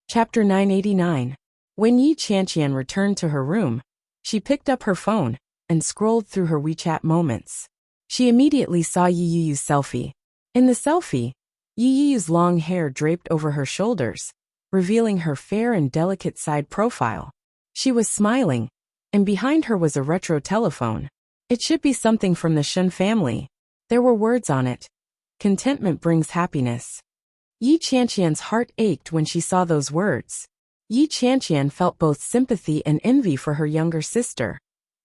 Chapter 989. When Yi Qianqian returned to her room, she picked up her phone and scrolled through her WeChat moments. She immediately saw Yi Yu's selfie. In the selfie, Yi Yu's long hair draped over her shoulders, revealing her fair and delicate side profile. She was smiling, and behind her was a retro telephone. It should be something from the Shen family. There were words on it. Contentment brings happiness. Yi Qianqian's heart ached when she saw those words. Yi Qianqian felt both sympathy and envy for her younger sister,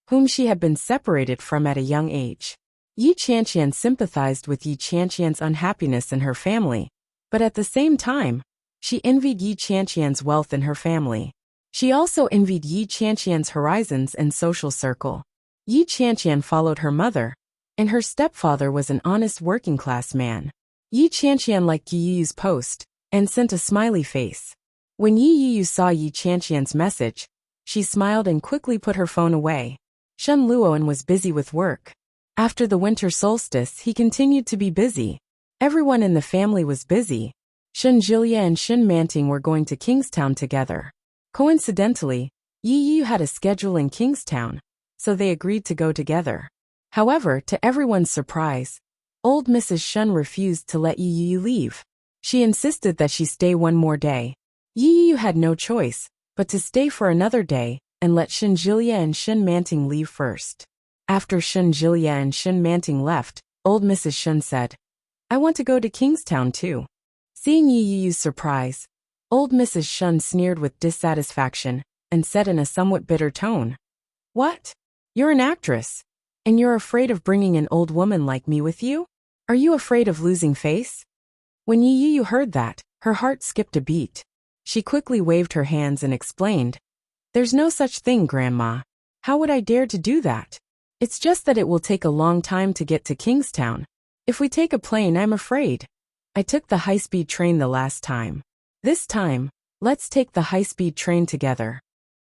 whom she had been separated from at a young age. Yi Qianqian sympathized with Yi Qianqian's unhappiness in her family, but at the same time, she envied Yi Qianqian's wealth in her family. She also envied Yi Qianqian's horizons and social circle. Yi Qianqian followed her mother, and her stepfather was an honest working-class man. Yi Qianqian liked Yi Yu's post and sent a smiley face. When Yi Yu saw Yi Qianqian's message, she smiled and quickly put her phone away. Shen Luoan was busy with work. After the winter solstice, he continued to be busy. Everyone in the family was busy. Shen Jilia and Shen Manting were going to Kingstown together. Coincidentally, Yi Yu had a schedule in Kingstown, so they agreed to go together. However, to everyone's surprise, old Mrs. Shen refused to let Yi Yu leave. She insisted that she stay one more day. Yi Yu had no choice but to stay for another day and let Shen Jilia and Shen Manting leave first. After Shen Jilia and Shen Manting left, old Mrs. Shen said, "I want to go to Kingstown too." Seeing Yi Yu's surprise, old Mrs. Shen sneered with dissatisfaction and said in a somewhat bitter tone, "What? You're an actress, and you're afraid of bringing an old woman like me with you? Are you afraid of losing face?" When Yi Yu heard that, her heart skipped a beat. She quickly waved her hands and explained, "There's no such thing, Grandma. How would I dare to do that? It's just that it will take a long time to get to Kingstown. If we take a plane, I'm afraid. I took the high-speed train the last time. This time, let's take the high-speed train together."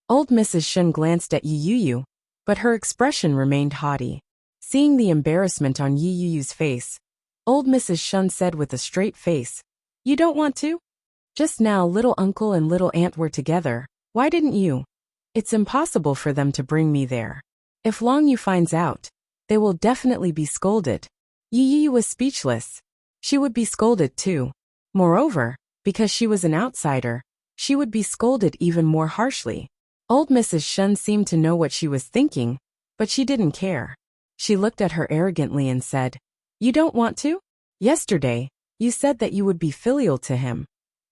Old Mrs. Shen glanced at Yi Yu, but her expression remained haughty. Seeing the embarrassment on Yi Yu's face, old Mrs. Shen said with a straight face, "You don't want to? Just now little uncle and little aunt were together. Why didn't you? It's impossible for them to bring me there. If Long Yu finds out, they will definitely be scolded." Yi Yu was speechless. She would be scolded too. Moreover, because she was an outsider, she would be scolded even more harshly. Old Mrs. Shen seemed to know what she was thinking, but she didn't care. She looked at her arrogantly and said, "You don't want to? Yesterday, you said that you would be filial to him.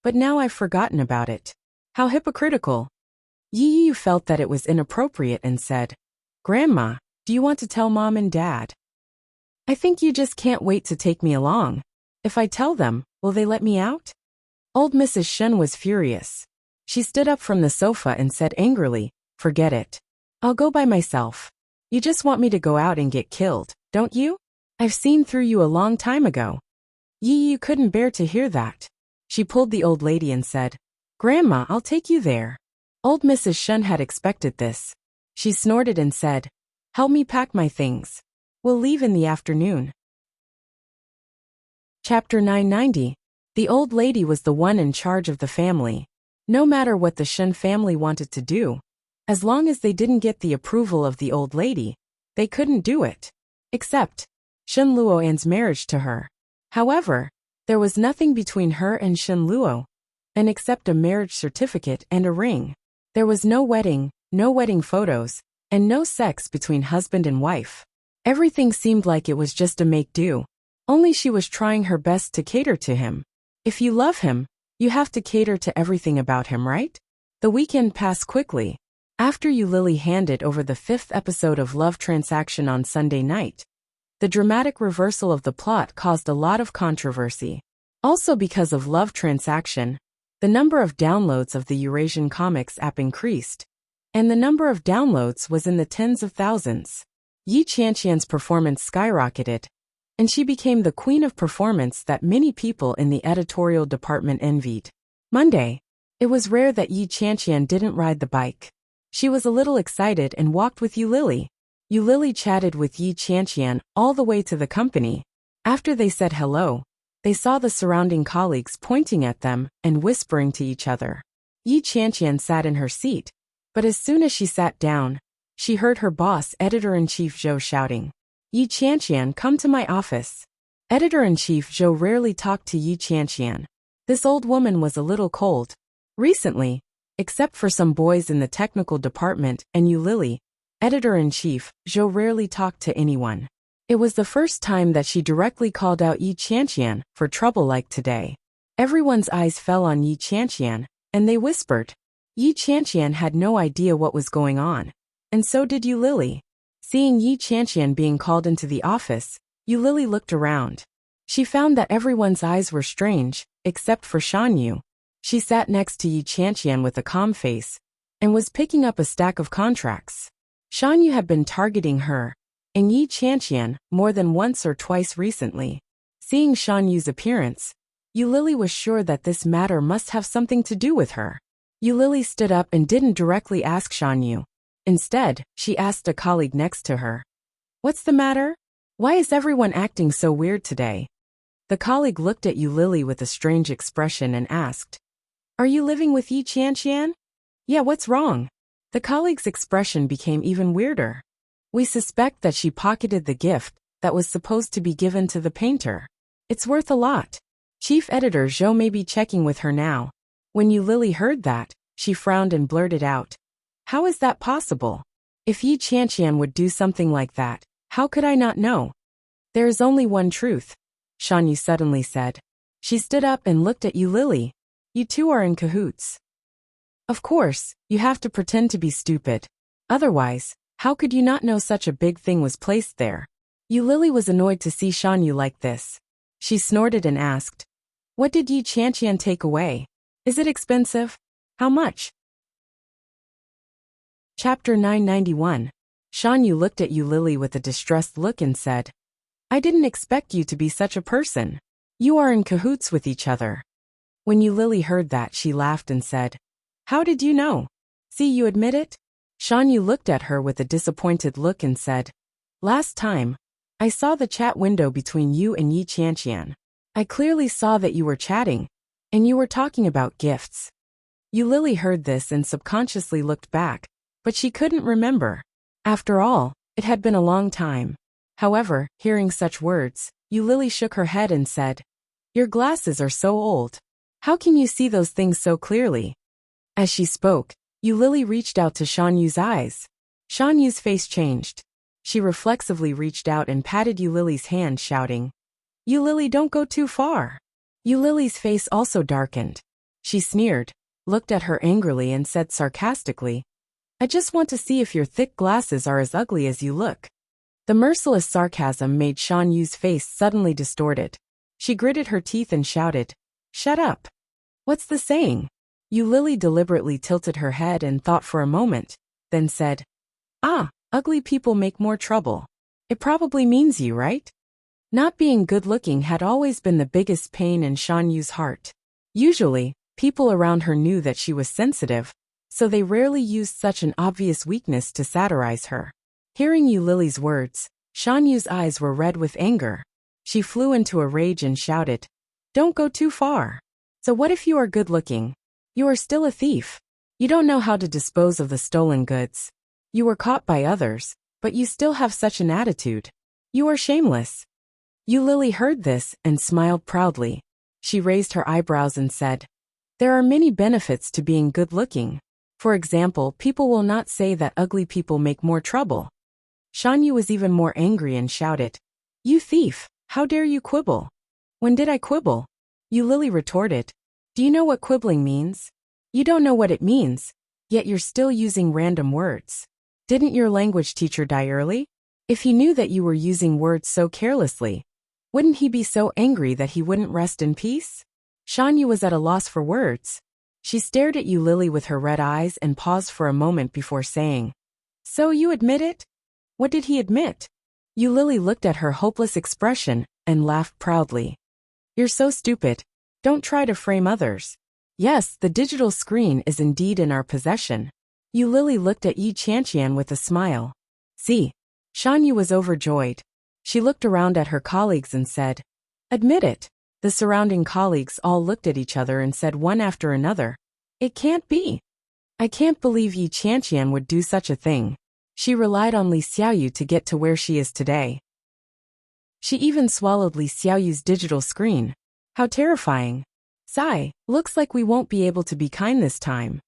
But now I've forgotten about it. How hypocritical." Yi Yu felt that it was inappropriate and said, "Grandma, do you want to tell Mom and Dad? I think you just can't wait to take me along. If I tell them, will they let me out?" Old Mrs. Shen was furious. She stood up from the sofa and said angrily, "Forget it. I'll go by myself. You just want me to go out and get killed, don't you? I've seen through you a long time ago." Yi Yu couldn't bear to hear that. She pulled the old lady and said, "Grandma, I'll take you there." Old Mrs. Shen had expected this. She snorted and said, "Help me pack my things. We'll leave in the afternoon." Chapter 990. The old lady was the one in charge of the family. No matter what the Shen family wanted to do, as long as they didn't get the approval of the old lady, they couldn't do it. Except Shen Luoan's marriage to her. However, there was nothing between her and Shen Luo, and except a marriage certificate and a ring. There was no wedding photos, and no sex between husband and wife. Everything seemed like it was just a make-do. Only she was trying her best to cater to him. If you love him, you have to cater to everything about him, right? The weekend passed quickly. After Yu Lily handed over the 5th episode of Love Transaction on Sunday night, the dramatic reversal of the plot caused a lot of controversy. Also because of Love Transaction, the number of downloads of the Eurasian Comics app increased, and the number of downloads was in the tens of thousands. Yi Qianqian's performance skyrocketed, and she became the queen of performance that many people in the editorial department envied. Monday. It was rare that Yi Qianqian didn't ride the bike. She was a little excited and walked with Yu Lily. Yu Lily chatted with Yi Qianqian all the way to the company. After they said hello, they saw the surrounding colleagues pointing at them and whispering to each other. Yi Qianqian sat in her seat, but as soon as she sat down, she heard her boss, Editor-in-Chief Zhou, shouting, "Yi Qianqian, come to my office." Editor-in-Chief Zhou rarely talked to Yi Qianqian. This old woman was a little cold. Recently, except for some boys in the technical department and Yu Lily, Editor-in-Chief Zhou rarely talked to anyone. It was the first time that she directly called out Yi Qianqian for trouble like today. Everyone's eyes fell on Yi Qianqian, and they whispered. Yi Qianqian had no idea what was going on, and so did Yu Lily. Seeing Yi Qianqian being called into the office, Yu Lily looked around. She found that everyone's eyes were strange, except for Shan Yu. She sat next to Yi Qianqian with a calm face, and was picking up a stack of contracts. Shan Yu had been targeting her, and Yi Qianqian, more than once or twice recently. Seeing Shan Yu's appearance, Yu Lily was sure that this matter must have something to do with her. Yu Lily stood up and didn't directly ask Shan Yu. Instead, she asked a colleague next to her, "What's the matter? Why is everyone acting so weird today?" The colleague looked at Yu Lily with a strange expression and asked, "Are you living with Yi Qianqian?" "Yeah, what's wrong?" The colleague's expression became even weirder. "We suspect that she pocketed the gift that was supposed to be given to the painter. It's worth a lot. Chief Editor Zhou may be checking with her now." When Yu Lily heard that, she frowned and blurted out, "How is that possible? If Yi Qianqian would do something like that, how could I not know?" "There is only one truth," Shan Yu suddenly said. She stood up and looked at Yu Lily. "You two are in cahoots. Of course, you have to pretend to be stupid. Otherwise, how could you not know such a big thing was placed there?" Yu Lily was annoyed to see Shan Yu like this. She snorted and asked, "What did Yi Qianqian take away? Is it expensive? How much?" Chapter 991. Shan Yu looked at Yu Lily with a distressed look and said, "I didn't expect you to be such a person. You are in cahoots with each other." When Yu Lily heard that, she laughed and said, "How did you know? See, you admit it?" Shan Yu looked at her with a disappointed look and said, "Last time, I saw the chat window between you and Yi Qianqian. I clearly saw that you were chatting, and you were talking about gifts." Yu Lily heard this and subconsciously looked back, but she couldn't remember. After all, it had been a long time. However, hearing such words, Yu Lily shook her head and said, "Your glasses are so old. How can you see those things so clearly?" As she spoke, Yu Lily reached out to Shan Yu's eyes. Shan Yu's face changed. She reflexively reached out and patted Yu Lily's hand, shouting, "Yu Lily, don't go too far." Yu Lily's face also darkened. She sneered, looked at her angrily and said sarcastically, "I just want to see if your thick glasses are as ugly as you look." The merciless sarcasm made Shan Yu's face suddenly distorted. She gritted her teeth and shouted, "Shut up. What's the saying?" Yu Lily deliberately tilted her head and thought for a moment, then said, "Ah, ugly people make more trouble. It probably means you, right?" Not being good-looking had always been the biggest pain in Shan Yu's heart. Usually, people around her knew that she was sensitive, so they rarely used such an obvious weakness to satirize her. Hearing Yu Lily's words, Shan Yu's eyes were red with anger. She flew into a rage and shouted, "Don't go too far. So what if you are good-looking? You are still a thief. You don't know how to dispose of the stolen goods. You were caught by others, but you still have such an attitude. You are shameless." Yu Lily heard this and smiled proudly. She raised her eyebrows and said, "There are many benefits to being good-looking. For example, people will not say that ugly people make more trouble." Shan Yu was even more angry and shouted, "You thief, how dare you quibble?" "When did I quibble?" Yu Lily retorted. "Do you know what quibbling means? You don't know what it means, yet you're still using random words. Didn't your language teacher die early? If he knew that you were using words so carelessly, wouldn't he be so angry that he wouldn't rest in peace?" Shan Yu was at a loss for words. She stared at Yu Lily with her red eyes and paused for a moment before saying, "So you admit it?" What did he admit? Yu Lily looked at her hopeless expression and laughed proudly. "You're so stupid. Don't try to frame others. Yes, the digital screen is indeed in our possession." Yu Lily looked at Yi Qianqian with a smile. "See." Shan Yu was overjoyed. She looked around at her colleagues and said, "Admit it." The surrounding colleagues all looked at each other and said one after another, It can't be. I can't believe Yi Qianqian would do such a thing. She relied on Li Xiaoyu to get to where she is today. She even swallowed Li Xiaoyu's digital screen. How terrifying. Sigh, looks like we won't be able to be kind this time.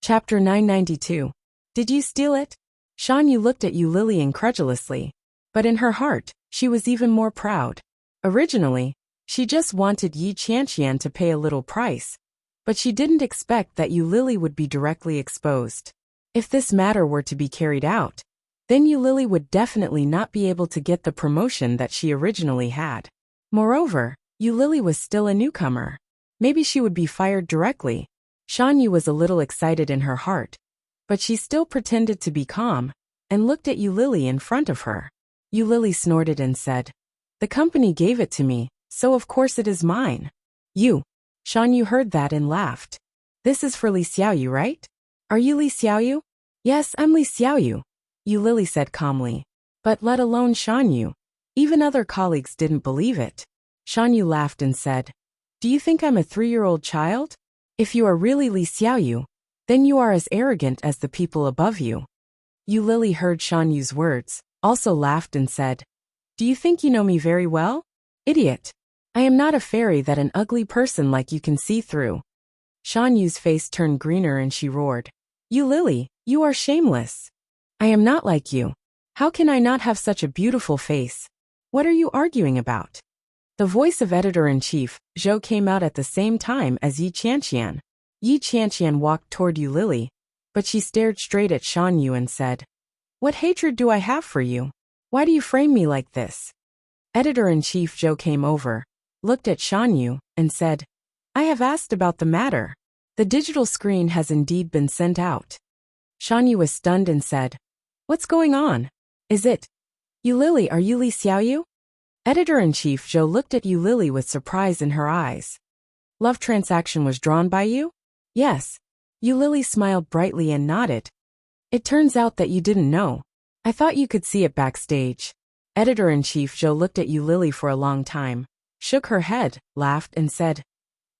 Chapter 992. Did you steal it? Shan Yu looked at Yu Lily incredulously. But in her heart, she was even more proud. Originally, she just wanted Yi Qianqian to pay a little price. But she didn't expect that Yu Lily would be directly exposed. If this matter were to be carried out, then Yu Lily would definitely not be able to get the promotion that she originally had. Moreover, Yu Lily was still a newcomer. Maybe she would be fired directly. Shan Yu was a little excited in her heart, but she still pretended to be calm, and looked at Yu Lily in front of her. Yu Lily snorted and said, "The company gave it to me, so of course it is mine." Shan Yu heard that and laughed. "This is for Li Xiaoyu, right? Are you Li Xiaoyu?" "Yes, I'm Li Xiaoyu," Yu Lily said calmly. But let alone Shan Yu, even other colleagues didn't believe it. Shan Yu laughed and said, "Do you think I'm a 3-year-old child? If you are really Li Xiaoyu, then you are as arrogant as the people above you." Yu Lily heard Shan Yu's words, also laughed and said, "Do you think you know me very well? Idiot. I am not a fairy that an ugly person like you can see through." Shan Yu's face turned greener and she roared, "Yu Lily, you are shameless. I am not like you. How can I not have such a beautiful face? What are you arguing about?" The voice of Editor-in-Chief, Zhou, came out at the same time as Yi Qianqian. Yi Qianqian walked toward Yu Lily, but she stared straight at Shan Yu and said, "What hatred do I have for you? Why do you frame me like this?" Editor-in-Chief Zhou came over, looked at Shan Yu, and said, "I have asked about the matter. The digital screen has indeed been sent out." Shan Yu was stunned and said, "What's going on? Is it? Yu Lily, are you Li Xiaoyu?" Editor-in-Chief Zhou looked at Yu Lily with surprise in her eyes. "Love transaction was drawn by you?" "Yes." Yu Lily smiled brightly and nodded. "It turns out that you didn't know. I thought you could see it backstage." Editor-in-Chief Zhou looked at Yu Lily for a long time, shook her head, laughed and said,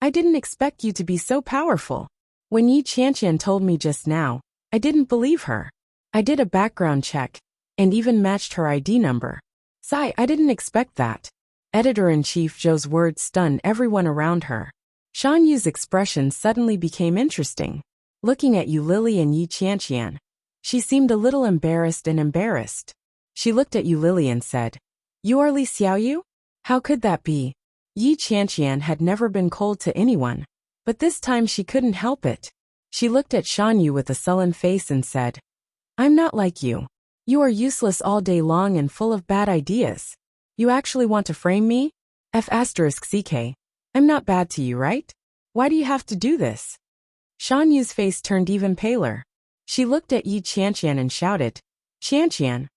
"I didn't expect you to be so powerful. When Yi Qianqian told me just now, I didn't believe her. I did a background check, and even matched her ID number. Sigh, I didn't expect that." Editor-in-Chief Zhou's words stunned everyone around her. Shan Yu's expression suddenly became interesting. Looking at Yu Lily and Yi Qianqian, she seemed a little embarrassed. She looked at Yu Lily and said, "You are Li Xiaoyu? How could that be?" Yi Qianqian had never been cold to anyone, but this time she couldn't help it. She looked at Shan Yu with a sullen face and said, "I'm not like you. You are useless all day long and full of bad ideas. You actually want to frame me? F***ck. I'm not bad to you, right? Why do you have to do this?" Shan Yu's face turned even paler. She looked at Yi Qianqian and shouted, "Qianqian."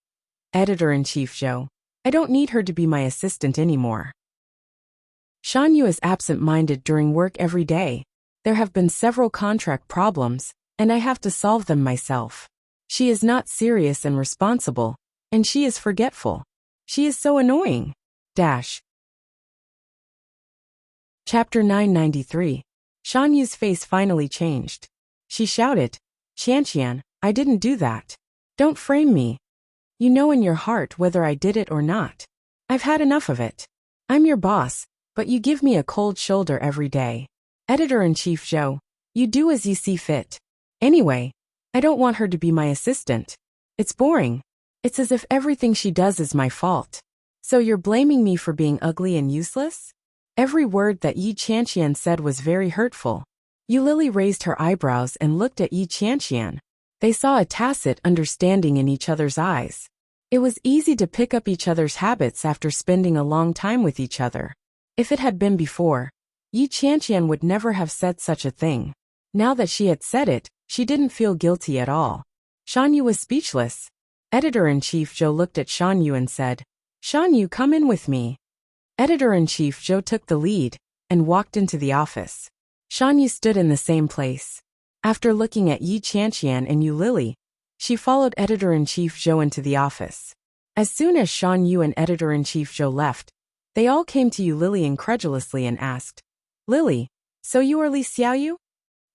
Editor-in-Chief Zhou, I don't need her to be my assistant anymore. Shan Yu is absent-minded during work every day. There have been several contract problems, and I have to solve them myself. She is not serious and responsible, and she is forgetful. She is so annoying. Chapter 993. Shan Yu's face finally changed. She shouted, "Qianqian, I didn't do that. Don't frame me. You know in your heart whether I did it or not. I've had enough of it. I'm your boss, but you give me a cold shoulder every day. Editor-in-Chief Zhou, you do as you see fit. Anyway, I don't want her to be my assistant. It's boring. It's as if everything she does is my fault. So you're blaming me for being ugly and useless?" Every word that Yi Qianqian said was very hurtful. Yu Lily raised her eyebrows and looked at Yi Qianqian. They saw a tacit understanding in each other's eyes. It was easy to pick up each other's habits after spending a long time with each other. If it had been before, Yi Qianqian would never have said such a thing. Now that she had said it, she didn't feel guilty at all. Shan Yu was speechless. Editor-in-Chief Zhou looked at Shan Yu and said, "Shan Yu, come in with me." Editor-in-Chief Zhou took the lead and walked into the office. Shan Yu stood in the same place. After looking at Yi Qianqian and Yu Lily, she followed Editor-in-Chief Zhou into the office. As soon as Shan Yu and Editor-in-Chief Zhou left, they all came to Yu Lily incredulously and asked, "Lily, So you are Li Xiaoyu?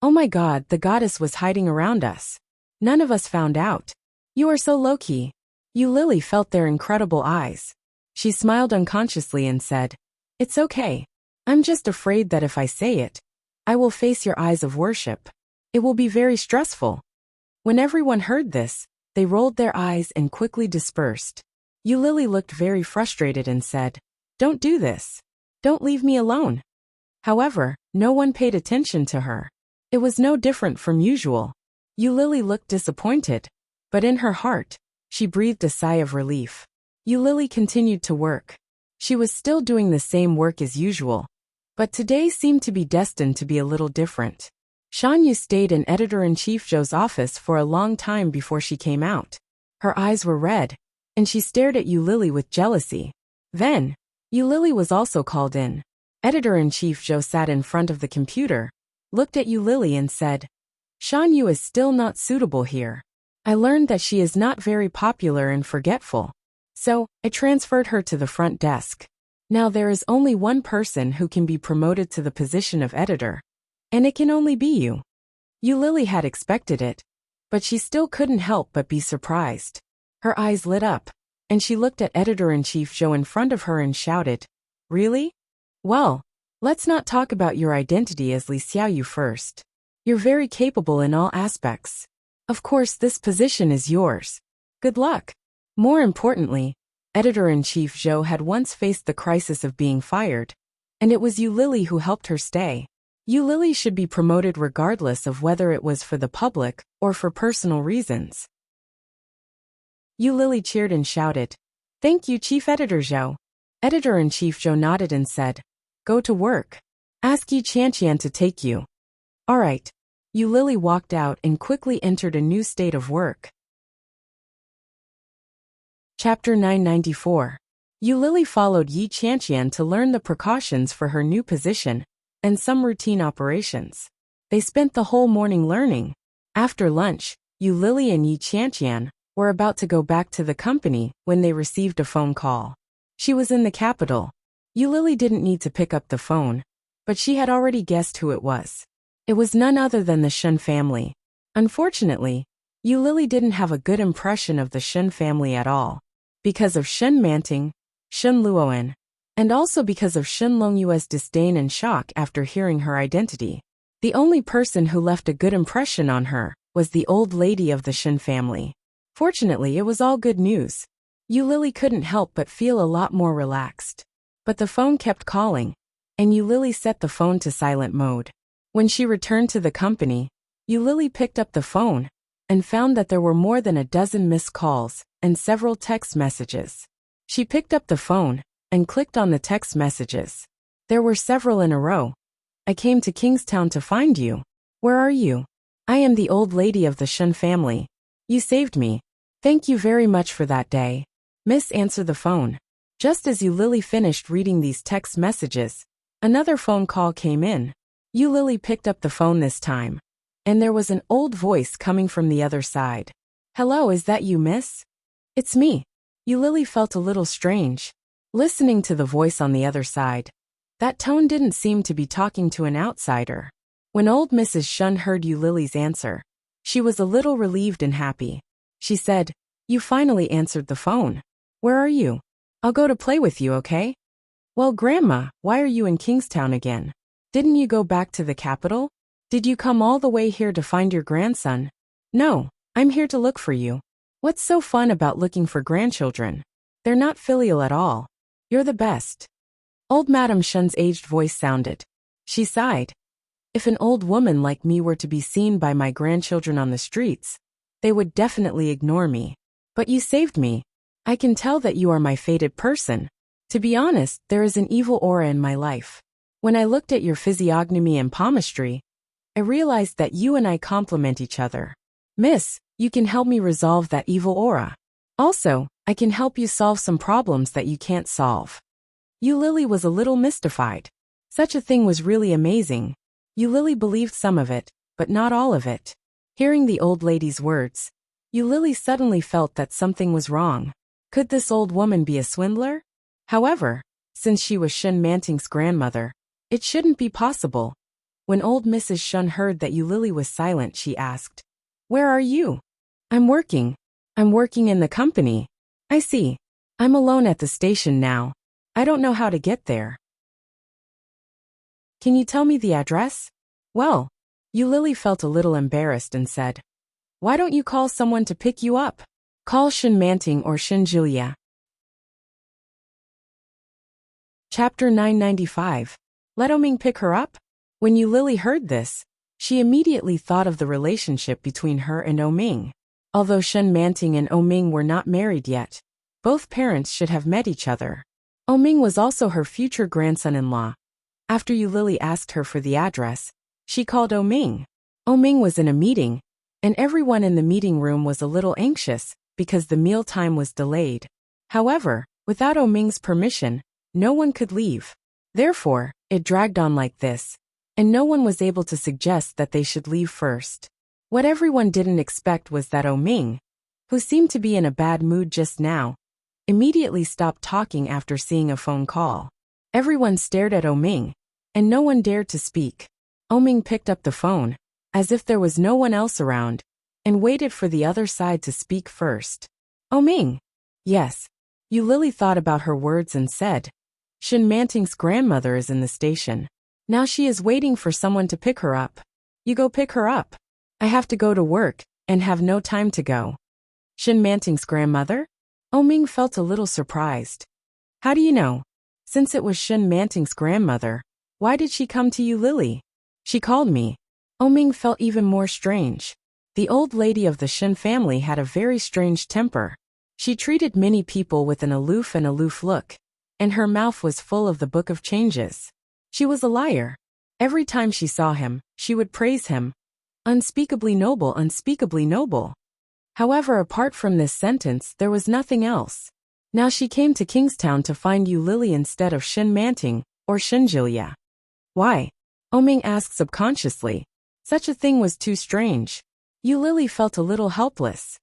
Oh my god, the goddess was hiding around us. None of us found out. You are so low-key. Yu Lily felt their incredible eyes. She smiled unconsciously and said, It's okay. I'm just afraid that if I say it, I will face your eyes of worship. It will be very stressful. When everyone heard this, they rolled their eyes and quickly dispersed. Yu Lily looked very frustrated and said, Don't do this. Don't leave me alone. However, no one paid attention to her. It was no different from usual. Yu Lily looked disappointed, but in her heart, she breathed a sigh of relief. Yu Lily continued to work. She was still doing the same work as usual, but today seemed to be destined to be a little different. Shan Yu stayed in Editor-in-Chief Zhou's office for a long time before she came out. Her eyes were red, and she stared at Yu Lily with jealousy. Then, Yu Lily was also called in. Editor-in-Chief Zhou sat in front of the computer, looked at Yu Lily and said, Shan Yu is still not suitable here. I learned that she is not very popular and forgetful. So, I transferred her to the front desk. Now there is only one person who can be promoted to the position of editor. And it can only be you. Yu Lily had expected it, but she still couldn't help but be surprised. Her eyes lit up, and she looked at Editor-in-Chief Zhou in front of her and shouted, Really? Well, let's not talk about your identity as Li Xiaoyu first. You're very capable in all aspects. Of course this position is yours. Good luck. More importantly, Editor-in-Chief Zhou had once faced the crisis of being fired, and it was Yu Lily who helped her stay. Yu Lily should be promoted regardless of whether it was for the public or for personal reasons. Yu Lily cheered and shouted, Thank you, Chief Editor Zhou. Editor-in-Chief Zhou nodded and said, Go to work. Ask Yi Qianqian to take you. All right. Yu Lily walked out and quickly entered a new state of work. Chapter 994. Yu Lily followed Yi Qianqian to learn the precautions for her new position and some routine operations. They spent the whole morning learning. After lunch, Yu Lily and Yi Qianqian were about to go back to the company when they received a phone call. She was in the capital. Yu Lily didn't need to pick up the phone, but she had already guessed who it was. It was none other than the Shen family. Unfortunately, Yu Lily didn't have a good impression of the Shen family at all, because of Shen Manting, Shen Luoan, and also because of Shen Longyue's disdain and shock after hearing her identity. The only person who left a good impression on her was the old lady of the Shen family. Fortunately, it was all good news. Yu Lily couldn't help but feel a lot more relaxed. But the phone kept calling, and Yu Lily set the phone to silent mode. When she returned to the company, Yu Lily picked up the phone and found that there were more than a dozen missed calls and several text messages. She picked up the phone and clicked on the text messages. There were several in a row. I came to Kingstown to find you. Where are you? I am the old lady of the Shen family. You saved me. Thank you very much for that day. Miss, answered the phone. Just as Yu Lily finished reading these text messages, another phone call came in. Yu Lily picked up the phone this time, and there was an old voice coming from the other side. Hello, is that you, miss? It's me. Yu Lily felt a little strange, listening to the voice on the other side. That tone didn't seem to be talking to an outsider. When old Mrs. Shun heard Yu Lily's answer, she was a little relieved and happy. She said, You finally answered the phone. Where are you? I'll go to play with you, okay? Well, Grandma, why are you in Kingstown again? Didn't you go back to the capital? Did you come all the way here to find your grandson? No, I'm here to look for you. What's so fun about looking for grandchildren? They're not filial at all. You're the best. Old Madame Shun's aged voice sounded. She sighed. If an old woman like me were to be seen by my grandchildren on the streets, they would definitely ignore me. But you saved me. I can tell that you are my fated person. To be honest, there is an evil aura in my life. When I looked at your physiognomy and palmistry, I realized that you and I complement each other. Miss, you can help me resolve that evil aura. Also, I can help you solve some problems that you can't solve. Yu Lily was a little mystified. Such a thing was really amazing. Yu Lily believed some of it, but not all of it. Hearing the old lady's words, Yu Lily suddenly felt that something was wrong. Could this old woman be a swindler? However, since she was Shen Manting's grandmother, it shouldn't be possible. When old Mrs. Shun heard that Yu Lily was silent, she asked, "Where are you?" "I'm working. I'm working in the company." "I see. I'm alone at the station now. I don't know how to get there. Can you tell me the address?" "Well," Yu Lily felt a little embarrassed and said, "Why don't you call someone to pick you up? Call Shin Manting or Shin Julia." Chapter 995. Let Oming pick her up? When Yu Lily heard this, she immediately thought of the relationship between her and Oming. Although Shin Manting and Oming were not married yet, both parents should have met each other. Oming was also her future grandson-in-law. After Yu Lily asked her for the address, she called Oming. Oming was in a meeting, and everyone in the meeting room was a little anxious because the meal time was delayed. However, without Oming's permission, no one could leave. Therefore, it dragged on like this, and no one was able to suggest that they should leave first. What everyone didn't expect was that Oming, who seemed to be in a bad mood just now, immediately stopped talking after seeing a phone call. Everyone stared at Oming, and no one dared to speak. Oming picked up the phone, as if there was no one else around, and waited for the other side to speak first. "Oming." "Yes." Yu Lily thought about her words and said, "Shin Manting's grandmother is in the station. Now she is waiting for someone to pick her up. You go pick her up. I have to go to work, and have no time to go." "Shin Manting's grandmother?" Oming felt a little surprised. "How do you know? Since it was Shin Manting's grandmother, why did she come to Yu Lily?" "She called me." Oming felt even more strange. The old lady of the Shin family had a very strange temper. She treated many people with an aloof look, and her mouth was full of the book of changes. She was a liar. Every time she saw him, she would praise him. Unspeakably noble, unspeakably noble. However, apart from this sentence, there was nothing else. Now she came to Kingstown to find Yu Lily instead of Shin Manting or Shin Julia. Why? Oming asked subconsciously. Such a thing was too strange. Yu Lily felt a little helpless.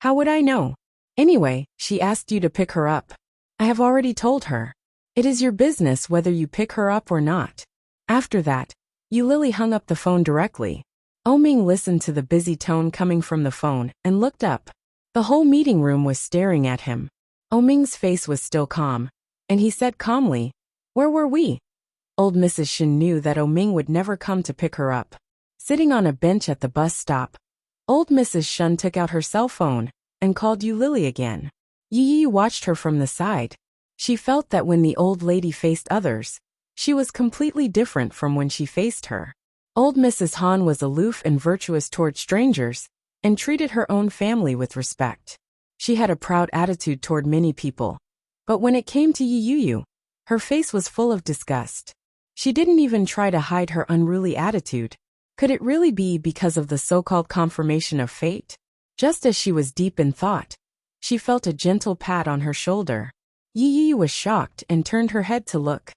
How would I know? Anyway, she asked you to pick her up. I have already told her. It is your business whether you pick her up or not. After that, Yu Lily hung up the phone directly. Oming listened to the busy tone coming from the phone and looked up. The whole meeting room was staring at him. Oming's face was still calm, and he said calmly, "Where were we?" Old Mrs. Shin knew that Oming would never come to pick her up. Sitting on a bench at the bus stop, old Mrs. Shun took out her cell phone and called Yu Lily again. Yi watched her from the side. She felt that when the old lady faced others, she was completely different from when she faced her. Old Mrs. Han was aloof and virtuous toward strangers, and treated her own family with respect. She had a proud attitude toward many people. But when it came to Yu, her face was full of disgust. She didn't even try to hide her unruly attitude. Could it really be because of the so-called confirmation of fate? Just as she was deep in thought, she felt a gentle pat on her shoulder. Yu was shocked and turned her head to look.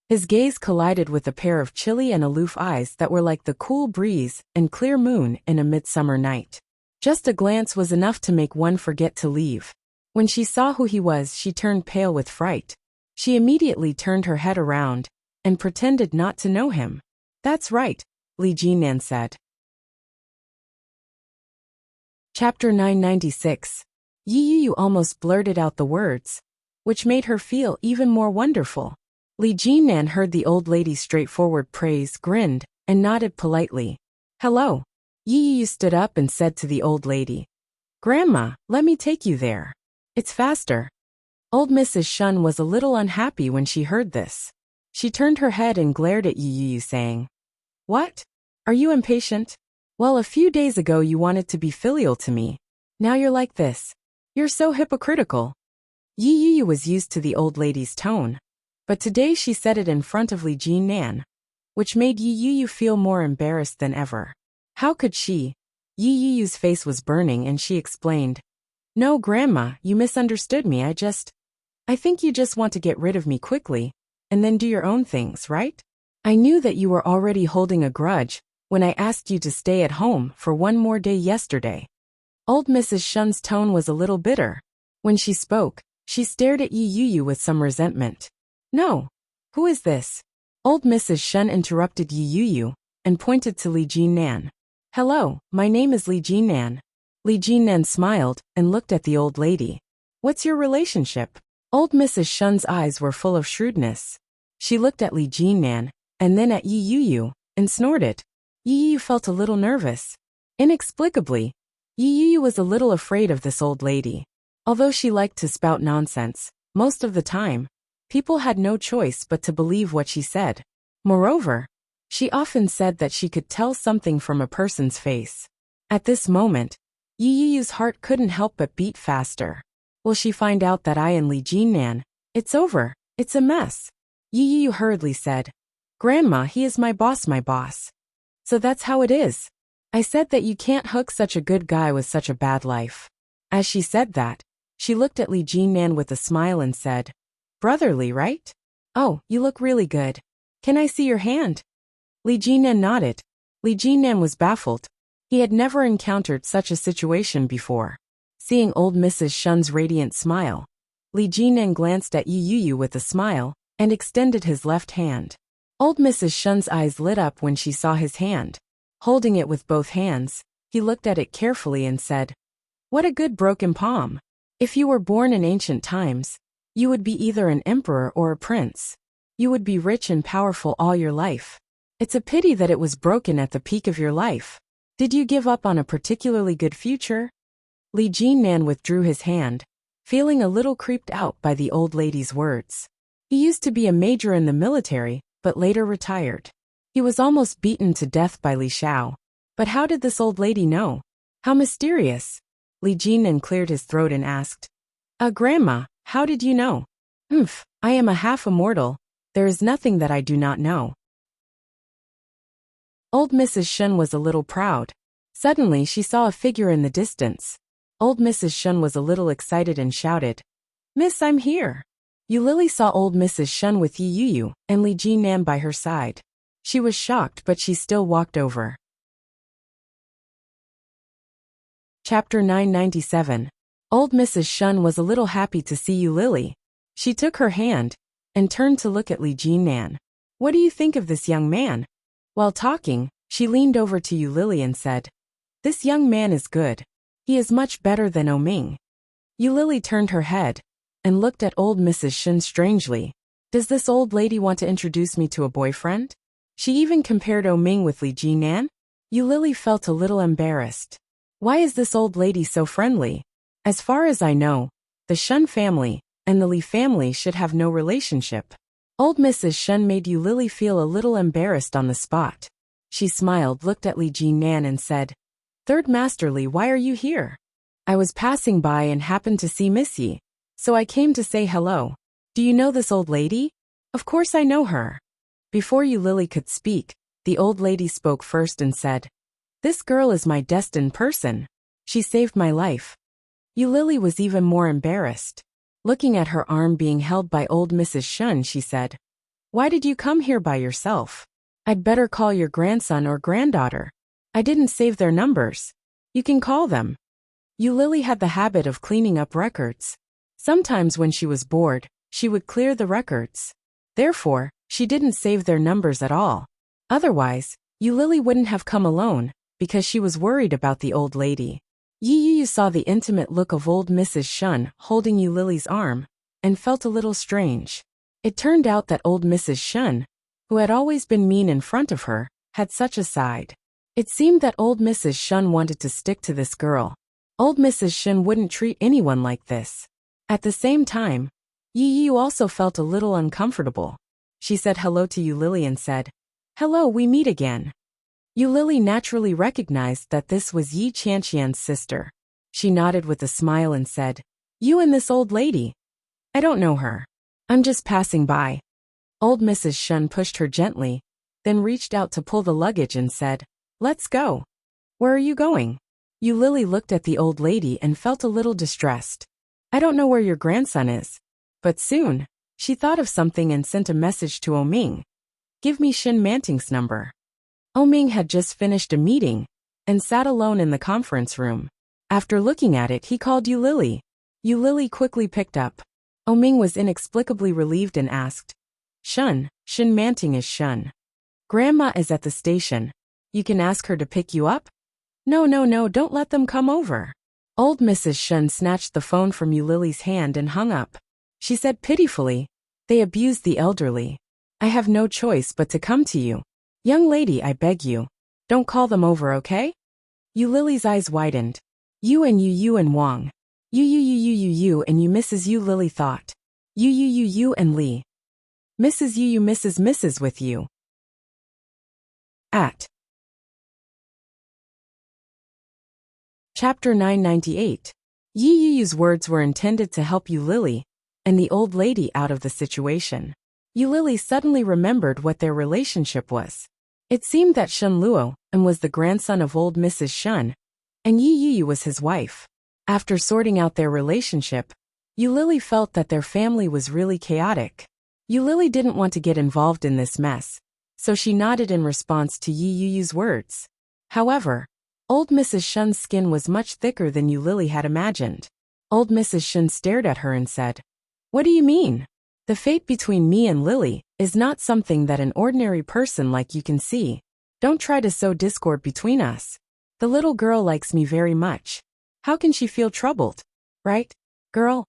His gaze collided with a pair of chilly and aloof eyes that were like the cool breeze and clear moon in a midsummer night. Just a glance was enough to make one forget to leave. When she saw who he was, she turned pale with fright. She immediately turned her head around and pretended not to know him. "That's right," Li Jinan said. Chapter 996. Yu almost blurted out the words, which made her feel even more wonderful. Li Jinan heard the old lady's straightforward praise, grinned, and nodded politely. "Hello." Yu stood up and said to the old lady, "Grandma, let me take you there. It's faster." Old Mrs. Shun was a little unhappy when she heard this. She turned her head and glared at Yu, saying, "What? Are you impatient? Well, a few days ago you wanted to be filial to me. Now you're like this. You're so hypocritical." Yu was used to the old lady's tone, but today she said it in front of Li Jinan, which made Yu feel more embarrassed than ever. How could she? Yuyu's face was burning and she explained, "No, Grandma, you misunderstood me. I think you just want to get rid of me quickly, and then do your own things, right? I knew that you were already holding a grudge when I asked you to stay at home for one more day yesterday." Old Mrs. Shun's tone was a little bitter. When she spoke, she stared at Yu with some resentment. "No. Who is this?" Old Mrs. Shun interrupted Yu and pointed to Li Jinnan. Hello, my name is Li Jinnan. Li Jinnan smiled and looked at the old lady. What's your relationship? Old Mrs. Shun's eyes were full of shrewdness. She looked at Li Jinnan and then at Yu and snorted. Yu felt a little nervous. Inexplicably, Yu was a little afraid of this old lady. Although she liked to spout nonsense, most of the time, people had no choice but to believe what she said. Moreover, she often said that she could tell something from a person's face. At this moment, Yu's heart couldn't help but beat faster. Will she find out that I and Li Jinnan? It's over. It's a mess. Yu hurriedly said. Grandma, he is my boss, my boss. So that's how it is. I said that you can't hook such a good guy with such a bad life. As she said that, she looked at Li Jinnan with a smile and said, Brotherly, right? Oh, you look really good. Can I see your hand? Li Jinnan nodded. Li Jinnan was baffled. He had never encountered such a situation before. Seeing old Mrs. Shun's radiant smile, Li Jinnan glanced at Yu with a smile and extended his left hand. Old Mrs. Shun's eyes lit up when she saw his hand. Holding it with both hands, he looked at it carefully and said, What a good broken palm. If you were born in ancient times, you would be either an emperor or a prince. You would be rich and powerful all your life. It's a pity that it was broken at the peak of your life. Did you give up on a particularly good future? Li Jinnan withdrew his hand, feeling a little creeped out by the old lady's words. He used to be a major in the military, but later retired. He was almost beaten to death by Li Xiao. But how did this old lady know? How mysterious. Li Jinnan cleared his throat and asked, Grandma, how did you know? I am a half-immortal. There is nothing that I do not know. Old Mrs. Shun was a little proud. Suddenly she saw a figure in the distance. Old Mrs. Shun was a little excited and shouted, Miss, I'm here. Lily saw old Mrs. Shun with Yu and Li Jinnan by her side. She was shocked, but she still walked over. Chapter 997. Old Mrs. Shun was a little happy to see Lily. She took her hand and turned to look at Li Jinnan. What do you think of this young man? While talking, she leaned over to Lily and said, This young man is good. He is much better than Oming. Lily turned her head and looked at old Mrs. Shun strangely. Does this old lady want to introduce me to a boyfriend? She even compared Oming with Li Jinnan? Lily felt a little embarrassed. Why is this old lady so friendly? As far as I know, the Shun family and the Li family should have no relationship. Old Mrs. Shun made Lily feel a little embarrassed on the spot. She smiled, looked at Li Jinnan and said, Third Master Li, why are you here? I was passing by and happened to see Miss Yi, so I came to say hello. Do you know this old lady? Of course I know her. Before Lily could speak, the old lady spoke first and said, This girl is my destined person. She saved my life. Lily was even more embarrassed. Looking at her arm being held by old Mrs. Shun, she said, Why did you come here by yourself? I'd better call your grandson or granddaughter. I didn't save their numbers. You can call them. Lily had the habit of cleaning up records. Sometimes when she was bored, she would clear the records. Therefore, she didn't save their numbers at all. Otherwise, Lily wouldn't have come alone, because she was worried about the old lady. Yu saw the intimate look of old Mrs. Shun holding Lily's arm, and felt a little strange. It turned out that old Mrs. Shun, who had always been mean in front of her, had such a side. It seemed that old Mrs. Shun wanted to stick to this girl. Old Mrs. Shun wouldn't treat anyone like this. At the same time, Yu also felt a little uncomfortable. She said hello to Lily and said, Hello, we meet again. Lily naturally recognized that this was Yi Qianqian's sister. She nodded with a smile and said, You and this old lady? I don't know her. I'm just passing by. Old Mrs. Shun pushed her gently, then reached out to pull the luggage and said, Let's go. Where are you going? Lily looked at the old lady and felt a little distressed. I don't know where your grandson is. But soon, she thought of something and sent a message to Oming. Give me Shin Manting's number. Oming had just finished a meeting and sat alone in the conference room. After looking at it, he called Lily. Lily quickly picked up. Oming was inexplicably relieved and asked, Shun Manting is Shun. Grandma is at the station. You can ask her to pick you up? No, don't let them come over. Old Mrs. Shun snatched the phone from Lily's hand and hung up. She said pitifully, they abuse the elderly. I have no choice but to come to you. Young lady, I beg you. Don't call them over, okay? Lily's eyes widened. You and Wang. You and you Mrs. You, Lily thought. You and Lee. Mrs. You Mrs. with you. At. Chapter 998. Yu's words were intended to help Lily and the old lady out of the situation. Lily suddenly remembered what their relationship was. It seemed that Shun Luo was the grandson of old Mrs. Shun, and Yu was his wife. After sorting out their relationship, Lily felt that their family was really chaotic. Lily didn't want to get involved in this mess, so she nodded in response to Yu's words. However, old Mrs. Shun's skin was much thicker than Lily had imagined. Old Mrs. Shun stared at her and said, "What do you mean? The fate between me and Lily is not something that an ordinary person like you can see. Don't try to sow discord between us. The little girl likes me very much. How can she feel troubled? Right, girl?"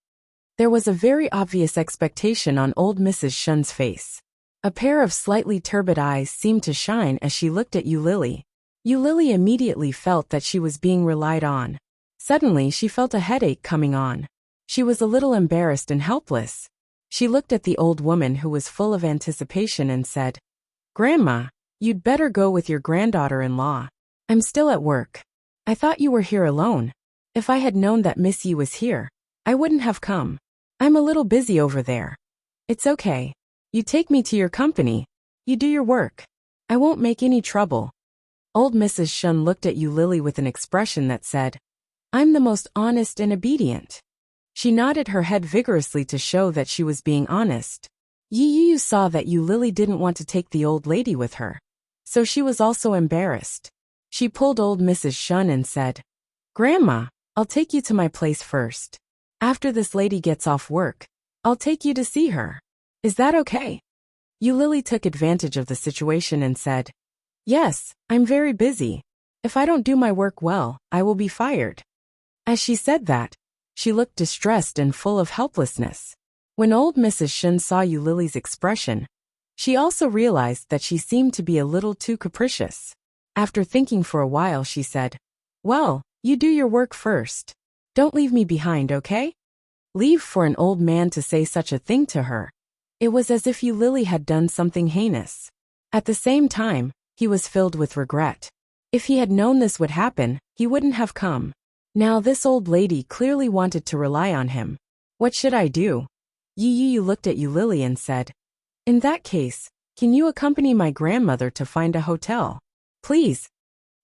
There was a very obvious expectation on old Mrs. Shun's face. A pair of slightly turbid eyes seemed to shine as she looked at Lily. Lily immediately felt that she was being relied on. Suddenly she felt a headache coming on. She was a little embarrassed and helpless. She looked at the old woman who was full of anticipation and said, "Grandma, you'd better go with your granddaughter-in-law. I'm still at work. I thought you were here alone. If I had known that Miss Yi was here, I wouldn't have come. I'm a little busy over there. It's okay. You take me to your company. You do your work. I won't make any trouble." Old Mrs. Shun looked at Lily with an expression that said, "I'm the most honest and obedient." She nodded her head vigorously to show that she was being honest. Yu saw that Lily didn't want to take the old lady with her, so she was also embarrassed. She pulled old Mrs. Shun and said, "Grandma, I'll take you to my place first. After this lady gets off work, I'll take you to see her. Is that okay?" Lily took advantage of the situation and said, "Yes, I'm very busy. If I don't do my work well, I will be fired." As she said that, she looked distressed and full of helplessness. When old Mrs. Shun saw Lily's expression, she also realized that she seemed to be a little too capricious. After thinking for a while, she said, "Well, you do your work first. Don't leave me behind, okay?" Leave for an old man to say such a thing to her. It was as if Lily had done something heinous. At the same time, he was filled with regret. If he had known this would happen, he wouldn't have come. Now this old lady clearly wanted to rely on him. What should I do? Yu looked at Lily and said, "In that case, can you accompany my grandmother to find a hotel? Please?"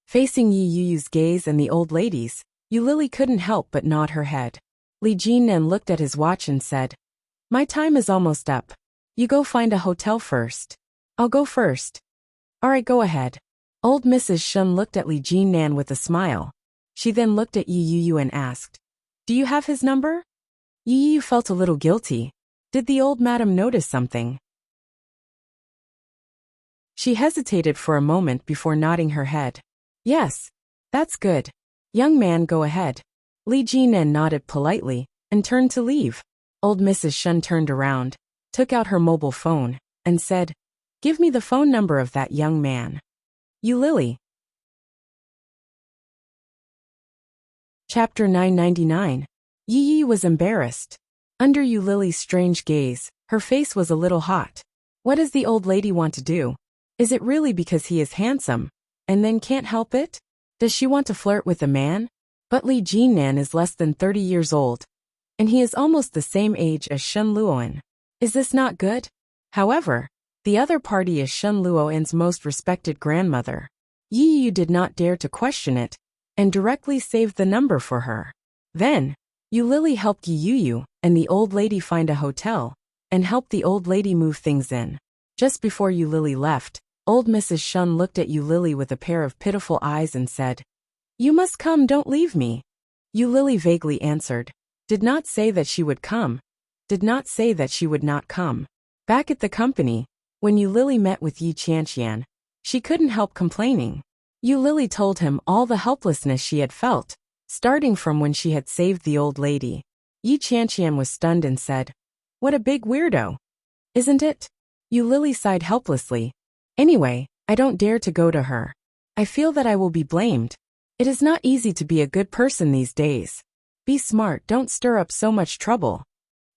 Facing Yu's gaze and the old lady's, Lily couldn't help but nod her head. Li Jinan looked at his watch and said, "My time is almost up. You go find a hotel first. I'll go first." "Alright, go ahead." Old Mrs. Shun looked at Li Jinan with a smile. She then looked at Yu and asked, "Do you have his number?" Yu felt a little guilty. Did the old madam notice something? She hesitated for a moment before nodding her head. "Yes, that's good. Young man, go ahead." Li Jinan nodded politely and turned to leave. Old Mrs. Shun turned around, took out her mobile phone, and said, "Give me the phone number of that young man." Lily. Chapter 999. Yi was embarrassed. Under Lily's strange gaze, her face was a little hot. What does the old lady want to do? Is it really because he is handsome, and then can't help it? Does she want to flirt with a man? But Li Jinan is less than 30 years old, and he is almost the same age as Shun Luoan. Is this not good? However, the other party is Shun Luoan's most respected grandmother. Yu did not dare to question it, and directly saved the number for her. Then, Lily helped Yu and the old lady find a hotel, and helped the old lady move things in. Just before Lily left, old Mrs. Shun looked at Lily with a pair of pitiful eyes and said, "You must come, don't leave me." Lily vaguely answered, did not say that she would come, did not say that she would not come. Back at the company, when Yu Lily met with Yi Qianqian, she couldn't help complaining. Yu Lily told him all the helplessness she had felt, starting from when she had saved the old lady. Yi Qianqian was stunned and said, "What a big weirdo. Isn't it?" Yu Lily sighed helplessly. "Anyway, I don't dare to go to her. I feel that I will be blamed. It is not easy to be a good person these days. Be smart, don't stir up so much trouble.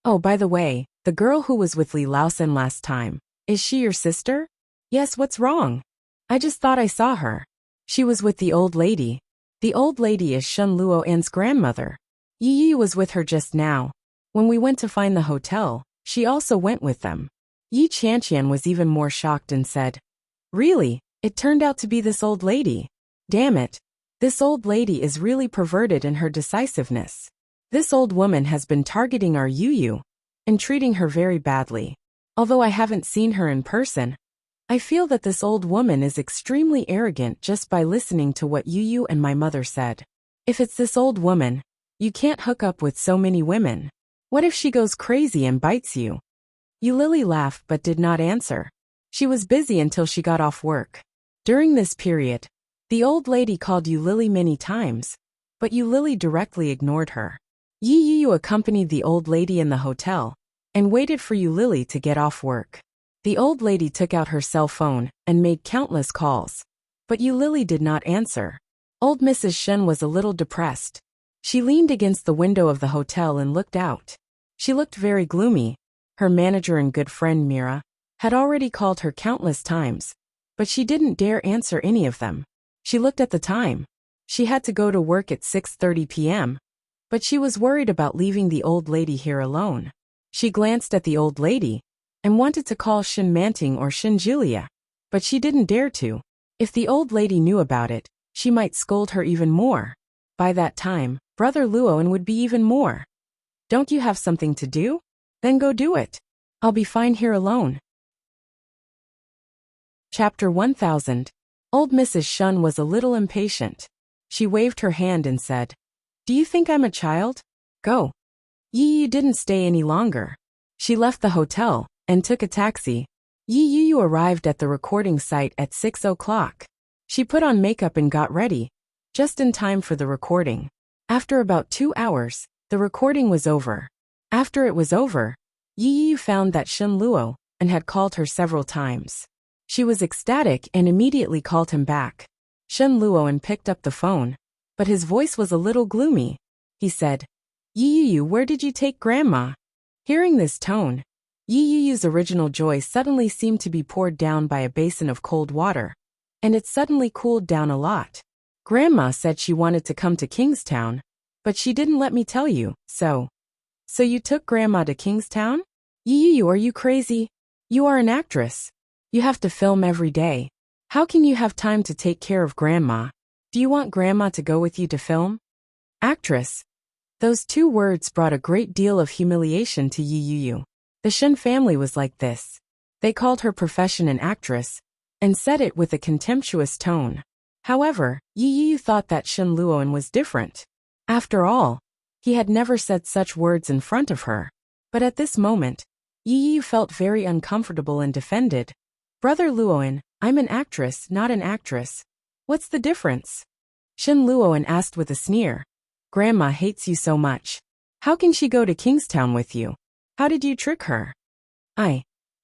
Oh, by the way, the girl who was with Li Laosen last time, is she your sister?" "Yes, what's wrong? I just thought I saw her. She was with the old lady. The old lady is Shen Luoan's grandmother. Yi was with her just now. When we went to find the hotel, she also went with them." Yi Qianqian was even more shocked and said, "Really? It turned out to be this old lady. Damn it. This old lady is really perverted in her decisiveness. This old woman has been targeting our Yu and treating her very badly. Although I haven't seen her in person, I feel that this old woman is extremely arrogant just by listening to what Yu and my mother said. If it's this old woman, you can't hook up with so many women. What if she goes crazy and bites you?" Yu Lily laughed but did not answer. She was busy until she got off work. During this period, the old lady called Yu Lily many times, but Yu Lily directly ignored her. Yu accompanied the old lady in the hotel and waited for Yu Lily to get off work. The old lady took out her cell phone and made countless calls, but Yu Lily did not answer. Old Mrs. Shen was a little depressed. She leaned against the window of the hotel and looked out. She looked very gloomy. Her manager and good friend Mira had already called her countless times, but she didn't dare answer any of them. She looked at the time. She had to go to work at 6:30 p.m., but she was worried about leaving the old lady here alone. She glanced at the old lady and wanted to call Shin Manting or Shin Julia, but she didn't dare to. If the old lady knew about it, she might scold her even more. By that time, Brother Luoan would be even more. "Don't you have something to do? Then go do it. I'll be fine here alone." Chapter 1000. Old Mrs. Shun was a little impatient. She waved her hand and said, "Do you think I'm a child? Go." Yi didn't stay any longer. She left the hotel and took a taxi. Yi arrived at the recording site at 6 o'clock. She put on makeup and got ready, just in time for the recording. After about 2 hours, the recording was over. After it was over, Yi found that Shen Luo and had called her several times. She was ecstatic and immediately called him back. Shen Luoan picked up the phone, but his voice was a little gloomy. He said, "Yi, where did you take Grandma?" Hearing this tone, Yi's original joy suddenly seemed to be poured down by a basin of cold water, and it suddenly cooled down a lot. "Grandma said she wanted to come to Kingstown, but she didn't let me tell you, so you took Grandma to Kingstown? Yi, are you crazy? You are an actress. You have to film every day. How can you have time to take care of Grandma? Do you want Grandma to go with you to film?" Actress. Those 2 words brought a great deal of humiliation to Yi. The Shen family was like this. They called her profession an actress, and said it with a contemptuous tone. However, Yi thought that Shen Luoan was different. After all, he had never said such words in front of her. But at this moment, Yi felt very uncomfortable and defended. "Brother Luoan, I'm an actress, not an actress. What's the difference?" Shen Luoan asked with a sneer. "Grandma hates you so much. How can she go to Kingstown with you? How did you trick her?"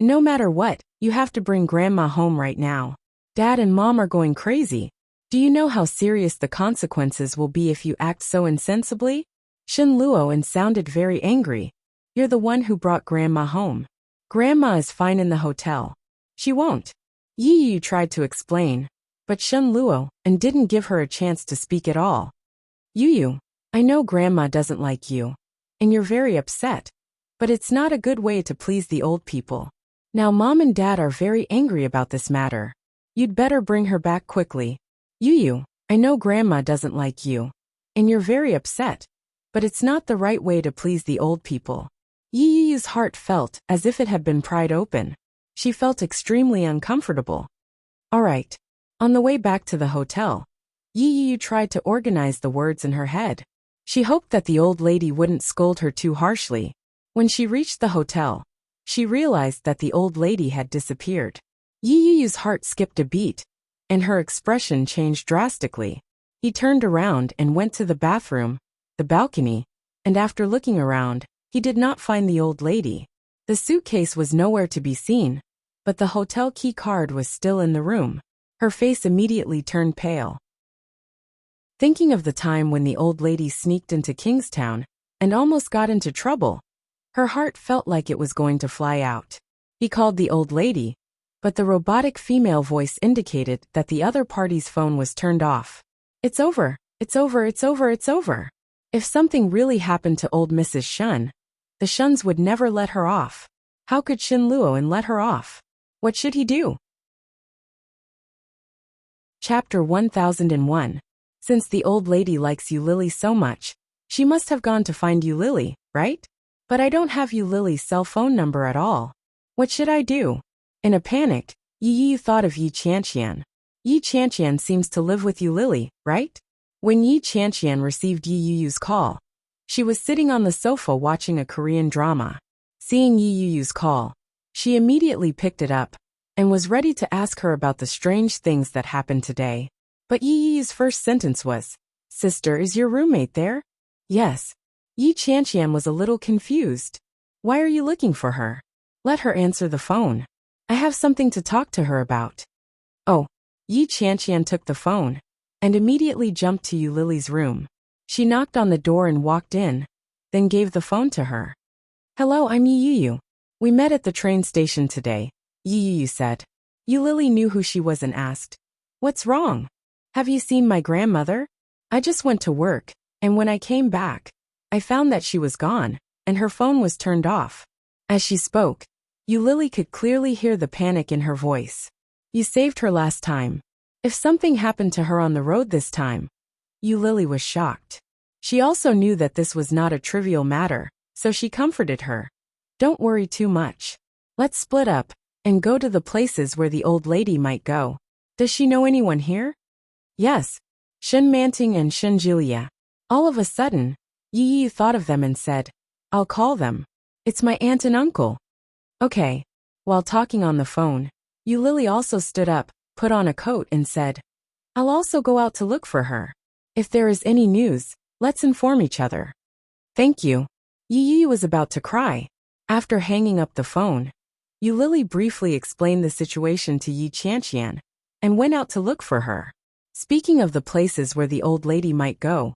No matter what, you have to bring Grandma home right now. Dad and Mom are going crazy. Do you know how serious the consequences will be if you act so insensibly?" Shen Luoan sounded very angry. "You're the one who brought Grandma home. Grandma is fine in the hotel. She won't." Yi tried to explain, but Shen Luoan didn't give her a chance to speak at all. "Yu, I know Grandma doesn't like you, and you're very upset, but it's not a good way to please the old people. Now Mom and Dad are very angry about this matter. You'd better bring her back quickly. Yu, I know Grandma doesn't like you, and you're very upset, but it's not the right way to please the old people." Yi's heart felt as if it had been pried open. She felt extremely uncomfortable. All right. On the way back to the hotel, Yi tried to organize the words in her head. She hoped that the old lady wouldn't scold her too harshly. When she reached the hotel, she realized that the old lady had disappeared. Yi Yu's heart skipped a beat, and her expression changed drastically. He turned around and went to the bathroom, the balcony, and after looking around, he did not find the old lady. The suitcase was nowhere to be seen, but the hotel key card was still in the room. Her face immediately turned pale. Thinking of the time when the old lady sneaked into Kingstown and almost got into trouble, her heart felt like it was going to fly out. He called the old lady, but the robotic female voice indicated that the other party's phone was turned off. It's over, it's over, it's over, it's over. If something really happened to old Mrs. Shun, the Shuns would never let her off. How could Shin Luoan let her off? What should he do? Chapter 1001. Since the old lady likes Eulili so much, she must have gone to find Eulili, right? But I don't have Eulili's cell phone number at all. What should I do? In a panic, Yi Yu thought of Yi Chanqian. Yi Chanqian seems to live with Eulili, right? When Yi Chanqian received Yi Yu's call, she was sitting on the sofa watching a Korean drama. Seeing Yi Yu's call, she immediately picked it up and was ready to ask her about the strange things that happened today. But Yi Yu's first sentence was, "Sister, is your roommate there?" Yes. Yi Chanqian was a little confused. Why are you looking for her? Let her answer the phone. I have something to talk to her about. Oh. Yi Chanqian took the phone and immediately jumped to Eulili's room. She knocked on the door and walked in, then gave the phone to her. Hello, I'm Yi Yu. We met at the train station today, Yi Yu said. Eulili knew who she was and asked, What's wrong? Have you seen my grandmother? I just went to work, and when I came back, I found that she was gone, and her phone was turned off. As she spoke, Eulili could clearly hear the panic in her voice. You saved her last time. If something happened to her on the road this time, Eulili was shocked. She also knew that this was not a trivial matter, so she comforted her. Don't worry too much. Let's split up and go to the places where the old lady might go. Does she know anyone here? Yes. Shen Manting and Shen Julia. All of a sudden, Yi Yu thought of them and said, I'll call them. It's my aunt and uncle. Okay. While talking on the phone, Eulili also stood up, put on a coat and said, I'll also go out to look for her. If there is any news, let's inform each other. Thank you. Yi Yu was about to cry. After hanging up the phone, Eulili briefly explained the situation to Yi Chanqian and went out to look for her. Speaking of the places where the old lady might go,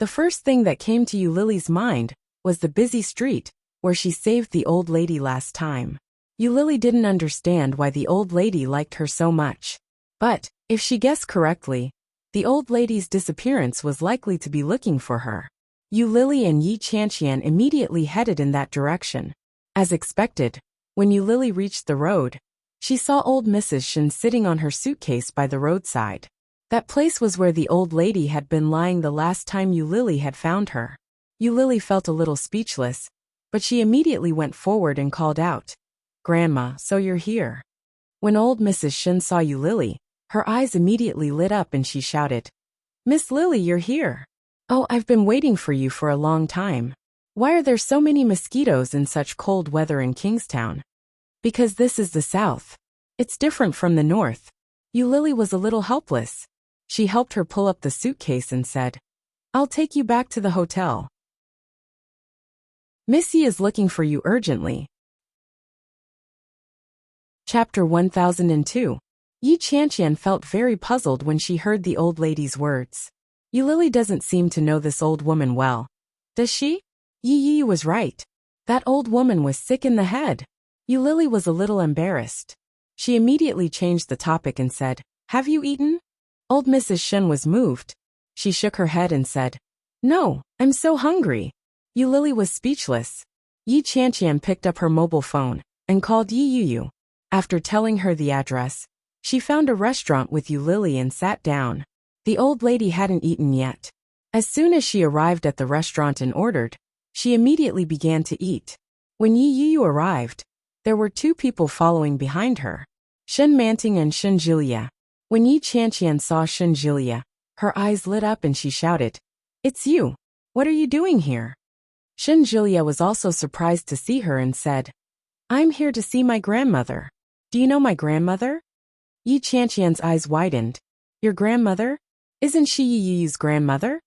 the first thing that came to Eulili's mind was the busy street where she saved the old lady last time. Eulili didn't understand why the old lady liked her so much. But, if she guessed correctly, the old lady's disappearance was likely to be looking for her. Eulili and Yi Chanqian immediately headed in that direction. As expected, when Eulili reached the road, she saw old Mrs. Shin sitting on her suitcase by the roadside. That place was where the old lady had been lying the last time Eulili had found her. Eulili felt a little speechless, but she immediately went forward and called out, Grandma, so you're here. When old Mrs. Shin saw Eulili, her eyes immediately lit up and she shouted, Miss Lily, you're here. Oh, I've been waiting for you for a long time. Why are there so many mosquitoes in such cold weather in Kingstown? Because this is the South. It's different from the North. Eulili was a little helpless. She helped her pull up the suitcase and said, I'll take you back to the hotel. Missy is looking for you urgently. Chapter 1002. Yi Chanqian felt very puzzled when she heard the old lady's words. Eulili doesn't seem to know this old woman well. Does she? Yi Yu was right. That old woman was sick in the head. Eulili was a little embarrassed. She immediately changed the topic and said, Have you eaten? Old Mrs. Shin was moved. She shook her head and said, No, I'm so hungry. Eulili was speechless. Yi Chanqian picked up her mobile phone and called Yi Yu. After telling her the address, she found a restaurant with Eulili and sat down. The old lady hadn't eaten yet. As soon as she arrived at the restaurant and ordered, she immediately began to eat. When Yi Yu arrived, there were two people following behind her, Shen Manting and Shen Julia. When Yi Chanqian saw Shen Julia, her eyes lit up and she shouted, It's you. What are you doing here? Shen Julia was also surprised to see her and said, I'm here to see my grandmother. Do you know my grandmother? Yi Qianqian's eyes widened. Your grandmother? Isn't she Yi Yu's grandmother?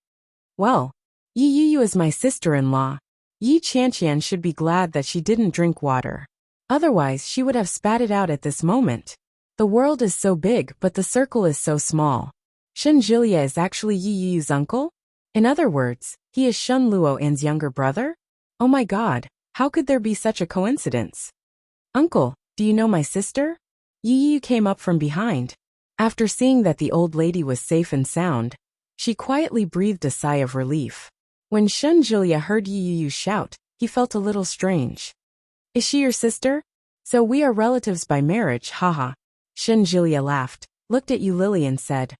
Well, Yi Yu is my sister-in-law. Yi Qianqian should be glad that she didn't drink water. Otherwise she would have spat it out at this moment. The world is so big but the circle is so small. Shen Jilia is actually Yi Yu's uncle? In other words, he is Shen Luo'an's younger brother? Oh my god, how could there be such a coincidence? Uncle, do you know my sister? Yi Yu came up from behind. After seeing that the old lady was safe and sound, she quietly breathed a sigh of relief. When Shen Jilia heard Yi Yu shout, he felt a little strange. Is she your sister? So we are relatives by marriage, haha. Shen Jilia laughed, looked at Yu Lily and said,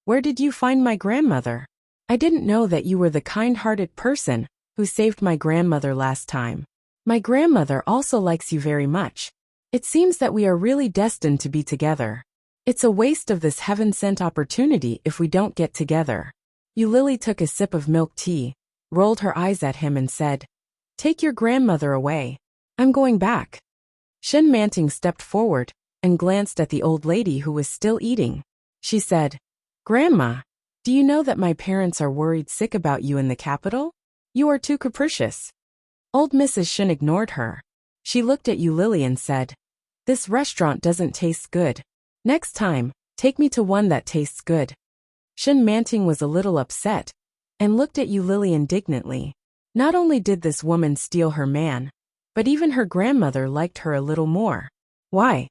Where did you find my grandmother? I didn't know that you were the kind-hearted person who saved my grandmother last time. My grandmother also likes you very much. It seems that we are really destined to be together. It's a waste of this heaven-sent opportunity if we don't get together. Yu Lily took a sip of milk tea, rolled her eyes at him and said, Take your grandmother away. I'm going back. Shen Manting stepped forward and glanced at the old lady who was still eating. She said, Grandma, do you know that my parents are worried sick about you in the capital? You are too capricious. Old Mrs. Shen ignored her. She looked at Yu Lily and said, This restaurant doesn't taste good. Next time, take me to one that tastes good. Shen Manting was a little upset and looked at Yu Lily indignantly. Not only did this woman steal her man, but even her grandmother liked her a little more. Why?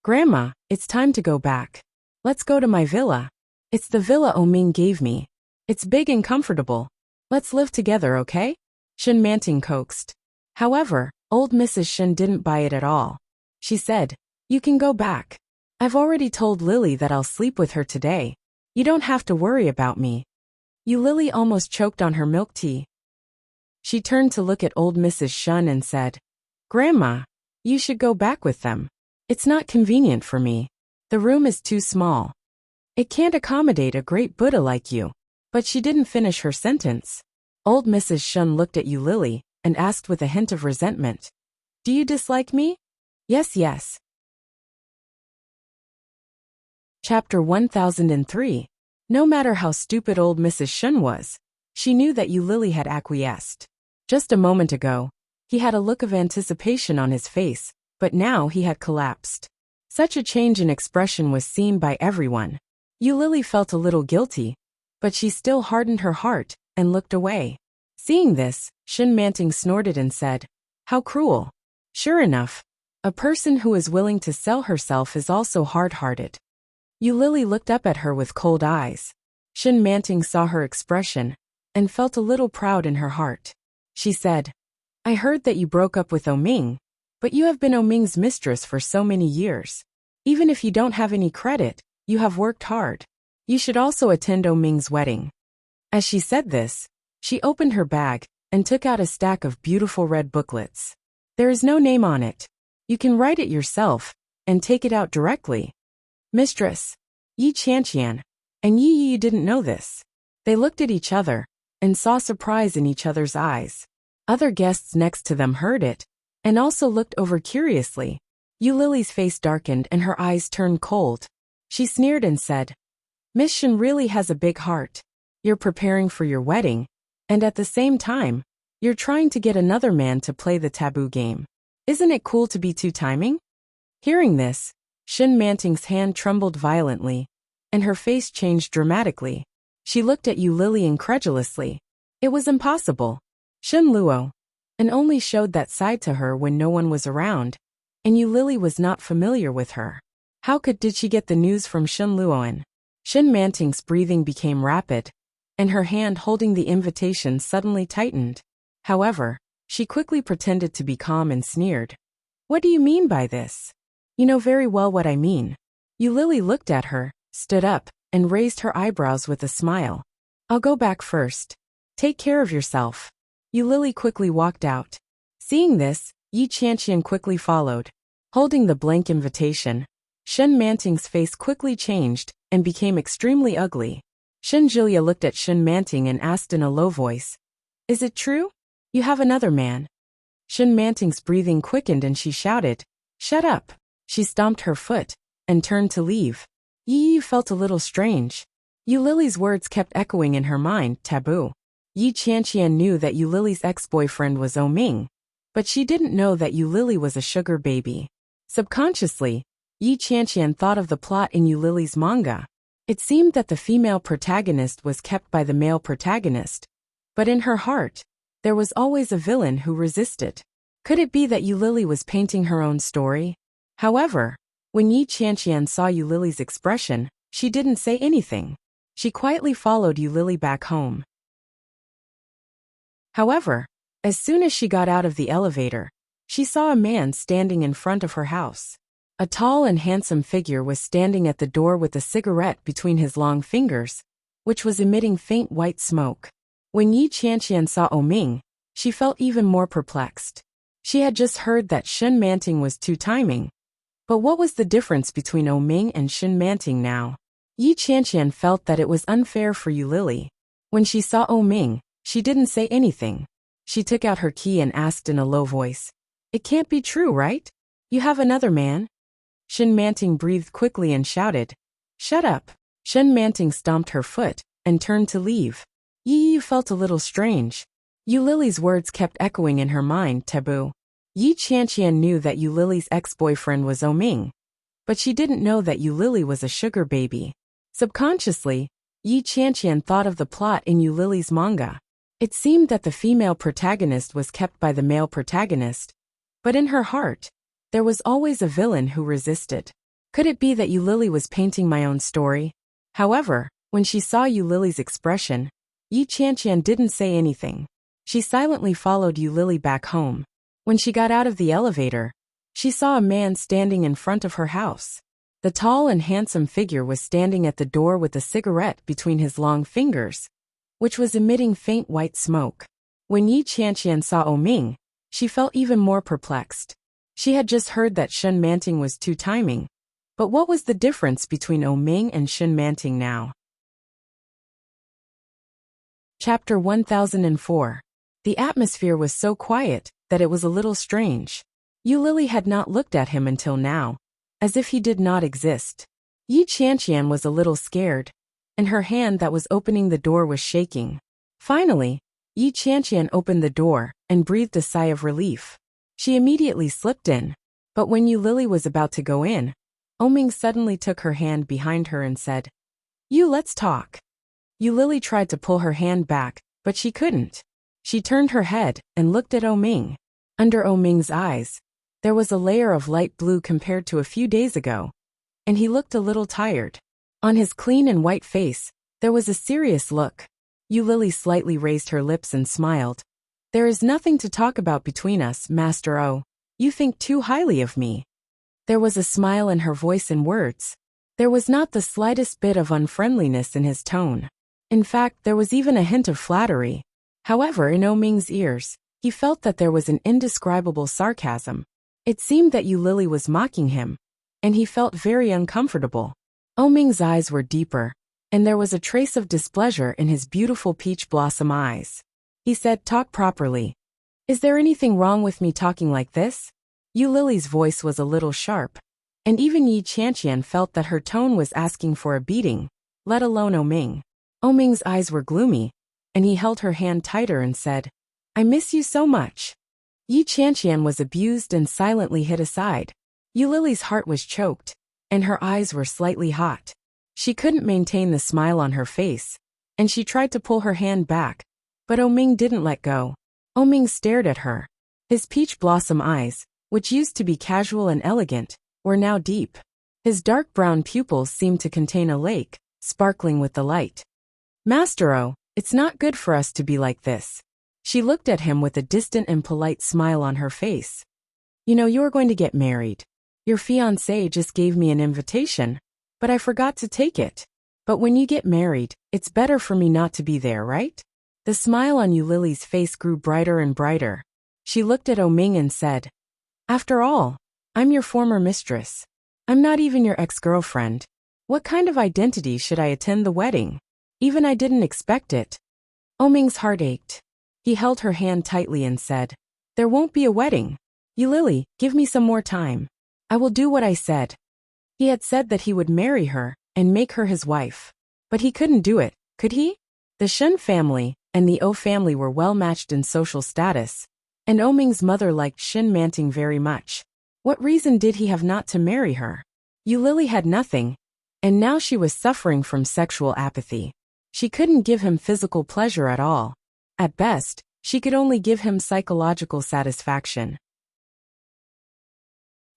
Grandma, it's time to go back. Let's go to my villa. It's the villa Oming gave me. It's big and comfortable. Let's live together, okay? Shen Manting coaxed. However, old Mrs. Shen didn't buy it at all. She said, You can go back. I've already told Lily that I'll sleep with her today. You don't have to worry about me. Yu Lily almost choked on her milk tea. She turned to look at old Mrs. Shen and said, Grandma, you should go back with them. It's not convenient for me. The room is too small. It can't accommodate a great Buddha like you. But she didn't finish her sentence. Old Mrs. Shen looked at Yu Lily and asked with a hint of resentment, Do you dislike me? Yes, yes. Chapter 1003. No matter how stupid old Mrs. Shen was, she knew that Yu Lily had acquiesced. Just a moment ago, he had a look of anticipation on his face, but now he had collapsed. Such a change in expression was seen by everyone. Yu Lily felt a little guilty, but she still hardened her heart and looked away. Seeing this, Shen Manting snorted and said, How cruel. Sure enough, a person who is willing to sell herself is also hard-hearted. Yu Lily looked up at her with cold eyes. Shen Manting saw her expression and felt a little proud in her heart. She said, I heard that you broke up with Oming, but you have been Oming's mistress for so many years. Even if you don't have any credit, you have worked hard. You should also attend Oming's wedding. As she said this, she opened her bag and took out a stack of beautiful red booklets. There is no name on it. You can write it yourself and take it out directly. Mistress, Yi Qianqian, and Yi Yu didn't know this. They looked at each other and saw surprise in each other's eyes. Other guests next to them heard it and also looked over curiously. Yu Lily's face darkened and her eyes turned cold. She sneered and said, Miss Shen really has a big heart. You're preparing for your wedding, and at the same time, you're trying to get another man to play the taboo game. Isn't it cool to be two-timing? Hearing this, Shen Manting's hand trembled violently, and her face changed dramatically. She looked at Yu Lily incredulously. It was impossible. Shen Luo, and only showed that side to her when no one was around, and Yu Lily was not familiar with her. How did she get the news from Shen Luoan? Shen Manting's breathing became rapid, and her hand holding the invitation suddenly tightened. However, she quickly pretended to be calm and sneered. What do you mean by this? You know very well what I mean. Yu Lily looked at her, stood up, and raised her eyebrows with a smile. I'll go back first. Take care of yourself. Yu Lily quickly walked out. Seeing this, Yi Qianqian quickly followed. Holding the blank invitation, Shen Manting's face quickly changed and became extremely ugly. Shen Jilia looked at Shen Manting and asked in a low voice, Is it true? You have another man? Shun Manting's breathing quickened and she shouted, "Shut up!" She stomped her foot and turned to leave. Yi Yu felt a little strange. Yu Lily's words kept echoing in her mind, taboo. Yi Qianqian knew that Yu Lily's ex-boyfriend was Ming, but she didn't know that Yu Lily was a sugar baby. Subconsciously, Yi Qianqian thought of the plot in Yu Lily's manga. It seemed that the female protagonist was kept by the male protagonist, but in her heart, there was always a villain who resisted. Could it be that Yu Lily was painting her own story? However, when Yi Qianqian saw Yu Lily's expression, she didn't say anything. She quietly followed Yu Lily back home. However, as soon as she got out of the elevator, she saw a man standing in front of her house. A tall and handsome figure was standing at the door with a cigarette between his long fingers, which was emitting faint white smoke. When Yi Qianqian saw Ming, she felt even more perplexed. She had just heard that Shun Manting was two-timing. But what was the difference between Ming and Shun Manting now? Yi Qianqian felt that it was unfair for Yu Lily. When she saw Ming, she didn't say anything. She took out her key and asked in a low voice, "It can't be true, right? You have another man?" Shun Manting breathed quickly and shouted, "Shut up!" Shun Manting stomped her foot and turned to leave. Yi Yu felt a little strange. Yu Lily's words kept echoing in her mind, taboo. Yi Qianqian knew that Yu Lily's ex-boyfriend was Ming, but she didn't know that Yu Lily was a sugar baby. Subconsciously, Yi Qianqian thought of the plot in Yu Lily's manga. It seemed that the female protagonist was kept by the male protagonist, but in her heart, there was always a villain who resisted. Could it be that Yu Lily was painting my own story? However, when she saw Yu Lily's expression, Yi Qianqian didn't say anything. She silently followed Yu Lily back home. When she got out of the elevator, she saw a man standing in front of her house. The tall and handsome figure was standing at the door with a cigarette between his long fingers, which was emitting faint white smoke. When Yi Qianqian saw Ming, she felt even more perplexed. She had just heard that Shun Manting was two-timing, but what was the difference between Ming and Shun Manting now? Chapter 1004. The atmosphere was so quiet that it was a little strange. Yu Lily had not looked at him until now, as if he did not exist. Yi Qianqian was a little scared, and her hand that was opening the door was shaking. Finally, Yi Qianqian opened the door and breathed a sigh of relief. She immediately slipped in, but when Yu Lily was about to go in, Ming suddenly took her hand behind her and said, Let's talk." Yu Lily tried to pull her hand back, but she couldn't. She turned her head and looked at Ming. Under Ming's eyes, there was a layer of light blue compared to a few days ago, and he looked a little tired. On his clean and white face, there was a serious look. Yu Lily slightly raised her lips and smiled. "There is nothing to talk about between us, Master O. You think too highly of me." There was a smile in her voice and words. There was not the slightest bit of unfriendliness in his tone. In fact, there was even a hint of flattery. However, in Ming's ears, he felt that there was an indescribable sarcasm. It seemed that Yu Lily was mocking him, and he felt very uncomfortable. Ming's eyes were deeper, and there was a trace of displeasure in his beautiful peach blossom eyes. He said, "Talk properly. Is there anything wrong with me talking like this?" Yu Lily's voice was a little sharp, and even Yi Qianqian felt that her tone was asking for a beating, let alone Ming. Ming's eyes were gloomy, and he held her hand tighter and said, "I miss you so much." Yi Qianqian was abused and silently hid aside. Yu Lily's heart was choked, and her eyes were slightly hot. She couldn't maintain the smile on her face, and she tried to pull her hand back, but Ming didn't let go. Ming stared at her. His peach blossom eyes, which used to be casual and elegant, were now deep. His dark brown pupils seemed to contain a lake, sparkling with the light. "Master O, it's not good for us to be like this." She looked at him with a distant and polite smile on her face. You are going to get married. Your fiancé just gave me an invitation, but I forgot to take it. But when you get married, it's better for me not to be there, right?" The smile on Yu Lily's face grew brighter and brighter. She looked at Ming and said, "After all, I'm your former mistress. I'm not even your ex-girlfriend. What kind of identity should I attend the wedding? Even I didn't expect it." Ming's heart ached. He held her hand tightly and said, There won't be a wedding. Lily, give me some more time. I will do what I said. He had said that he would marry her and make her his wife. But he couldn't do it, could he? The Shen family and the O family were well matched in social status, and Oming's mother liked Shin Manting very much. What reason did he have not to marry her? Lily had nothing, and now she was suffering from sexual apathy. She couldn't give him physical pleasure at all. At best, she could only give him psychological satisfaction.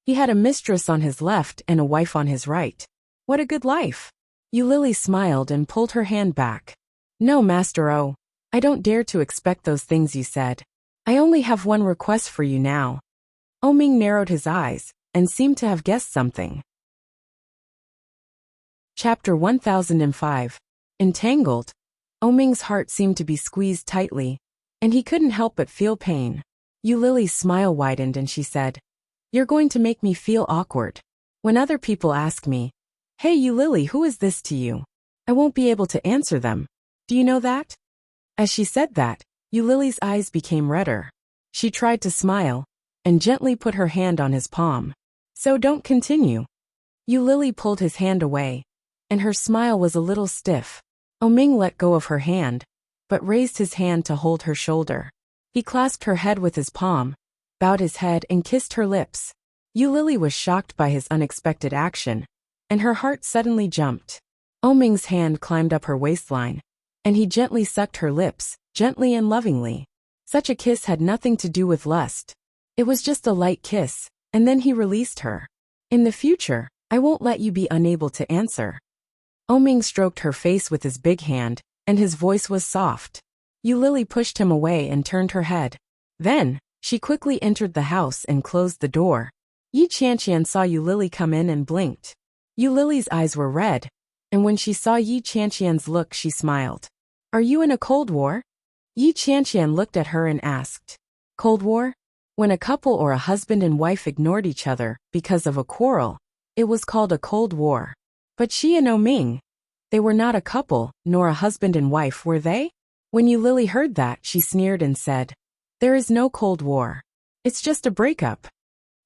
He had a mistress on his left and a wife on his right. What a good life! Lily smiled and pulled her hand back. No, Master O. I don't dare to expect those things you said. I only have one request for you now. Oming narrowed his eyes and seemed to have guessed something. Chapter 1005. Entangled. Oming's heart seemed to be squeezed tightly, and he couldn't help but feel pain. Lily's smile widened and she said, "You're going to make me feel awkward. When other people ask me, 'Hey Lily, who is this to you?' I won't be able to answer them. Do you know that?" As she said that, Lily's eyes became redder. She tried to smile and gently put her hand on his palm. "So don't continue." Lily pulled his hand away, and her smile was a little stiff. Oming let go of her hand, but raised his hand to hold her shoulder. He clasped her head with his palm, bowed his head and kissed her lips. Lily was shocked by his unexpected action, and her heart suddenly jumped. Oming's hand climbed up her waistline, and he gently sucked her lips, gently and lovingly. Such a kiss had nothing to do with lust. It was just a light kiss, and then he released her. "In the future, I won't let you be unable to answer." Oming stroked her face with his big hand, and his voice was soft. Lily pushed him away and turned her head. Then, she quickly entered the house and closed the door. Yi Qianqian saw Lily come in and blinked. Lily's eyes were red, and when she saw Yi Qianqian's look she smiled. "Are you in a cold war?" Yi Qianqian looked at her and asked. Cold war? When a couple or a husband and wife ignored each other because of a quarrel, it was called a cold war. But she and Oming, they were not a couple, nor a husband and wife, were they? When Lily heard that, she sneered and said, "There is no cold war. It's just a breakup."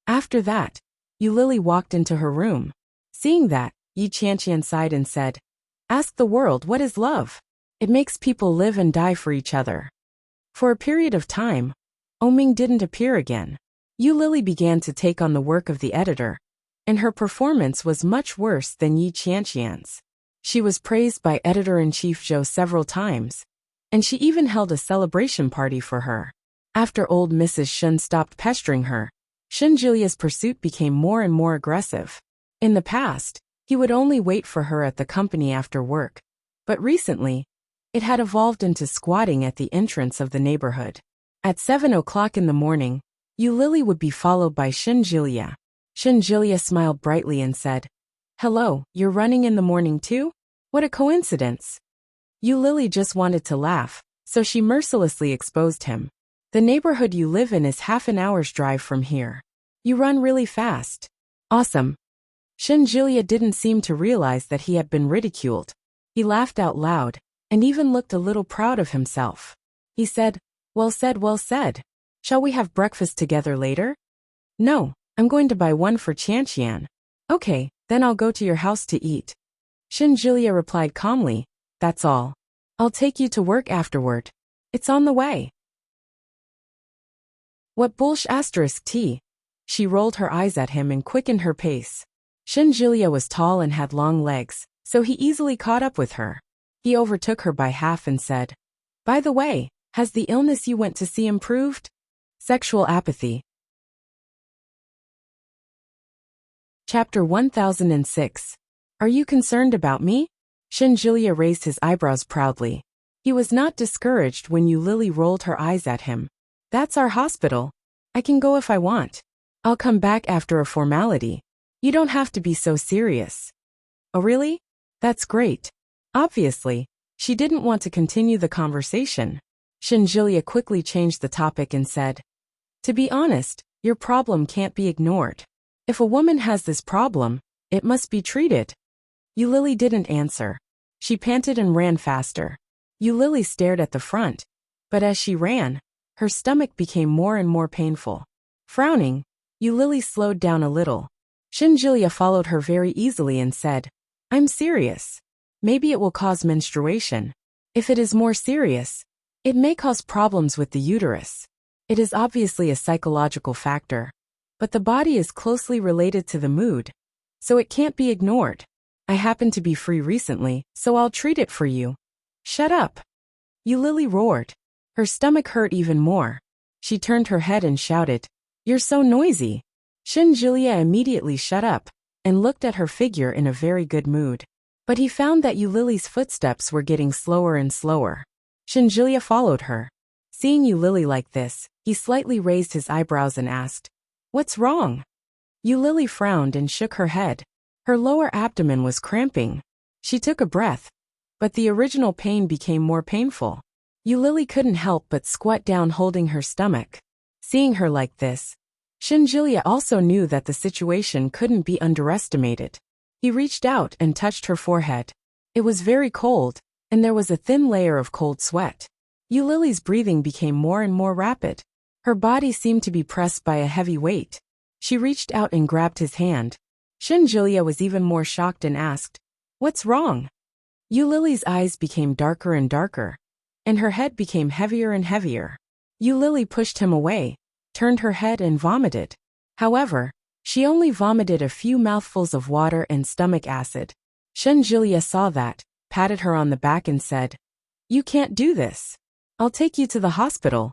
After that, Lily walked into her room. Seeing that, Yi Qianqian sighed and said, "Ask the world, what is love? It makes people live and die for each other." For a period of time, Oming didn't appear again. Lily began to take on the work of the editor, and her performance was much worse than Yi Qianqian's. She was praised by Editor-in-Chief Zhou several times, and she even held a celebration party for her. After old Mrs. Shen stopped pestering her, Shenjilia's pursuit became more and more aggressive. In the past, he would only wait for her at the company after work, but recently, it had evolved into squatting at the entrance of the neighborhood. At 7 o'clock in the morning, Lily would be followed by Shenjilia. Shenjilia smiled brightly and said, "Hello, you're running in the morning too? What a coincidence." Lily just wanted to laugh, so she mercilessly exposed him. "The neighborhood you live in is half an hour's drive from here. You run really fast." "Awesome." Shenjilia didn't seem to realize that he had been ridiculed. He laughed out loud, and even looked a little proud of himself. He said, well said, well said. Shall we have breakfast together later?" "No, I'm going to buy one for Qianqian." "Okay, then I'll go to your house to eat." Shenjilia replied calmly, "That's all. I'll take you to work afterward. It's on the way." "What bullsh asterisk T?" She rolled her eyes at him and quickened her pace. Shenjilia was tall and had long legs, so he easily caught up with her. He overtook her by half and said, "By the way, has the illness you went to see improved?" Sexual apathy. Chapter 1006. Are you concerned about me? Shenjilia raised his eyebrows proudly. He was not discouraged when Lily rolled her eyes at him. "That's our hospital. I can go if I want. I'll come back after a formality. You don't have to be so serious." "Oh really? That's great." Obviously, she didn't want to continue the conversation. Shenjilia quickly changed the topic and said, "To be honest, your problem can't be ignored. If a woman has this problem, it must be treated." Lily didn't answer. She panted and ran faster. Lily stared at the front, but as she ran, Her stomach became more and more painful. Frowning, Yulili slowed down a little. Shinjilia followed her very easily and said, "I'm serious. Maybe it will cause menstruation. If it is more serious, it may cause problems with the uterus. It is obviously a psychological factor, but the body is closely related to the mood, so it can't be ignored. I happen to be free recently, so I'll treat it for you." "Shut up!" Yulili roared. Her stomach hurt even more. She turned her head and shouted, "You're so noisy." Shinjilia immediately shut up and looked at her figure in a very good mood. But he found that Yulili's footsteps were getting slower and slower. Shinjilia followed her. Seeing Yulili like this, he slightly raised his eyebrows and asked, "What's wrong?" Yulili frowned and shook her head. Her lower abdomen was cramping. She took a breath, but the original pain became more painful. Yulili couldn't help but squat down holding her stomach. Seeing her like this, Shinjilia also knew that the situation couldn't be underestimated. He reached out and touched her forehead. It was very cold, and there was a thin layer of cold sweat. Yulili's breathing became more and more rapid. Her body seemed to be pressed by a heavy weight. She reached out and grabbed his hand. Shinjilia was even more shocked and asked, "What's wrong?" Yulili's eyes became darker and darker, and her head became heavier and heavier. Yulili pushed him away, turned her head and vomited. However, she only vomited a few mouthfuls of water and stomach acid. Shinjilia saw that, patted her on the back and said, "You can't do this. I'll take you to the hospital."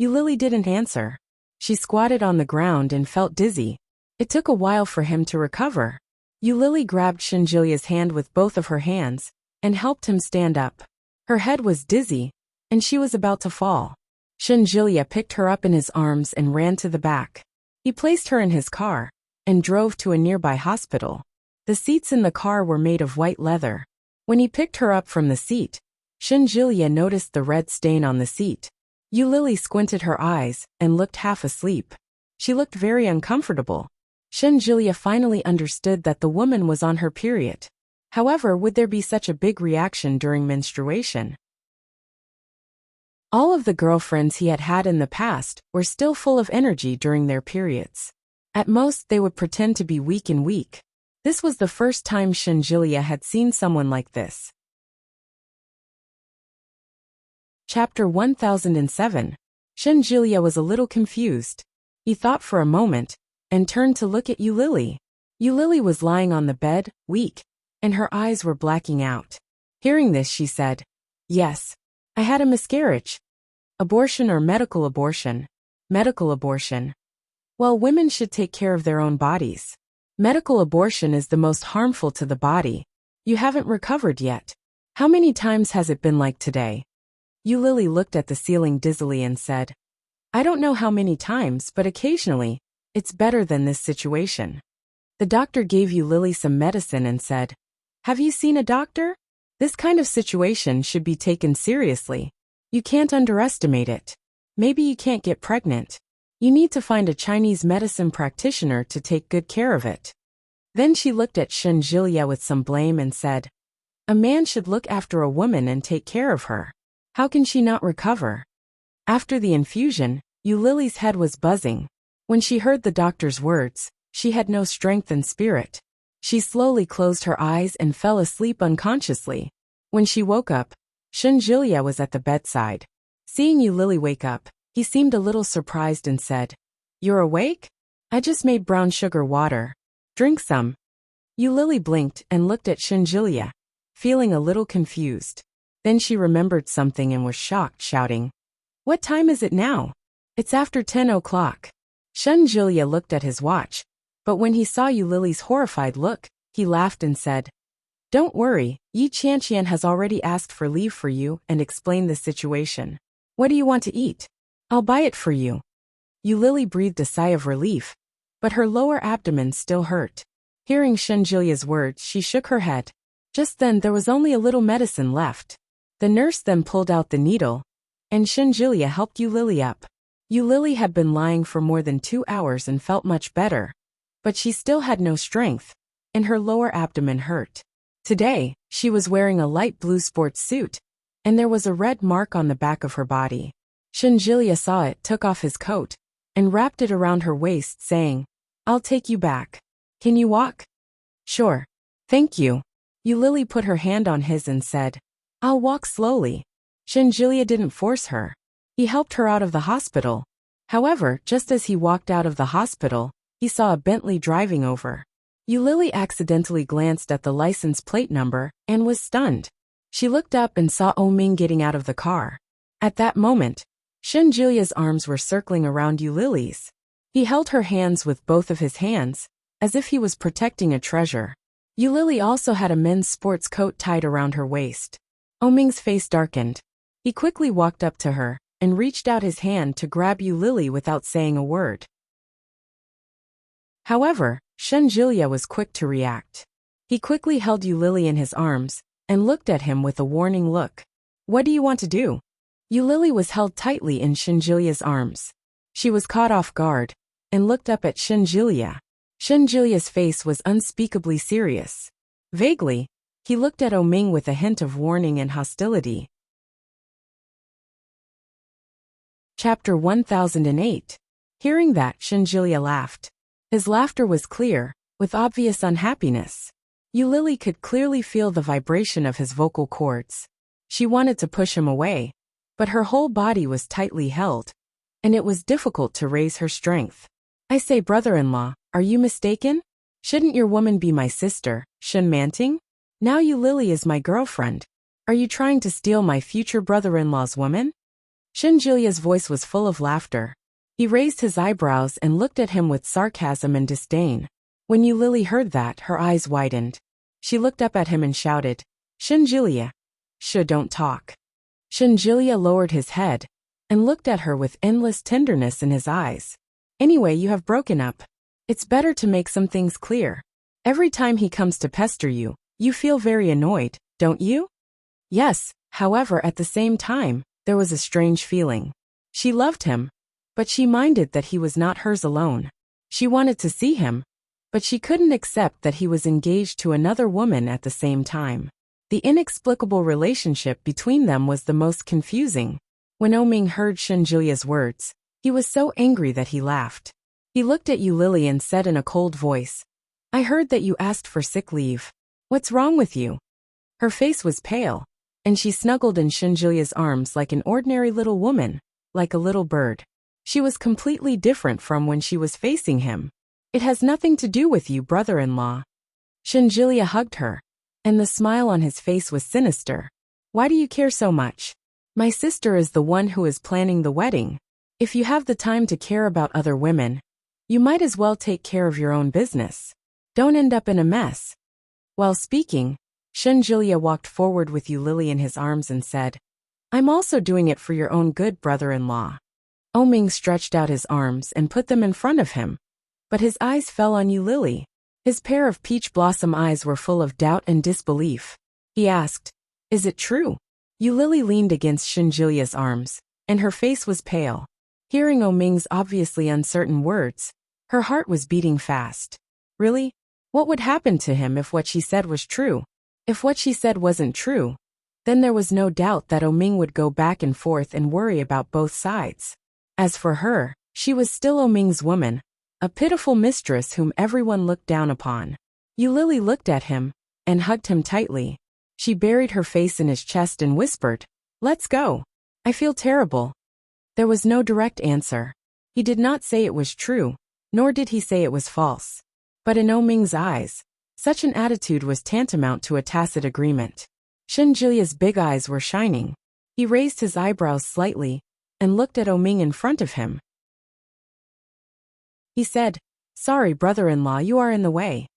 Yulili didn't answer. She squatted on the ground and felt dizzy. It took a while for him to recover. Yulili grabbed Shinjilia's hand with both of her hands and helped him stand up. Her head was dizzy, and she was about to fall. Shinjilia picked her up in his arms and ran to the back. He placed her in his car and drove to a nearby hospital. The seats in the car were made of white leather. When he picked her up from the seat, Shinjilia noticed the red stain on the seat. Yulili squinted her eyes and looked half asleep. She looked very uncomfortable. Shinjilia finally understood that the woman was on her period. However, would there be such a big reaction during menstruation? All of the girlfriends he had had in the past were still full of energy during their periods. At most, they would pretend to be weak and weak. This was the first time Shinjilia had seen someone like this. Chapter 1007. Shinjilia was a little confused. He thought for a moment and turned to look at Yulili. Yulili was lying on the bed, weak, and her eyes were blacking out. Hearing this, she said, "Yes, I had a miscarriage." "Abortion or medical abortion?" "Medical abortion." "Well, women should take care of their own bodies. Medical abortion is the most harmful to the body. You haven't recovered yet. How many times has it been like today?" Yulili looked at the ceiling dizzily and said, "I don't know how many times, but occasionally, it's better than this situation." The doctor gave Yulili some medicine and said, "Have you seen a doctor? This kind of situation should be taken seriously. You can't underestimate it. Maybe you can't get pregnant. You need to find a Chinese medicine practitioner to take good care of it." Then she looked at Shinjilia with some blame and said, "A man should look after a woman and take care of her. How can she not recover?" After the infusion, Yulili's head was buzzing. When she heard the doctor's words, she had no strength and spirit. She slowly closed her eyes and fell asleep unconsciously. When she woke up, Shinjilia was at the bedside. Seeing Yulili wake up, he seemed a little surprised and said, "You're awake? I just made brown sugar water. Drink some." Yulili blinked and looked at Shinjilia, feeling a little confused. Then she remembered something and was shocked, shouting, "What time is it now? It's after 10 o'clock. Shinjilia looked at his watch, but when he saw Yulili's horrified look, he laughed and said, "Don't worry, Yi Qianqian has already asked for leave for you and explained the situation. What do you want to eat? I'll buy it for you." Yulili breathed a sigh of relief, but her lower abdomen still hurt. Hearing Shinjilia's words, she shook her head. Just then there was only a little medicine left. The nurse then pulled out the needle, and Shinjilia helped Yulili up. Yulili had been lying for more than 2 hours and felt much better, but she still had no strength, and her lower abdomen hurt. Today, she was wearing a light blue sports suit, and there was a red mark on the back of her body. Shinjilia saw it, took off his coat, and wrapped it around her waist, saying, "I'll take you back. Can you walk?" "Sure. Thank you." Yulili put her hand on his and said, "I'll walk slowly." Shinjilia didn't force her. He helped her out of the hospital. However, just as he walked out of the hospital, he saw a Bentley driving over. Yulili accidentally glanced at the license plate number and was stunned. She looked up and saw Oming getting out of the car. At that moment, Shinjilia's arms were circling around Yulili's. He held her hands with both of his hands, as if he was protecting a treasure. Yulili also had a men's sports coat tied around her waist. Oming's face darkened. He quickly walked up to her and reached out his hand to grab Yulili without saying a word. However, Shinjilia was quick to react. He quickly held Yulili in his arms and looked at him with a warning look. "What do you want to do?" Yulili was held tightly in Shinjilia's arms. She was caught off guard and looked up at Shinjilia. Shinjilia's face was unspeakably serious. Vaguely, he looked at Oming with a hint of warning and hostility. Chapter 1008. Hearing that, Shinjilia laughed. His laughter was clear, with obvious unhappiness. Yulili could clearly feel the vibration of his vocal cords. She wanted to push him away, but her whole body was tightly held, and it was difficult to raise her strength. "I say, brother-in-law, are you mistaken? Shouldn't your woman be my sister, Shin Manting? Now Yulili is my girlfriend. Are you trying to steal my future brother-in-law's woman?" Shinjilia's voice was full of laughter. He raised his eyebrows and looked at him with sarcasm and disdain. When Yulili heard that, her eyes widened. She looked up at him and shouted, "Shinjilia! Don't talk." Shinjilia lowered his head and looked at her with endless tenderness in his eyes. "Anyway, you have broken up. It's better to make some things clear. Every time he comes to pester you, you feel very annoyed, don't you?" Yes, however, at the same time, there was a strange feeling. She loved him, but she minded that he was not hers alone. She wanted to see him, but she couldn't accept that he was engaged to another woman at the same time. The inexplicable relationship between them was the most confusing. When Oming heard Shinjilia's words, he was so angry that he laughed. He looked at Yulili and said in a cold voice, "I heard that you asked for sick leave. What's wrong with you?" Her face was pale, and she snuggled in Shinjilia's arms like an ordinary little woman, like a little bird. She was completely different from when she was facing him. "It has nothing to do with you, brother-in-law." Shinjilia hugged her, and the smile on his face was sinister. "Why do you care so much? My sister is the one who is planning the wedding. If you have the time to care about other women, you might as well take care of your own business. Don't end up in a mess." While speaking, Shinjilia walked forward with Yulili in his arms and said, "I'm also doing it for your own good, brother-in-law." Oming stretched out his arms and put them in front of him, but his eyes fell on Yulili. His pair of peach blossom eyes were full of doubt and disbelief. He asked, "Is it true?" Yulili leaned against Shinjilia's arms, and her face was pale. Hearing Oming's obviously uncertain words, her heart was beating fast. Really? What would happen to him if what she said was true? If what she said wasn't true, then there was no doubt that Oming would go back and forth and worry about both sides. As for her, she was still Oming's woman, a pitiful mistress whom everyone looked down upon. Yulili looked at him and hugged him tightly. She buried her face in his chest and whispered, "Let's go. I feel terrible." There was no direct answer. He did not say it was true, nor did he say it was false. But in Oming's eyes, such an attitude was tantamount to a tacit agreement. Shinjilia's big eyes were shining. He raised his eyebrows slightly and looked at Oming in front of him. He said, "Sorry, brother-in-law, you are in the way."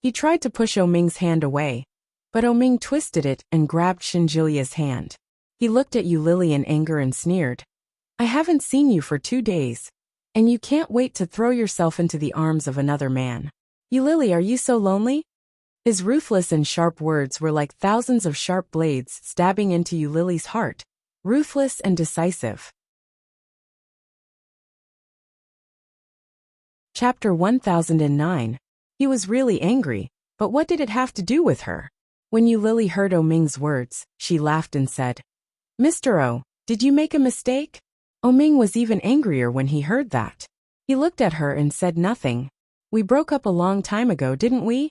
He tried to push Oming's hand away, but Oming twisted it and grabbed Shinjilia's hand. He looked at Yulili in anger and sneered, "I haven't seen you for 2 days, and you can't wait to throw yourself into the arms of another man. Yulili, are you so lonely?" His ruthless and sharp words were like thousands of sharp blades stabbing into Yulili's heart, ruthless and decisive. Chapter 1009. He was really angry, but what did it have to do with her? When Yulili heard Oming's words, she laughed and said, "Mr. O, did you make a mistake? Oming was even angrier when he heard that. He looked at her and said nothing. We broke up a long time ago, didn't we?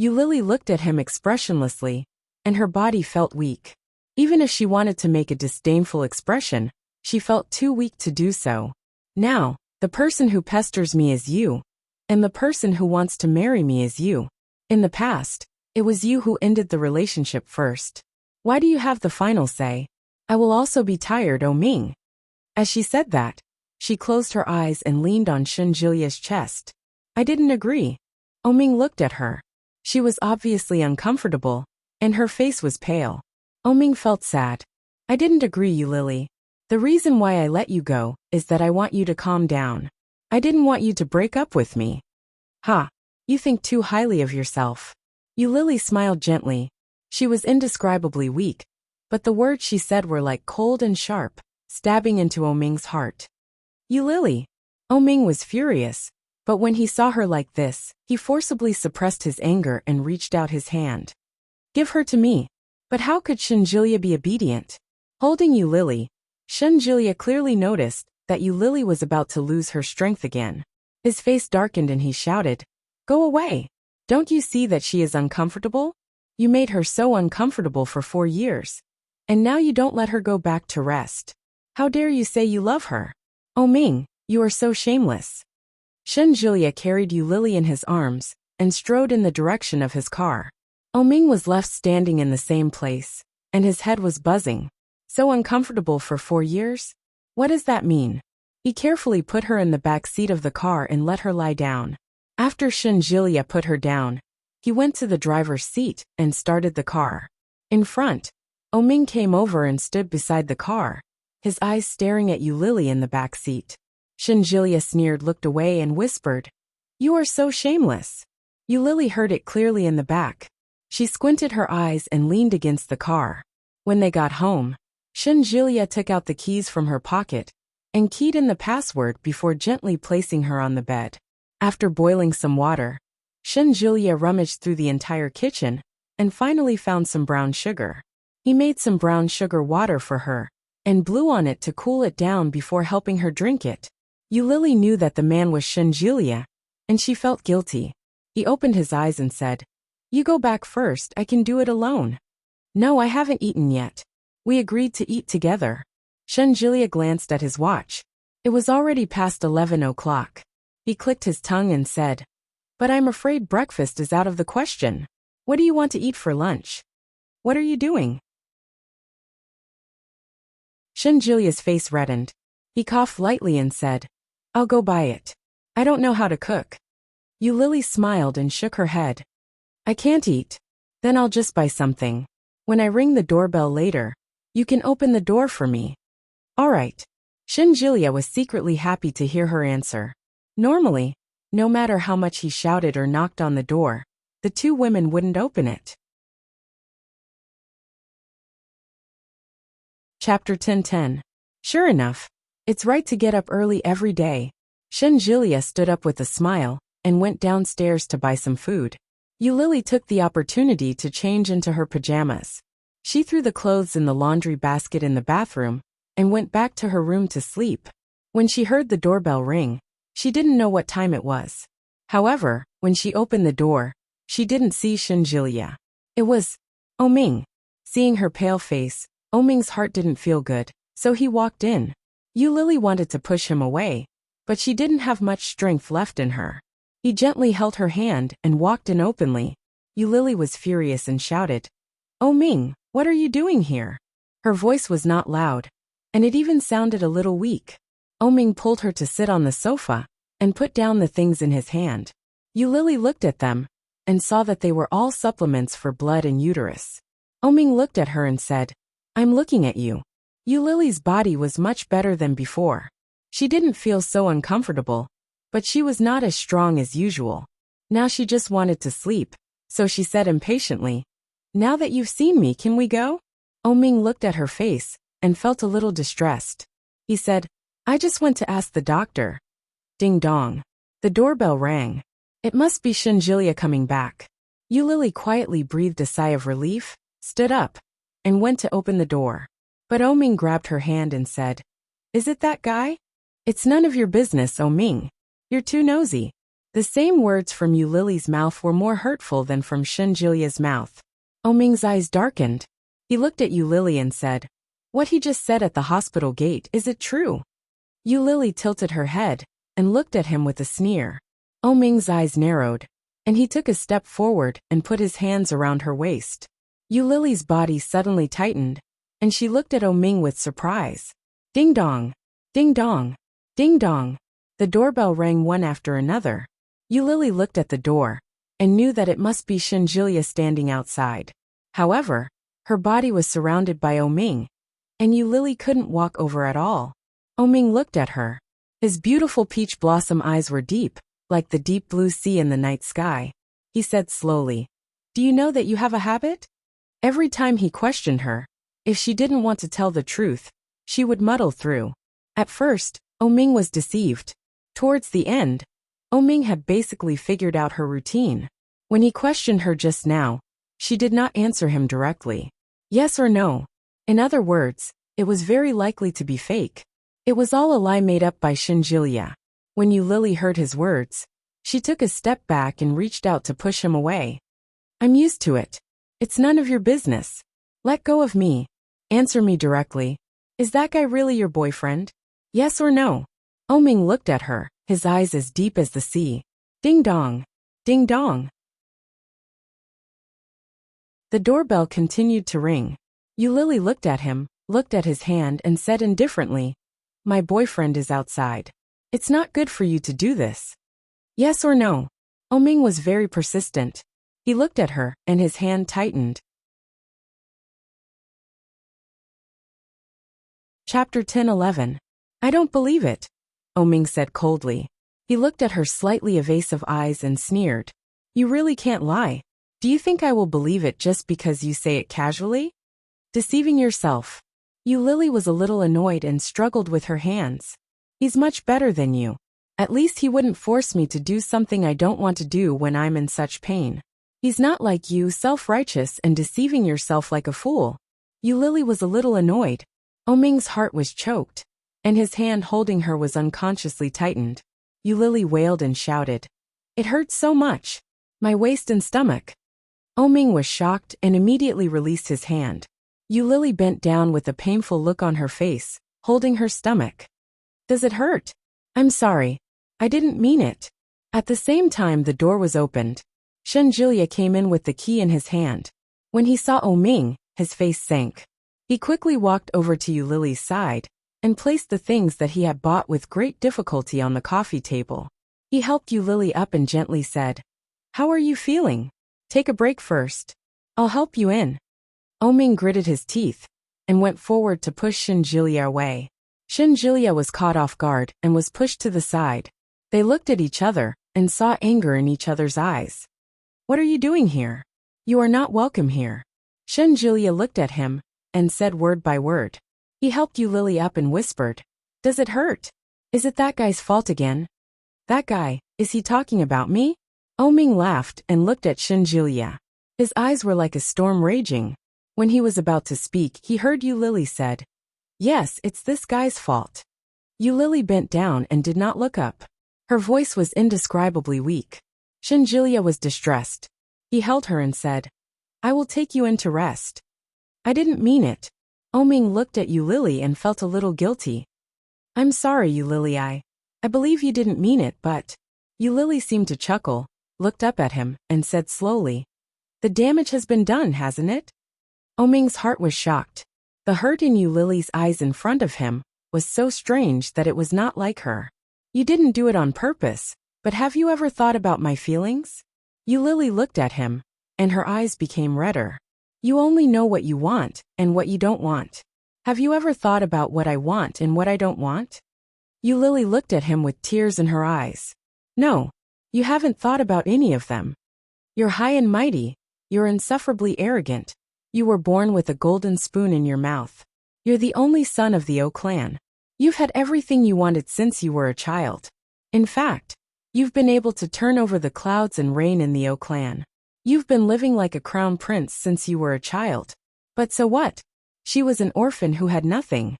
Yulili looked at him expressionlessly, and her body felt weak. Even if she wanted to make a disdainful expression, she felt too weak to do so. Now, the person who pesters me is you, and the person who wants to marry me is you. In the past, it was you who ended the relationship first. Why do you have the final say? I will also be tired, Oming. As she said that, she closed her eyes and leaned on Shenjilia's chest. I didn't agree. Oming looked at her. She was obviously uncomfortable, and her face was pale. Oming felt sad. I didn't agree, Yulili. The reason why I let you go is that I want you to calm down. I didn't want you to break up with me. Ha! You think too highly of yourself. Yulili smiled gently. She was indescribably weak, but the words she said were like cold and sharp, stabbing into Oming's heart. Yulili! Oming was furious, but when he saw her like this, he forcibly suppressed his anger and reached out his hand. Give her to me. But how could Shenjilia be obedient? Holding Yulili, Shenjilia clearly noticed that Yulili was about to lose her strength again. His face darkened and he shouted, Go away! Don't you see that she is uncomfortable? You made her so uncomfortable for 4 years. And now you don't let her go back to rest. How dare you say you love her? Oming, you are so shameless. Shenjilia carried Yulili in his arms and strode in the direction of his car. Oming was left standing in the same place, and his head was buzzing. So uncomfortable for 4 years? What does that mean? He carefully put her in the back seat of the car and let her lie down. After Shenjilia put her down, he went to the driver's seat and started the car. In front, Oming came over and stood beside the car, his eyes staring at Yulili in the back seat. Shenjilia sneered, looked away and whispered, You are so shameless. Yulili heard it clearly in the back. She squinted her eyes and leaned against the car. When they got home, Shenjilia took out the keys from her pocket and keyed in the password before gently placing her on the bed. After boiling some water, Shenjilia rummaged through the entire kitchen and finally found some brown sugar. He made some brown sugar water for her and blew on it to cool it down before helping her drink it. Yulili knew that the man was Shenjilia, and she felt guilty. He opened his eyes and said, You go back first, I can do it alone. No, I haven't eaten yet. We agreed to eat together. Shenjilia glanced at his watch. It was already past 11 o'clock. He clicked his tongue and said, But I'm afraid breakfast is out of the question. What do you want to eat for lunch? What are you doing? Shenjilia's face reddened. He coughed lightly and said, I'll go buy it. I don't know how to cook. Yulili smiled and shook her head. I can't eat. Then I'll just buy something. When I ring the doorbell later, you can open the door for me. All right. Shenjilia was secretly happy to hear her answer. Normally, no matter how much he shouted or knocked on the door, the two women wouldn't open it. Chapter 10:10. Sure enough, it's right to get up early every day. Shenjilia stood up with a smile and went downstairs to buy some food. Yulili took the opportunity to change into her pajamas. She threw the clothes in the laundry basket in the bathroom and went back to her room to sleep. When she heard the doorbell ring, she didn't know what time it was. However, when she opened the door, she didn't see Shenjilia. It was Oming. Seeing her pale face, Oming's heart didn't feel good, so he walked in. Yulili wanted to push him away, but she didn't have much strength left in her. He gently held her hand and walked in openly. Yulili was furious and shouted, Oming, what are you doing here? Her voice was not loud, and it even sounded a little weak. Oming pulled her to sit on the sofa and put down the things in his hand. Yulili looked at them and saw that they were all supplements for blood and uterus. Oming looked at her and said, I'm looking at you. Yulili's body was much better than before. She didn't feel so uncomfortable, but she was not as strong as usual. Now she just wanted to sleep, so she said impatiently, Now that you've seen me, can we go? Oming looked at her face and felt a little distressed. He said, I just went to ask the doctor. Ding dong. The doorbell rang. It must be Shenjilia coming back. Yulili quietly breathed a sigh of relief, stood up, and went to open the door. But Oming grabbed her hand and said, Is it that guy? It's none of your business, Ming. You're too nosy. The same words from Yu Lily's mouth were more hurtful than from Jilia's mouth. Ming's eyes darkened. He looked at Yu Lily and said, "What he just said at the hospital gate, is it true?" Yu Lily tilted her head and looked at him with a sneer. Ming's eyes narrowed, and he took a step forward and put his hands around her waist. Yu Lily's body suddenly tightened, and she looked at Ming with surprise. Ding dong! Ding dong! Ding dong! The doorbell rang one after another. Yu Lily looked at the door and knew that it must be Jilia standing outside. However, her body was surrounded by Ming, and Yu Lily couldn't walk over at all. Ming looked at her. His beautiful peach blossom eyes were deep, like the deep blue sea in the night sky. He said slowly, "Do you know that you have a habit?" Every time he questioned her, if she didn't want to tell the truth, she would muddle through. At first, Ming was deceived. Towards the end, Ming had basically figured out her routine. When he questioned her just now, she did not answer him directly. Yes or no. In other words, it was very likely to be fake. It was all a lie made up by Jilia. When Yu Lily heard his words, she took a step back and reached out to push him away. "I'm used to it. It's none of your business. Let go of me. Answer me directly. Is that guy really your boyfriend? Yes or no?" Ming looked at her, his eyes as deep as the sea. Ding dong! Ding dong! The doorbell continued to ring. Yu Lily looked at him, looked at his hand and said indifferently, "My boyfriend is outside. It's not good for you to do this. Yes or no?" Ming was very persistent. He looked at her, and his hand tightened. Chapter 10-11. "I don't believe it," Ming said coldly. He looked at her slightly evasive eyes and sneered. "You really can't lie. Do you think I will believe it just because you say it casually? Deceiving yourself." Yu Lily was a little annoyed and struggled with her hands. "He's much better than you. At least he wouldn't force me to do something I don't want to do when I'm in such pain. He's not like you, self-righteous and deceiving yourself like a fool." Yu Lily was a little annoyed. Ming's heart was choked, and his hand holding her was unconsciously tightened. Yu Lily wailed and shouted, "It hurts so much. My waist and stomach." Ming was shocked and immediately released his hand. Yu Lily bent down with a painful look on her face, holding her stomach. "Does it hurt? I'm sorry. I didn't mean it." At the same time the door was opened. Jilia came in with the key in his hand. When he saw Ming, his face sank. He quickly walked over to Yu Lily's side and placed the things that he had bought with great difficulty on the coffee table. He helped Yu Lily up and gently said, "How are you feeling? Take a break first. I'll help you in." Ming gritted his teeth and went forward to push Jilia away. Jilia was caught off guard and was pushed to the side. They looked at each other and saw anger in each other's eyes. "What are you doing here? You are not welcome here." Jilia looked at him and said word by word. He helped Yu Lily up and whispered, "Does it hurt? Is it that guy's fault again?" "That guy, is he talking about me?" Ming laughed and looked at Jilia. His eyes were like a storm raging. When he was about to speak, he heard Yu Lily said, "Yes, it's this guy's fault." Yu Lily bent down and did not look up. Her voice was indescribably weak. Jilia was distressed. He held her and said, "I will take you in to rest." "I didn't mean it." Ming looked at Yu Lily and felt a little guilty. "I'm sorry, Yu Lily, I believe you didn't mean it, but..." Yu Lily seemed to chuckle, looked up at him, and said slowly, "The damage has been done, hasn't it?" Ming's heart was shocked. The hurt in Yu Lily's eyes in front of him was so strange that it was not like her. "You didn't do it on purpose, but have you ever thought about my feelings?" Yu Lily looked at him, and her eyes became redder. "You only know what you want and what you don't want. Have you ever thought about what I want and what I don't want?" Yu Lily looked at him with tears in her eyes. "No, you haven't thought about any of them. You're high and mighty. You're insufferably arrogant. You were born with a golden spoon in your mouth. You're the only son of the O clan. You've had everything you wanted since you were a child. In fact, you've been able to turn over the clouds and reign in the O clan. You've been living like a crown prince since you were a child. But so what? She was an orphan who had nothing.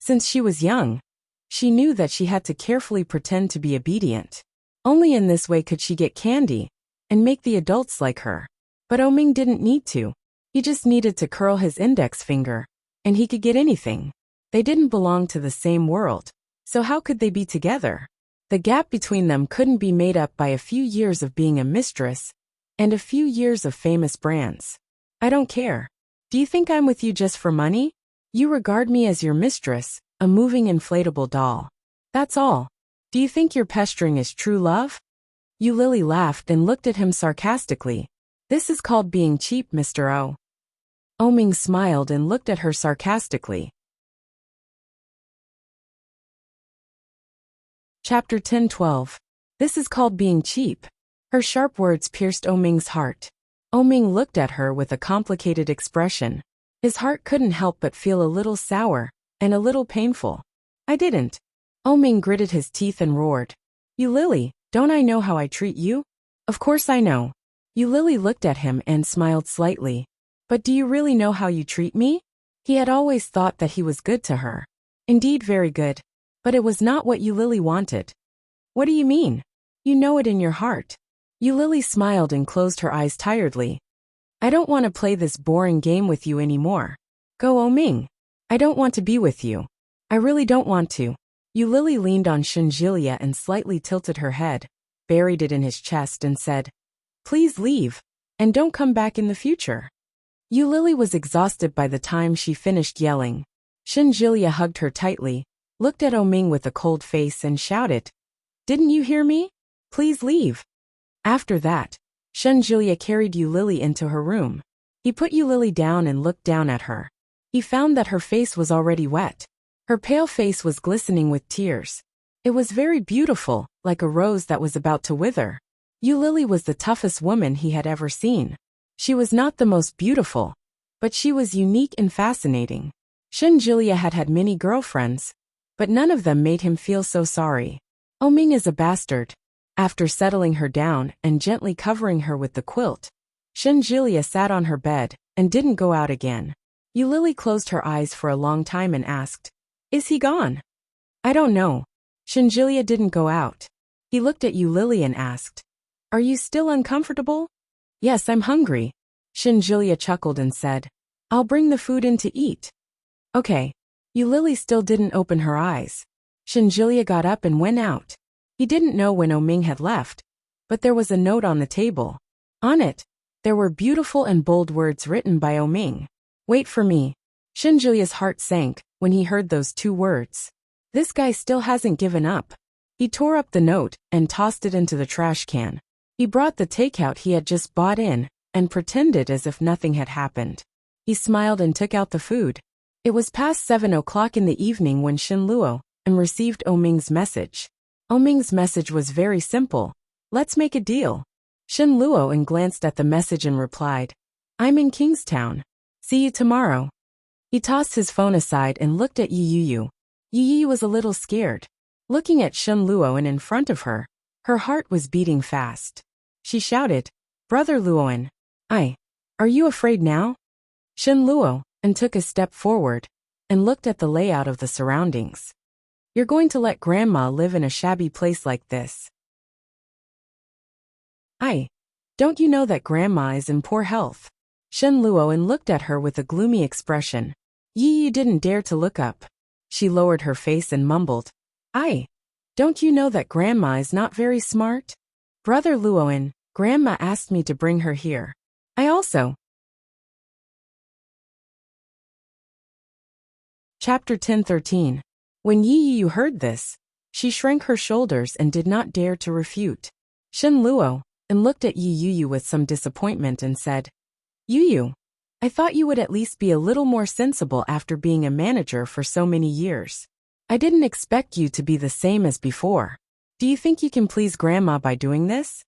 Since she was young, she knew that she had to carefully pretend to be obedient. Only in this way could she get candy and make the adults like her. But Oming didn't need to. He just needed to curl his index finger, and he could get anything. They didn't belong to the same world, so how could they be together? The gap between them couldn't be made up by a few years of being a mistress and a few years of famous brands. I don't care. Do you think I'm with you just for money? You regard me as your mistress, a moving inflatable doll. That's all. Do you think your pestering is true love? Lily laughed and looked at him sarcastically. This is called being cheap, Mr. O. Oming smiled and looked at her sarcastically. Chapter 10:12. This is called being cheap. Her sharp words pierced Oming's heart. Oming looked at her with a complicated expression. His heart couldn't help but feel a little sour and a little painful. I didn't. Oming gritted his teeth and roared. You Lily, don't I know how I treat you? Of course I know. Lily looked at him and smiled slightly. But do you really know how you treat me? He had always thought that he was good to her. Indeed very good. But it was not what Lily wanted. What do you mean? You know it in your heart. Lily smiled and closed her eyes tiredly. I don't want to play this boring game with you anymore. Go Oming. I don't want to be with you. I really don't want to. Lily leaned on Shinjilia and slightly tilted her head, buried it in his chest and said, Please leave, and don't come back in the future. Lily was exhausted by the time she finished yelling. Shinjilia hugged her tightly, looked at Oming with a cold face and shouted, Didn't you hear me? Please leave. After that, Shinjilia carried Lily into her room. He put Lily down and looked down at her. He found that her face was already wet. Her pale face was glistening with tears. It was very beautiful, like a rose that was about to wither. Lily was the toughest woman he had ever seen. She was not the most beautiful, but she was unique and fascinating. Shinjilia had had many girlfriends, but none of them made him feel so sorry. Oming is a bastard. After settling her down and gently covering her with the quilt, Shinjilia sat on her bed and didn't go out again. Lily closed her eyes for a long time and asked, Is he gone? I don't know. Shinjilia didn't go out. He looked at Lily and asked, Are you still uncomfortable? Yes, I'm hungry. Shinjilia chuckled and said, I'll bring the food in to eat. Okay. Lily still didn't open her eyes. Shinjilia got up and went out. He didn't know when Oming had left, but there was a note on the table. On it, there were beautiful and bold words written by Oming. Wait for me. Shinjilia's heart sank when he heard those two words. This guy still hasn't given up. He tore up the note and tossed it into the trash can. He brought the takeout he had just bought in and pretended as if nothing had happened. He smiled and took out the food. It was past 7 o'clock in the evening when Shin Luo received Oming's message. Oming's message was very simple. Let's make a deal. Shin Luo glanced at the message and replied, I'm in Kingstown. See you tomorrow. He tossed his phone aside and looked at Yu. Yu was a little scared. Looking at Shin Luo in front of her, her heart was beating fast. She shouted, Brother Luoan, are you afraid now? Shin Luo took a step forward and looked at the layout of the surroundings. You're going to let Grandma live in a shabby place like this? Don't you know that Grandma is in poor health? Shin Luo looked at her with a gloomy expression. Yu didn't dare to look up. She lowered her face and mumbled, Don't you know that Grandma is not very smart? Brother Luoan, Grandma asked me to bring her here. I also. Chapter 10:13. When Yu heard this, she shrank her shoulders and did not dare to refute. Shin Luo looked at Yu with some disappointment and said, Yu, I thought you would at least be a little more sensible after being a manager for so many years. I didn't expect you to be the same as before. Do you think you can please Grandma by doing this?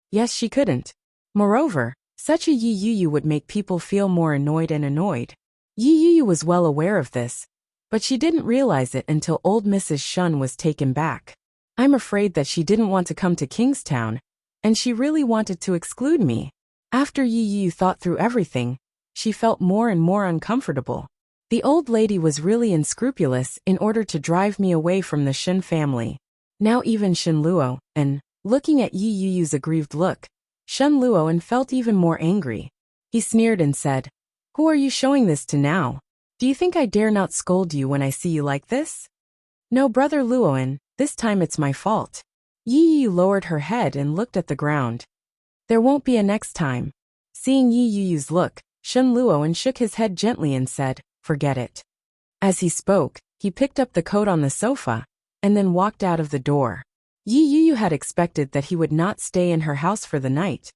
Yes, she couldn't. Moreover, such a Yu would make people feel more annoyed and annoyed. Yu was well aware of this, but she didn't realize it until old Mrs. Shun was taken back. I'm afraid that she didn't want to come to Kingstown, and she really wanted to exclude me. After Yu thought through everything, she felt more and more uncomfortable. The old lady was really unscrupulous in order to drive me away from the Shen family. Now even Shen Luo, and, looking at Yi Yuyu's aggrieved look, Shen Luoan felt even more angry. He sneered and said, "Who are you showing this to now? Do you think I dare not scold you when I see you like this?" "No, brother Luoan, this time it's my fault." Yi Yuyu lowered her head and looked at the ground. "There won't be a next time." Seeing Yi Yuyu's look, Shen Luoan shook his head gently and said, "Forget it." As he spoke, he picked up the coat on the sofa, and then walked out of the door. Yi Yuyu had expected that he would not stay in her house for the night,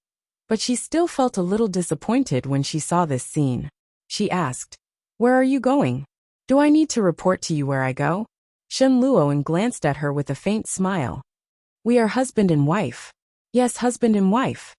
but she still felt a little disappointed when she saw this scene. She asked, "Where are you going? Do I need to report to you where I go?" Shen Luoan glanced at her with a faint smile. "We are husband and wife." "Yes, husband and wife."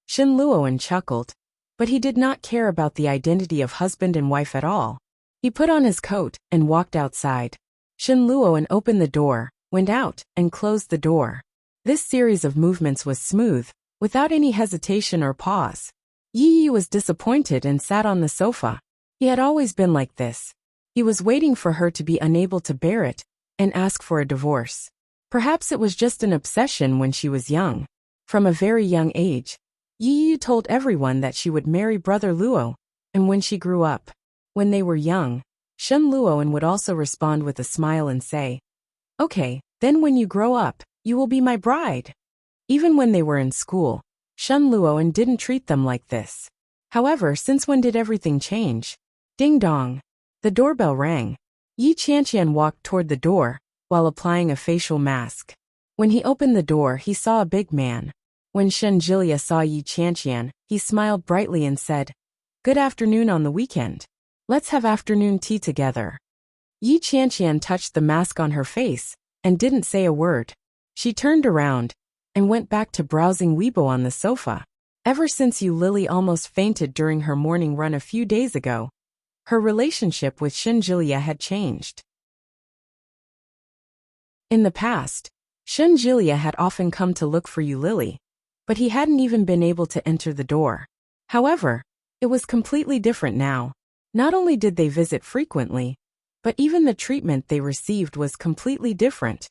Shen Luoan chuckled, but he did not care about the identity of husband and wife at all. He put on his coat and walked outside. Shen Luoan opened the door, went out, and closed the door. This series of movements was smooth, without any hesitation or pause. Yi Yu was disappointed and sat on the sofa. He had always been like this. He was waiting for her to be unable to bear it and ask for a divorce. Perhaps it was just an obsession when she was young. From a very young age, Yi Yu told everyone that she would marry brother Luo, and when she grew up. When they were young, Shen Luoan would also respond with a smile and say, "Okay, then when you grow up, you will be my bride." Even when they were in school, Shen Luoan didn't treat them like this. However, since when did everything change? Ding dong. The doorbell rang. Yi Qianqian walked toward the door, while applying a facial mask. When he opened the door, he saw a big man. When Shen Jilia saw Yi Qianqian, he smiled brightly and said, "Good afternoon on the weekend. Let's have afternoon tea together." Yi Qianqian touched the mask on her face and didn't say a word. She turned around and went back to browsing Weibo on the sofa. Ever since Yu Lily almost fainted during her morning run a few days ago, her relationship with Shen Jilia had changed. In the past, Shen Jilia had often come to look for Yu Lily, but he hadn't even been able to enter the door. However, it was completely different now. Not only did they visit frequently, but even the treatment they received was completely different.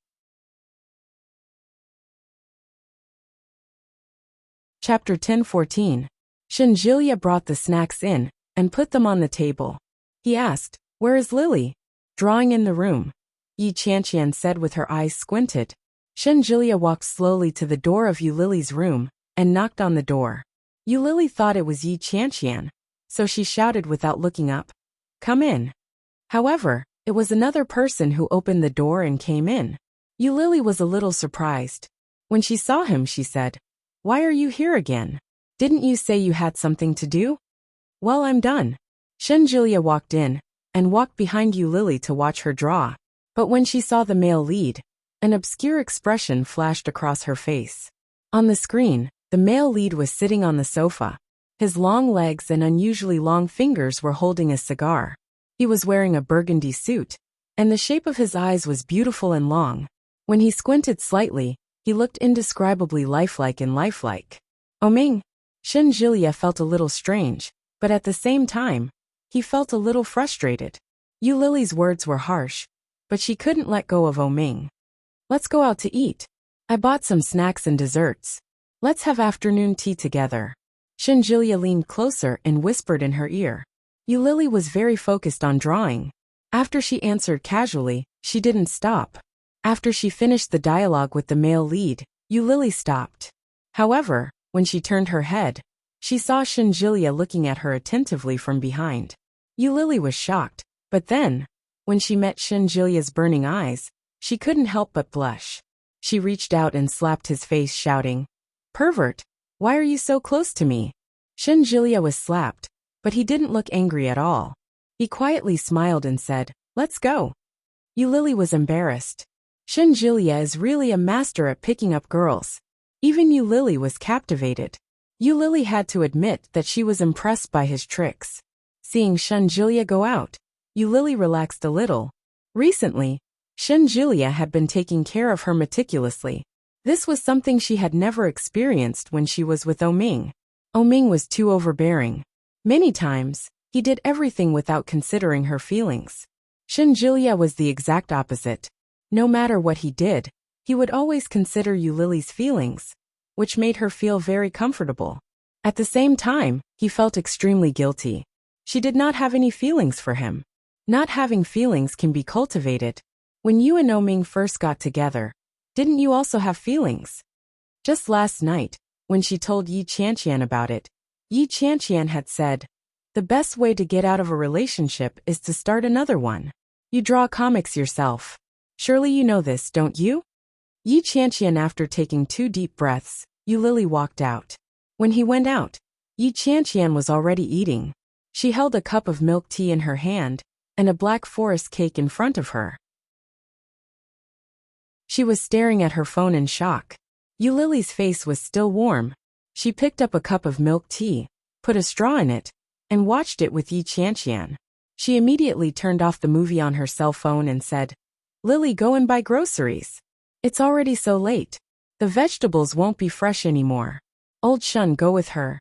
Chapter 10:14. Shen Jilia brought the snacks in and put them on the table. He asked, "Where is Lily?" "Drawing in the room," Yi Qianqian said with her eyes squinted. Shen Jilia walked slowly to the door of Yu Lily's room and knocked on the door. Yu Lily thought it was Yi Qianqian, so she shouted without looking up, "Come in." However, it was another person who opened the door and came in. Yu Lily was a little surprised. When she saw him, she said, "Why are you here again? Didn't you say you had something to do?" "Well, I'm done." Shen Jilia walked in and walked behind Yu Lily to watch her draw. But when she saw the male lead, an obscure expression flashed across her face. On the screen, the male lead was sitting on the sofa. His long legs and unusually long fingers were holding a cigar. He was wearing a burgundy suit, and the shape of his eyes was beautiful and long. When he squinted slightly, he looked indescribably lifelike and lifelike. "Oh Ming!" Shen Jilia felt a little strange, but at the same time, he felt a little frustrated. Yu Lily's words were harsh, but she couldn't let go of Oh Ming. "Let's go out to eat. I bought some snacks and desserts. Let's have afternoon tea together." Shen Jilia leaned closer and whispered in her ear. Yu Lily was very focused on drawing. After she answered casually, she didn't stop. After she finished the dialogue with the male lead, Yu Lily stopped. However, when she turned her head, she saw Shen Jilia looking at her attentively from behind. Yu Lily was shocked, but then, when she met Shen Jilia's burning eyes, she couldn't help but blush. She reached out and slapped his face, shouting, "Pervert! Why are you so close to me?" Shen Jilia was slapped, but he didn't look angry at all. He quietly smiled and said, "Let's go." Yu Lily was embarrassed. Shen Jilia is really a master at picking up girls. Even Yu Lily was captivated. Yu Lily had to admit that she was impressed by his tricks. Seeing Shen Jilia go out, Yu Lily relaxed a little. Recently, Shen Jilia had been taking care of her meticulously. This was something she had never experienced when she was with Oh Ming. Oh Ming was too overbearing. Many times, He did everything without considering her feelings. Shinjulia was the exact opposite. No matter what he did, he would always consider Lily's feelings, which made her feel very comfortable. At the same time, he felt extremely guilty. She did not have any feelings for him. Not having feelings can be cultivated. When you and Ming first got together, didn't you also have feelings? Just last night, when she told Yi Qianqian about it, Yi Qianqian had said, "The best way to get out of a relationship is to start another one. You draw comics yourself. Surely you know this, don't you?" Yi Qianqian, after taking 2 deep breaths, Lily walked out. When he went out, Yi Qianqian was already eating. She held a cup of milk tea in her hand and a black forest cake in front of her. She was staring at her phone in shock. Lily's face was still warm. She picked up a cup of milk tea, put a straw in it, and watched it with Yi Qianqian. She immediately turned off the movie on her cell phone and said, "Lily, go and buy groceries. It's already so late. The vegetables won't be fresh anymore. Old Shun, go with her."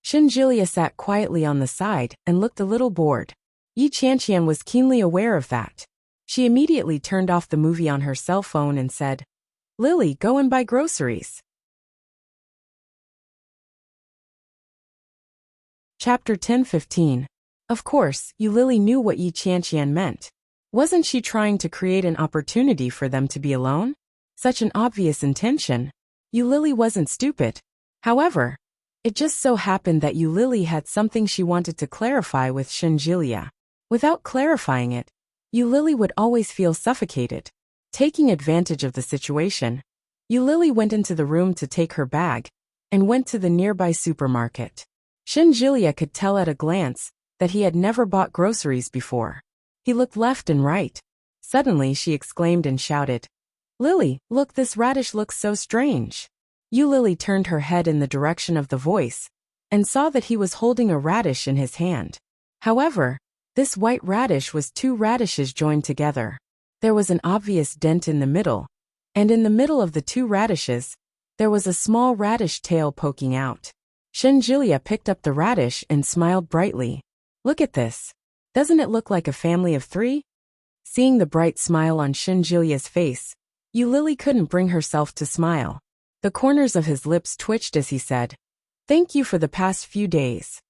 Shinjulia sat quietly on the side and looked a little bored. Yi Qianqian was keenly aware of that. She immediately turned off the movie on her cell phone and said, "Lily, go and buy groceries." Chapter 10:15. Of course, Lily knew what Yi Qianqian meant. Wasn't she trying to create an opportunity for them to be alone? Such an obvious intention. Lily wasn't stupid. However, it just so happened that Lily had something she wanted to clarify with Shinjulia. Without clarifying it, Lily would always feel suffocated. Taking advantage of the situation, Lily went into the room to take her bag and went to the nearby supermarket. Shinjulia could tell at a glance that he had never bought groceries before. He looked left and right. Suddenly she exclaimed and shouted, "Lily, look, this radish looks so strange." Lily turned her head in the direction of the voice and saw that he was holding a radish in his hand. However, this white radish was 2 radishes joined together. There was an obvious dent in the middle, and in the middle of the 2 radishes, there was a small radish tail poking out. Shinjulia picked up the radish and smiled brightly. "Look at this. Doesn't it look like a family of 3? Seeing the bright smile on Shinjulia's face, Lily couldn't bring herself to smile. The corners of his lips twitched as he said, "Thank you for the past few days."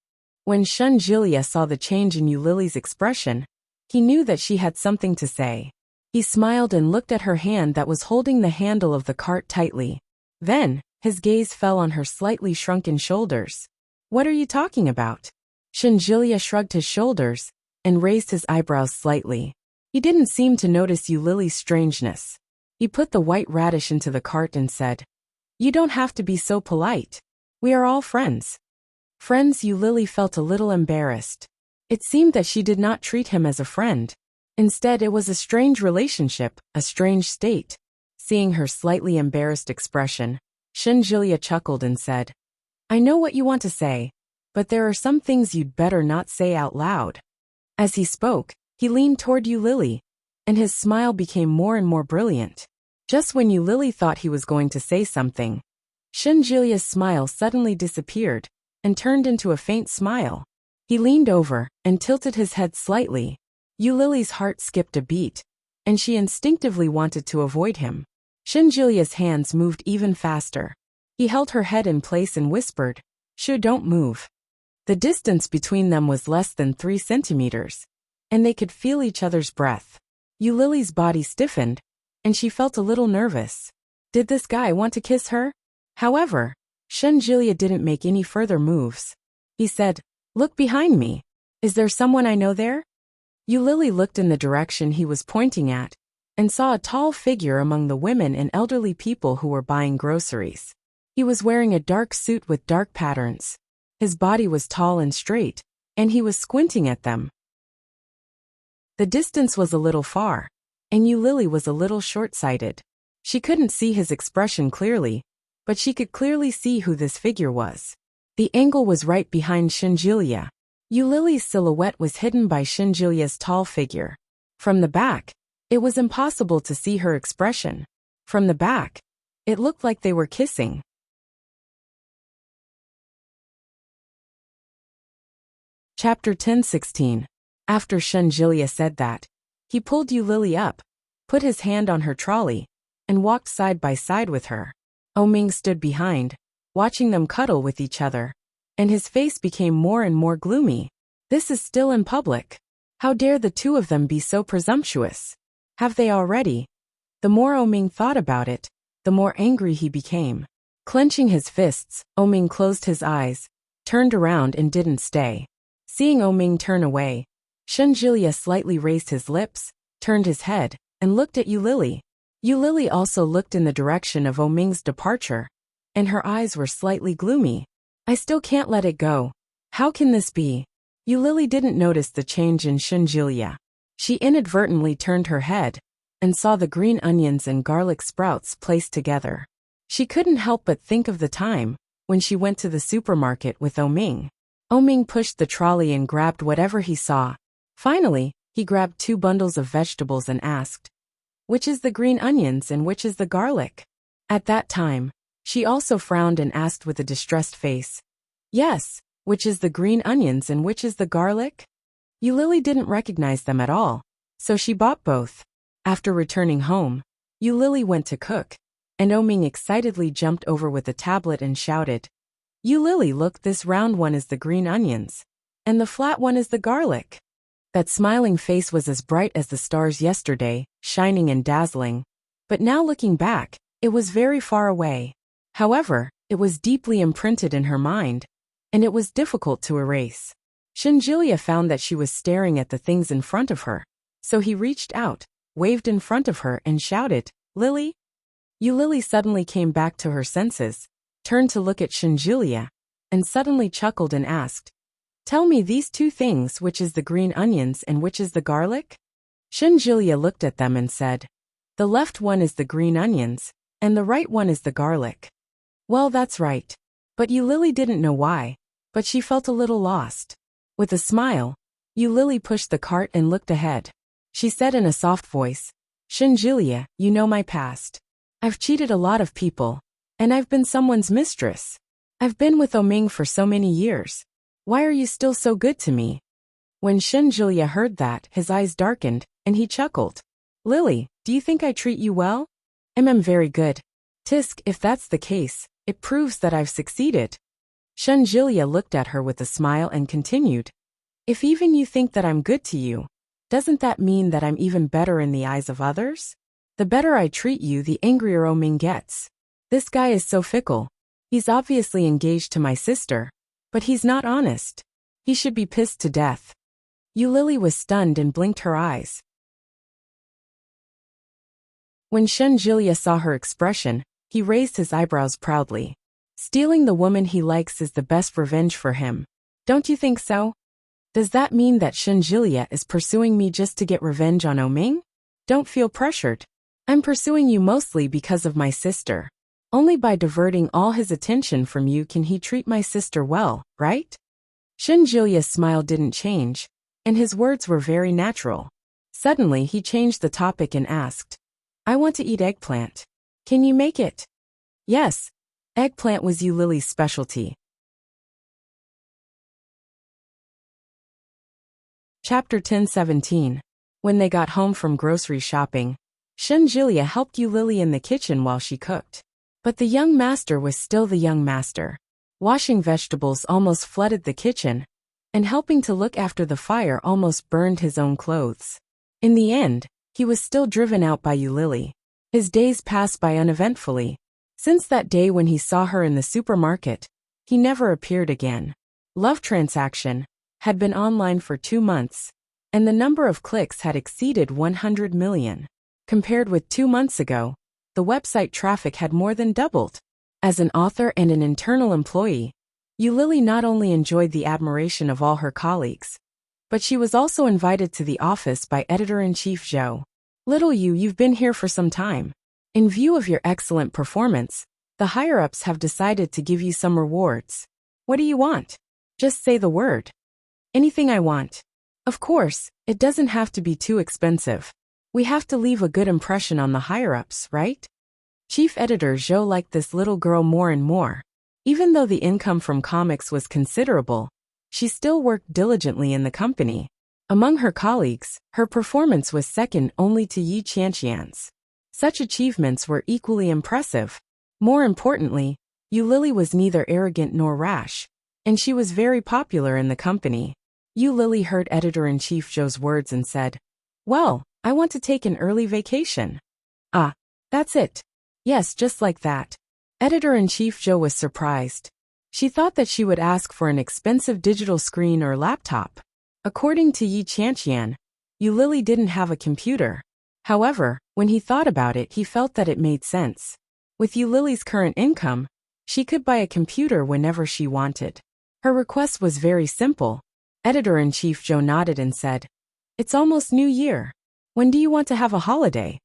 When Shinjulia saw the change in Lily's expression, he knew that she had something to say. He smiled and looked at her hand that was holding the handle of the cart tightly. Then, his gaze fell on her slightly shrunken shoulders. "What are you talking about?" Shinjulia shrugged his shoulders and raised his eyebrows slightly. He didn't seem to notice Lily's strangeness. He put the white radish into the cart and said, "You don't have to be so polite. We are all friends." Friends? Lily felt a little embarrassed. It seemed that she did not treat him as a friend. Instead, it was a strange relationship, a strange state. Seeing her slightly embarrassed expression, Shinjulia chuckled and said, "I know what you want to say, but there are some things you'd better not say out loud." As he spoke, he leaned toward Lily, and his smile became more and more brilliant. Just when Lily thought he was going to say something, Shinjulia's smile suddenly disappeared and turned into a faint smile. He leaned over and tilted his head slightly. Lily's heart skipped a beat, and she instinctively wanted to avoid him. Shinjulia's hands moved even faster. He held her head in place and whispered, "Shh, don't move." The distance between them was less than 3 centimeters, and they could feel each other's breath. Lily's body stiffened, and she felt a little nervous. Did this guy want to kiss her? However, Shinjulia didn't make any further moves. He said, "Look behind me. Is there someone I know there?" Lily looked in the direction he was pointing at and saw a tall figure among the women and elderly people who were buying groceries. He was wearing a dark suit with dark patterns. His body was tall and straight, and he was squinting at them. The distance was a little far, and Lily was a little short-sighted. She couldn't see his expression clearly, but she could clearly see who this figure was. The angle was right behind Shinjulia. Lily's silhouette was hidden by Shinjulia's tall figure. From the back, it was impossible to see her expression. From the back, it looked like they were kissing. Chapter 10:16. After Shunjilia said that, he pulled Yu Lily up, put his hand on her trolley, and walked side by side with her. Oming stood behind, watching them cuddle with each other, and his face became more and more gloomy. This is still in public. How dare the two of them be so presumptuous? Have they already? The more Oming thought about it, the more angry he became. Clenching his fists, Oming closed his eyes, turned around and didn't stay. Seeing Oming turn away, Shunjilia slightly raised his lips, turned his head, and looked at Yu Lily. Yu Lily also looked in the direction of Oming's departure, and her eyes were slightly gloomy. I still can't let it go. How can this be? Yu Lily didn't notice the change in Shunjilia. She inadvertently turned her head, and saw the green onions and garlic sprouts placed together. She couldn't help but think of the time when she went to the supermarket with Oming. Oming pushed the trolley and grabbed whatever he saw. Finally, he grabbed 2 bundles of vegetables and asked, "Which is the green onions and which is the garlic?" At that time, she also frowned and asked with a distressed face, "Yes, which is the green onions and which is the garlic?" Yu Lily didn't recognize them at all, so she bought both. After returning home, Yu Lily went to cook, and Oming excitedly jumped over with a tablet and shouted, "Yu Lily, look, this round one is the green onions, and the flat one is the garlic." That smiling face was as bright as the stars yesterday, shining and dazzling, but now looking back, it was very far away. However, it was deeply imprinted in her mind, and it was difficult to erase. Shunjilia found that she was staring at the things in front of her, so he reached out, waved in front of her and shouted, "Lily?" Yu Lily suddenly came back to her senses, turned to look at Shunjilia, and suddenly chuckled and asked, "Tell me these 2 things, which is the green onions and which is the garlic?" Shunjilia looked at them and said, "The left one is the green onions, and the right one is the garlic." Well, that's right. But Yu Lily didn't know why, but she felt a little lost. With a smile, Yu Lily pushed the cart and looked ahead. She said in a soft voice, "Shunjilia, you know my past. I've cheated a lot of people, and I've been someone's mistress. I've been with Oming for so many years. Why are you still so good to me?" When Shunjilia heard that, his eyes darkened, and he chuckled. "Lily, do you think I treat you well?" "I'm very good." "Tisk, if that's the case, it proves that I've succeeded." Shunjilia looked at her with a smile and continued, "If even you think that I'm good to you, doesn't that mean that I'm even better in the eyes of others? The better I treat you, the angrier Oming gets. This guy is so fickle. He's obviously engaged to my sister, but he's not honest. He should be pissed to death." Yu Lily was stunned and blinked her eyes. When Shunjilia saw her expression, he raised his eyebrows proudly. "Stealing the woman he likes is the best revenge for him. Don't you think so? Does that mean that Shunjilia is pursuing me just to get revenge on Oming? Don't feel pressured. I'm pursuing you mostly because of my sister. Only by diverting all his attention from you can he treat my sister well, right?" Shunjilia's smile didn't change, and his words were very natural. Suddenly he changed the topic and asked, "I want to eat eggplant. Can you make it?" Yes, eggplant was Yu Lily's specialty. Chapter 10:17. When they got home from grocery shopping, Shunjilia helped Yu Lily in the kitchen while she cooked. But the young master was still the young master. Washing vegetables almost flooded the kitchen, and helping to look after the fire almost burned his own clothes. In the end, he was still driven out by Yu Lily. His days passed by uneventfully. Since that day when he saw her in the supermarket, he never appeared again. Love Transaction had been online for 2 months, and the number of clicks had exceeded 100 million. Compared with 2 months ago, the website traffic had more than doubled. As an author and an internal employee, Yu Lily not only enjoyed the admiration of all her colleagues, but she was also invited to the office by Editor-in-Chief Zhou. "Little Yu, you've been here for some time. In view of your excellent performance, the higher-ups have decided to give you some rewards. What do you want? Just say the word." "Anything I want." "Of course, it doesn't have to be too expensive. We have to leave a good impression on the higher-ups, right?" Chief Editor Zhou liked this little girl more and more. Even though the income from comics was considerable, She still worked diligently in the company. Among her colleagues, her performance was second only to Yi Qianqian's. Such achievements were equally impressive. More importantly, Yu Lily was neither arrogant nor rash, and she was very popular in the company. Yu Lily heard Editor-in-Chief Zhou's words and said, "Well, I want to take an early vacation." "Ah, that's it." "Yes, just like that." Editor-in-Chief Zhou was surprised. She thought that she would ask for an expensive digital screen or laptop. According to Yi Qianqian, Yu Lily didn't have a computer. However, when he thought about it, he felt that it made sense. With Yu Lily's current income, she could buy a computer whenever she wanted. Her request was very simple. Editor-in-Chief Zhou nodded and said, "It's almost New Year. When do you want to have a holiday?"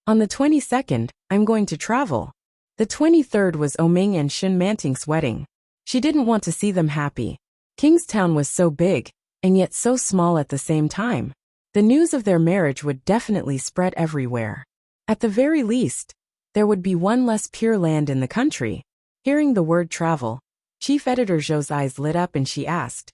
"On the 22nd, I'm going to travel." The 23rd was Oming and Shen Manting's wedding. She didn't want to see them happy. Kingstown was so big, and yet so small at the same time. The news of their marriage would definitely spread everywhere. At the very least, there would be one less Pure Land in the country. Hearing the word travel, Chief Editor Zhou's eyes lit up and she asked,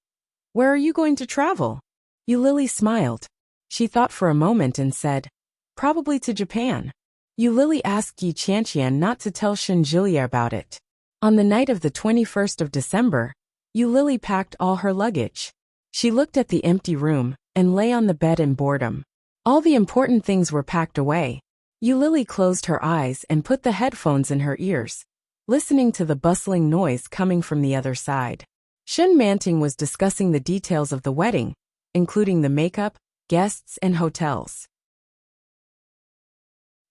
"Where are you going to travel?" Yu Lily smiled. She thought for a moment and said, "Probably to Japan." Yu Lily asked Yi Qianqian not to tell Shen Jilia about it. On the night of the 21st of December, Yu Lily packed all her luggage. She looked at the empty room and lay on the bed in boredom. All the important things were packed away. Yu Lily closed her eyes and put the headphones in her ears, listening to the bustling noise coming from the other side. Shen Manting was discussing the details of the wedding, including the makeup, guests, and hotels.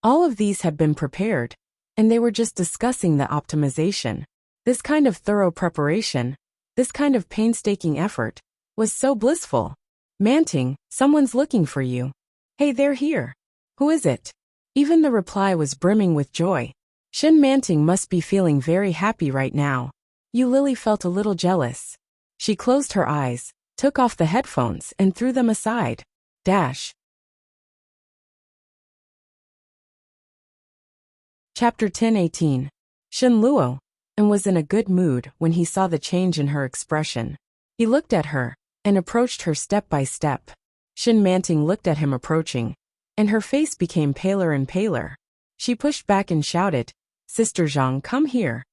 All of these had been prepared, and they were just discussing the optimization. This kind of thorough preparation, this kind of painstaking effort, was so blissful. "Manting, someone's looking for you." "Hey, they're here." "Who is it?" Even the reply was brimming with joy. Shen Manting must be feeling very happy right now. Yu Lily felt a little jealous. She closed her eyes, took off the headphones, and threw them aside. Chapter 10:18. Shen Luo, and was in a good mood when he saw the change in her expression. He looked at her, and approached her step by step. Shen Manting looked at him approaching, and her face became paler and paler. She pushed back and shouted, "Sister Zhang, come here."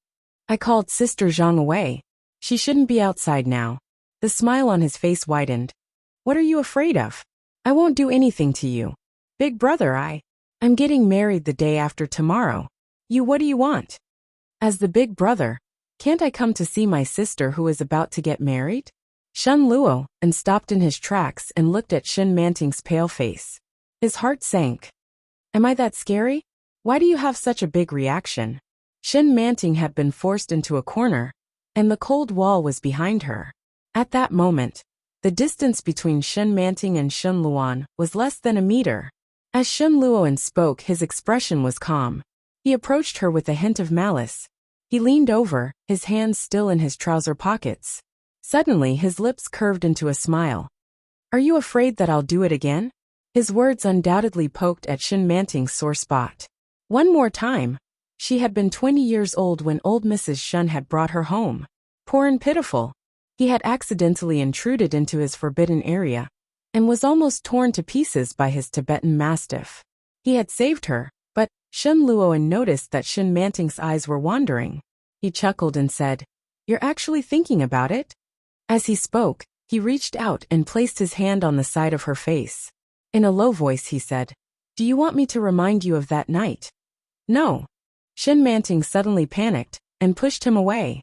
I called Sister Zhang away. She shouldn't be outside now. The smile on his face widened. "What are you afraid of? I won't do anything to you. Big brother, I'm getting married the day after tomorrow. What do you want?" As the big brother, can't I come to see my sister who is about to get married? Shen Luo and stopped in his tracks and looked at Shen Manting's pale face. His heart sank. "Am I that scary? Why do you have such a big reaction?" Shen Manting had been forced into a corner, and the cold wall was behind her. At that moment, the distance between Shen Manting and Shen Luan was less than a meter. As Shen Luoan spoke, his expression was calm. He approached her with a hint of malice. He leaned over, his hands still in his trouser pockets. Suddenly, his lips curved into a smile. "Are you afraid that I'll do it again?" His words undoubtedly poked at Shen Manting's sore spot. One more time. She had been 20 years old when old Mrs. Shen had brought her home. Poor and pitiful. He had accidentally intruded into his forbidden area, and was almost torn to pieces by his Tibetan Mastiff. He had saved her, but Shen Luoan noticed that Shen Manting's eyes were wandering. He chuckled and said, "You're actually thinking about it?" As he spoke, he reached out and placed his hand on the side of her face. In a low voice he said, "Do you want me to remind you of that night?" "No." Shen Manting suddenly panicked and pushed him away.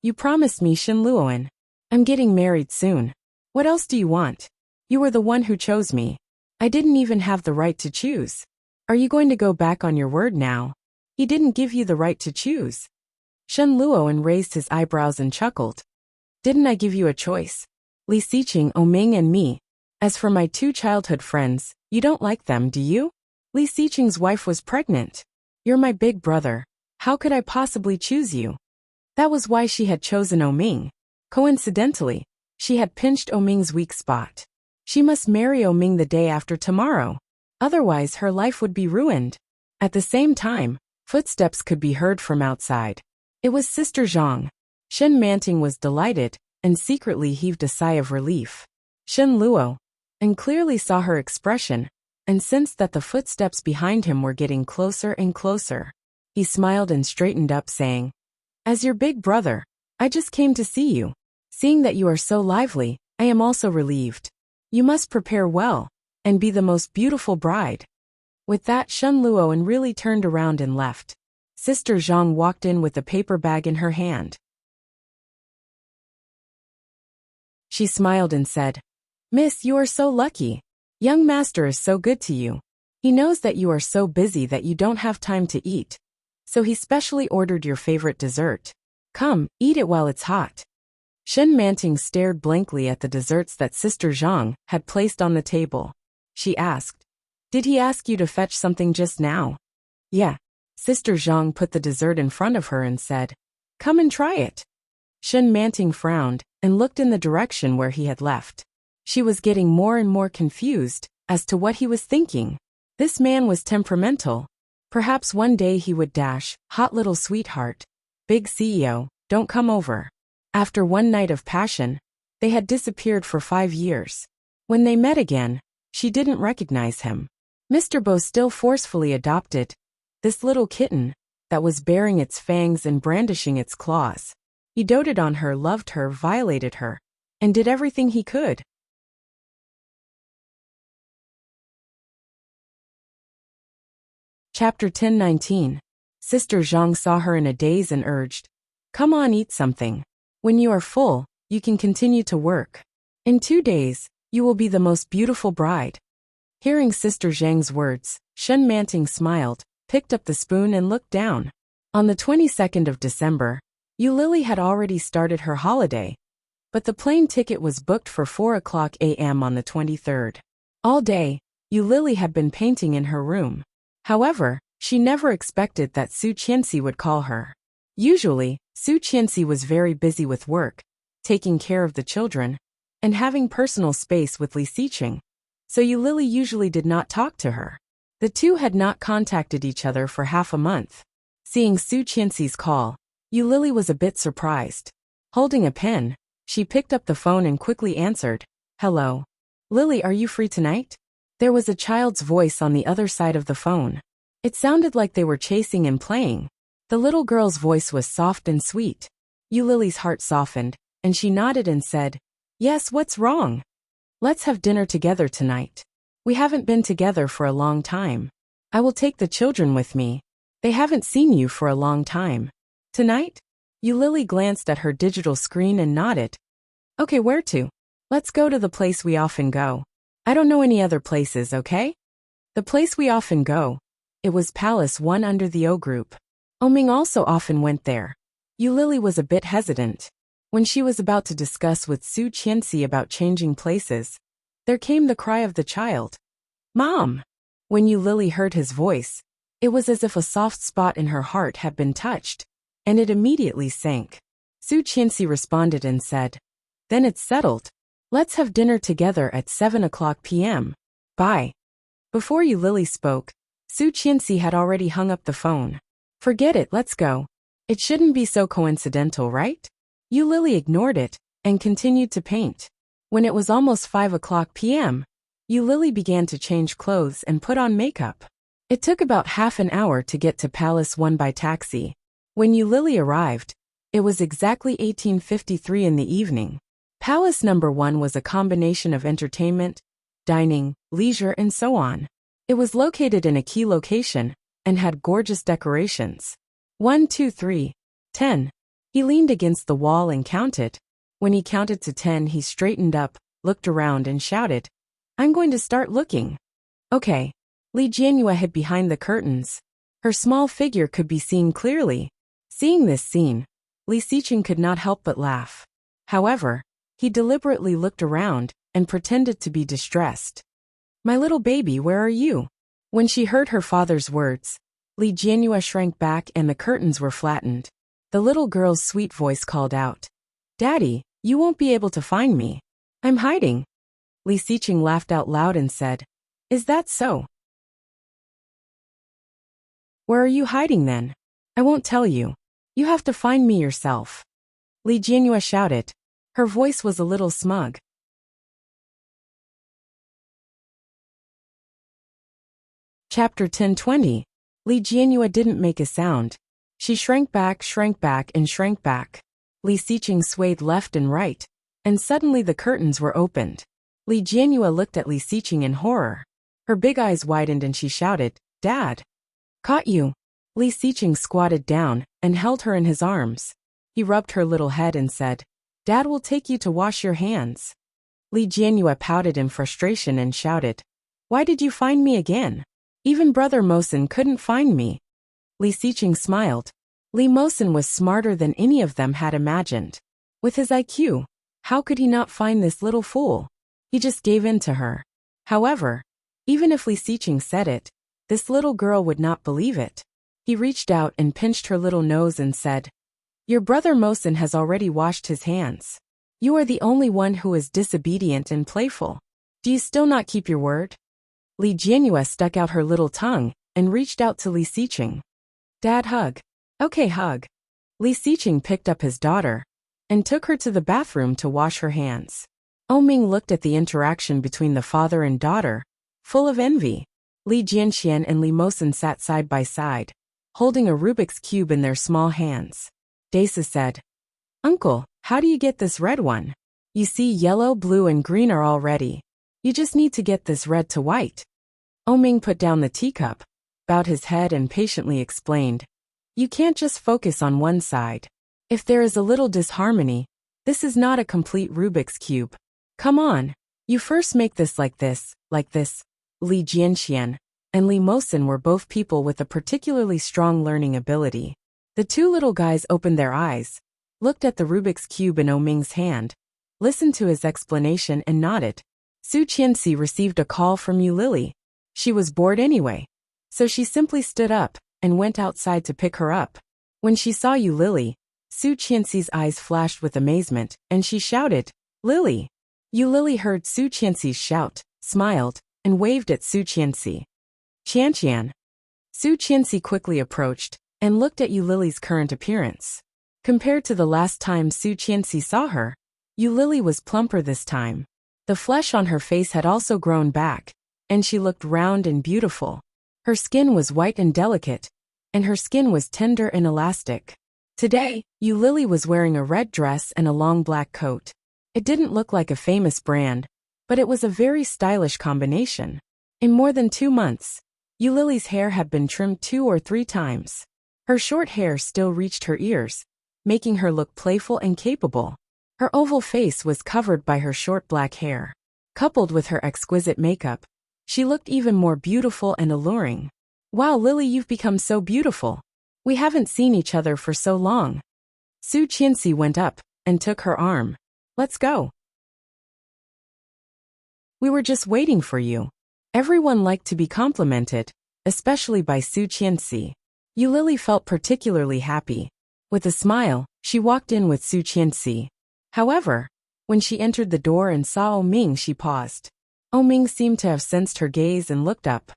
"You promised me, Shen Luoan. I'm getting married soon. What else do you want? You were the one who chose me. I didn't even have the right to choose. Are you going to go back on your word now? He didn't give you the right to choose." Shen Luoan raised his eyebrows and chuckled. "Didn't I give you a choice? Li Xiqing, Oming, and me. As for my 2 childhood friends, you don't like them, do you? Li Xiqing's wife was pregnant. You're my big brother. How could I possibly choose you?" That was why she had chosen Oming. Coincidentally, she had pinched Oming's weak spot. She must marry Oming the day after tomorrow. Otherwise, her life would be ruined. At the same time, footsteps could be heard from outside. It was Sister Zhang. Shen Manting was delighted, and secretly heaved a sigh of relief. Shen Luo, and clearly saw her expression, and sensed that the footsteps behind him were getting closer and closer. He smiled and straightened up, saying, "As your big brother, I just came to see you. Seeing that you are so lively, I am also relieved. You must prepare well, and be the most beautiful bride." With that, Shen Luo really turned around and left. Sister Zhang walked in with a paper bag in her hand. She smiled and said, "Miss, you are so lucky. Young master is so good to you. He knows that you are so busy that you don't have time to eat. So he specially ordered your favorite dessert. Come, eat it while it's hot." Shen Manting stared blankly at the desserts that Sister Zhang had placed on the table. She asked, "Did he ask you to fetch something just now?" "Yeah." Sister Zhang put the dessert in front of her and said, "Come and try it." Shen Manting frowned and looked in the direction where he had left. She was getting more and more confused as to what he was thinking. This man was temperamental. Perhaps one day he would dash, "Hot little sweetheart. Big CEO, don't come over." After one night of passion, they had disappeared for 5 years. When they met again, she didn't recognize him. Mr. Bo still forcefully adopted this little kitten that was baring its fangs and brandishing its claws. He doted on her, loved her, violated her, and did everything he could. Chapter 10:19. Sister Zhang saw her in a daze and urged, "Come on, eat something. When you are full, you can continue to work. In 2 days, you will be the most beautiful bride." Hearing Sister Zhang's words, Shen Manting smiled, picked up the spoon and looked down. On the 22nd of December, Yu Lily had already started her holiday, but the plane ticket was booked for 4 a.m. on the 23rd. All day, Yu Lily had been painting in her room. However, she never expected that Su Qianxi would call her. Usually, Su Qianxi was very busy with work, taking care of the children, and having personal space with Li Xiqing, so Yu Lily usually did not talk to her. The two had not contacted each other for half a month. Seeing Su Qianxi's call, Yu Lily was a bit surprised. Holding a pen, she picked up the phone and quickly answered, "Hello. Lily, are you free tonight?" There was a child's voice on the other side of the phone. It sounded like they were chasing and playing. The little girl's voice was soft and sweet. Yu Lily's heart softened, and she nodded and said, "Yes, what's wrong? Let's have dinner together tonight. We haven't been together for a long time. I will take the children with me. They haven't seen you for a long time. Tonight?" Yu Lily glanced at her digital screen and nodded. "Okay, where to? Let's go to the place we often go. I don't know any other places, okay?" The place we often go. It was Palace 1 under the O Group. Oming also often went there. Yu Lily was a bit hesitant. When she was about to discuss with Su Qianxi about changing places, there came the cry of the child. "Mom!" When Yu Lily heard his voice, it was as if a soft spot in her heart had been touched, and it immediately sank. Su Qianxi responded and said, "Then it's settled. Let's have dinner together at 7 p.m. Bye." Before Yu Lily spoke, Su Qianxi had already hung up the phone. "Forget it, let's go. It shouldn't be so coincidental, right?" Yu Lily ignored it and continued to paint. When it was almost 5 p.m., Yu Lily began to change clothes and put on makeup. It took about half an hour to get to Palace 1 by taxi. When Yu Lily arrived, it was exactly 18:53 in the evening. Palace number 1 was a combination of entertainment, dining, leisure, and so on. It was located in a key location and had gorgeous decorations. 1, 2, 3, 10. He leaned against the wall and counted. When he counted to 10, he straightened up, looked around, and shouted, "I'm going to start looking." "Okay." Li Jianyue hid behind the curtains. Her small figure could be seen clearly. Seeing this scene, Li Xiqing could not help but laugh. However, he deliberately looked around and pretended to be distressed. "My little baby, where are you?" When she heard her father's words, Li Jianyue shrank back and the curtains were flattened. The little girl's sweet voice called out, "Daddy, you won't be able to find me. I'm hiding." Li Xiqing laughed out loud and said, "Is that so? Where are you hiding then? I won't tell you. You have to find me yourself." Li Jianyue shouted, Her voice was a little smug. Chapter 10:20. Li Jianhua didn't make a sound. She shrank back, and shrank back. Li Xiqing swayed left and right, and suddenly the curtains were opened. Li Jianhua looked at Li Xiqing in horror. Her big eyes widened and she shouted, "Dad! Caught you!" Li Xiqing squatted down and held her in his arms. He rubbed her little head and said, "Dad will take you to wash your hands." Li Jianhua pouted in frustration and shouted, "Why did you find me again? Even Brother Mosen couldn't find me." Li Xiqing smiled. Li Mosen was smarter than any of them had imagined. With his IQ, how could he not find this little fool? He just gave in to her. However, even if Li Xiqing said it, this little girl would not believe it. He reached out and pinched her little nose and said, "Your brother Mosen has already washed his hands. You are the only one who is disobedient and playful. Do you still not keep your word?" Li Jianhua stuck out her little tongue and reached out to Li Xiqing. "Dad, hug." "Okay, hug." Li Xiqing picked up his daughter and took her to the bathroom to wash her hands. Oming looked at the interaction between the father and daughter, full of envy. Li Jianxian and Li Mosen sat side by side, holding a Rubik's Cube in their small hands. Daisa said, "Uncle, how do you get this red one? You see, yellow, blue, and green are all ready. You just need to get this red to white." Oming put down the teacup, bowed his head and patiently explained, "You can't just focus on one side. If there is a little disharmony, this is not a complete Rubik's Cube. Come on, you first make this like this, like this." Li Jianxian and Li Mosen were both people with a particularly strong learning ability. The two little guys opened their eyes, looked at the Rubik's Cube in Oming's hand, listened to his explanation and nodded. Su Qianxi received a call from Yu Lily. She was bored anyway, so she simply stood up and went outside to pick her up. When she saw Yu Lily, Su Qianxi's eyes flashed with amazement, and she shouted, "Lily!" Yu Lily heard Su Qianxi's shout, smiled, and waved at Su Qianxi. "Qianqian." Su Qianxi quickly approached and looked at Yu Lily's current appearance. Compared to the last time Su Qianxi saw her, Yu Lily was plumper this time. The flesh on her face had also grown back, and she looked round and beautiful. Her skin was white and delicate, and her skin was tender and elastic. Today, Yu Lily was wearing a red dress and a long black coat. It didn't look like a famous brand, but it was a very stylish combination. In more than 2 months, Yu Lily's hair had been trimmed 2 or 3 times. Her short hair still reached her ears, making her look playful and capable. Her oval face was covered by her short black hair. Coupled with her exquisite makeup, she looked even more beautiful and alluring. "Wow, Lily, you've become so beautiful. We haven't seen each other for so long." Su Qianxi went up and took her arm. "Let's go. We were just waiting for you." Everyone liked to be complimented, especially by Su Qianxi. Yu Lily felt particularly happy. With a smile, she walked in with Su Qianxi. However, when she entered the door and saw Oming, she paused. Oming seemed to have sensed her gaze and looked up.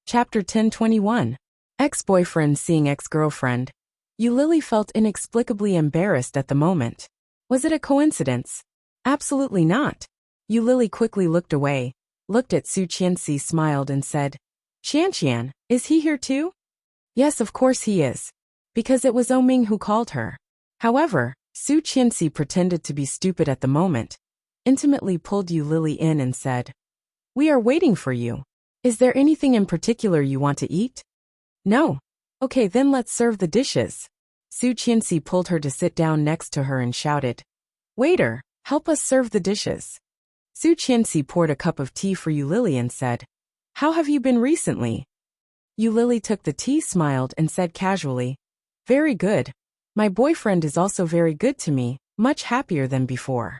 Chapter 10:21. Ex-boyfriend seeing ex-girlfriend. Yu Lily felt inexplicably embarrassed at the moment. Was it a coincidence? Absolutely not. Yu Lily quickly looked away, looked at Su Qianxi, smiled and said, "Qianqian, is he here too?" "Yes, of course he is." Because it was Oming who called her. However, Su Qianxi pretended to be stupid at the moment, intimately pulled Yu Lily in and said, "We are waiting for you. Is there anything in particular you want to eat?" "No." "Okay, then let's serve the dishes." Su Qianxi pulled her to sit down next to her and shouted, "Waiter, help us serve the dishes." Su Qianxi poured a cup of tea for Yu Lily and said, "How have you been recently?" Yu Lily took the tea, smiled, and said casually, "Very good. My boyfriend is also very good to me, much happier than before."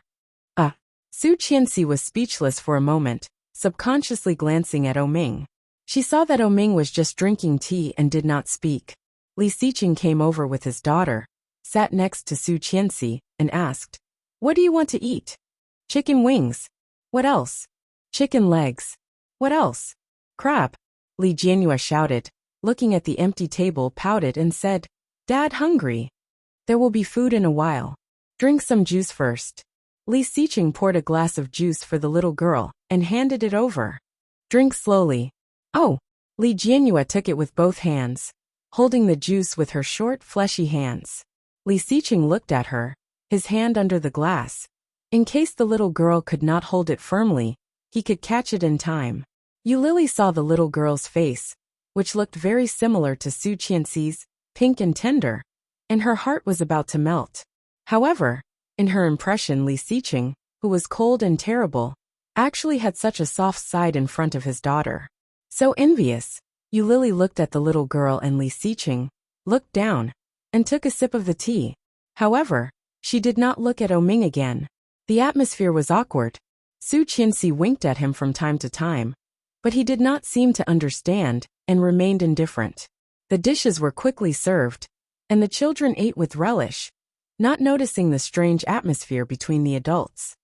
Su Qianxi was speechless for a moment, subconsciously glancing at Oming. She saw that Oming was just drinking tea and did not speak. Li Xiqing came over with his daughter, sat next to Su Qianxi, and asked, "What do you want to eat?" "Chicken wings." "What else?" "Chicken legs." "What else?" "Crab." Li Jianhua shouted. looking at the empty table, pouted and said, "Dad, hungry. There will be food in a while. Drink some juice first." Li Xiqing poured a glass of juice for the little girl and handed it over. "Drink slowly." "Oh." Li Jianyue took it with both hands, holding the juice with her short, fleshy hands. Li Xiqing looked at her, his hand under the glass. In case the little girl could not hold it firmly, he could catch it in time. Yu Lili saw the little girl's face, which looked very similar to Su Qianxi's, pink and tender, and her heart was about to melt. However, in her impression, Li Xiqing, who was cold and terrible, actually had such a soft side in front of his daughter. So envious, Yu Lili looked at the little girl, and Li Xiqing looked down and took a sip of the tea. However, she did not look at Oming again. The atmosphere was awkward. Su Qianxi winked at him from time to time, but he did not seem to understand and remained indifferent. The dishes were quickly served, and the children ate with relish, not noticing the strange atmosphere between the adults.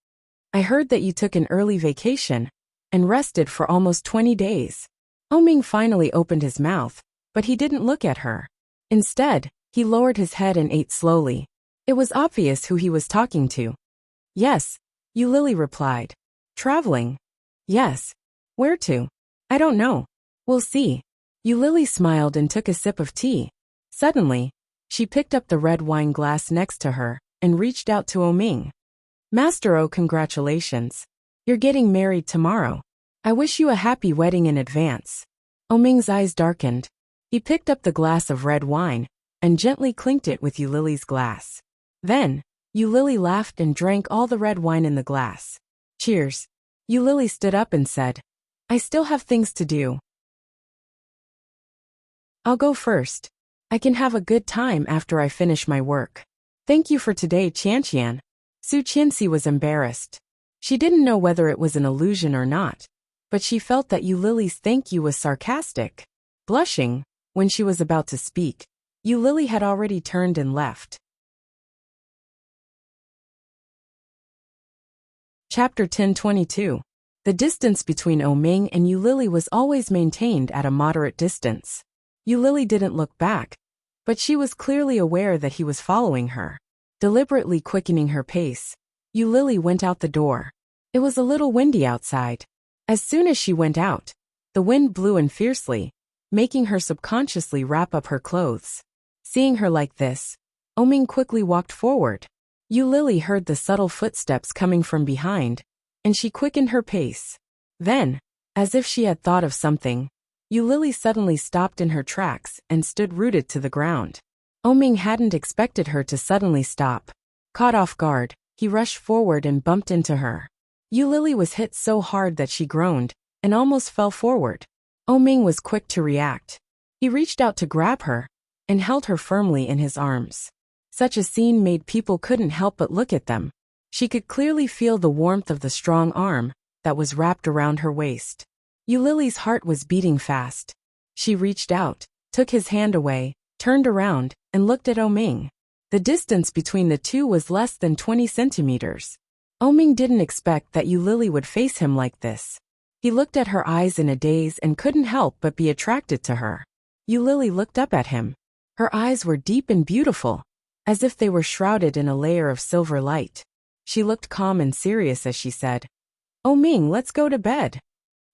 "I heard that you took an early vacation and rested for almost 20 days. Oming finally opened his mouth, but he didn't look at her. Instead, he lowered his head and ate slowly. It was obvious who he was talking to. "Yes," Yu Lili replied. "Traveling." "Yes. Where to?" "I don't know. We'll see." Yu Lili smiled and took a sip of tea. Suddenly, she picked up the red wine glass next to her and reached out to Oming. "Master O, congratulations. You're getting married tomorrow. I wish you a happy wedding in advance." Oming's eyes darkened. He picked up the glass of red wine and gently clinked it with Yu Lili's glass. Then, Yu Lili laughed and drank all the red wine in the glass. "Cheers." Yu Lili stood up and said, "I still have things to do. I'll go first. I can have a good time after I finish my work. Thank you for today, Qianqian." Su Qianxi was embarrassed. She didn't know whether it was an illusion or not, but she felt that Yu Lili's thank you was sarcastic. Blushing, when she was about to speak, Yu Lili had already turned and left. Chapter 1022. The distance between Oming and Yu Lili was always maintained at a moderate distance. Yu Lili didn't look back, but she was clearly aware that he was following her. Deliberately quickening her pace, Yu Lili went out the door. It was a little windy outside. As soon as she went out, the wind blew in fiercely, making her subconsciously wrap up her clothes. Seeing her like this, Oming quickly walked forward. Yu Lili heard the subtle footsteps coming from behind, and she quickened her pace. Then, as if she had thought of something, Yu Lili suddenly stopped in her tracks and stood rooted to the ground. Oming hadn't expected her to suddenly stop. Caught off guard, he rushed forward and bumped into her. Yu Lili was hit so hard that she groaned and almost fell forward. Oming was quick to react. He reached out to grab her and held her firmly in his arms. Such a scene made people couldn't help but look at them. She could clearly feel the warmth of the strong arm that was wrapped around her waist. Yu Lili's heart was beating fast. She reached out, took his hand away, turned around, and looked at Oming. The distance between the two was less than 20 centimeters. Oming didn't expect that Yu Lili would face him like this. He looked at her eyes in a daze and couldn't help but be attracted to her. Yu Lili looked up at him. Her eyes were deep and beautiful, as if they were shrouded in a layer of silver light. She looked calm and serious as she said, "Oming, let's go to bed."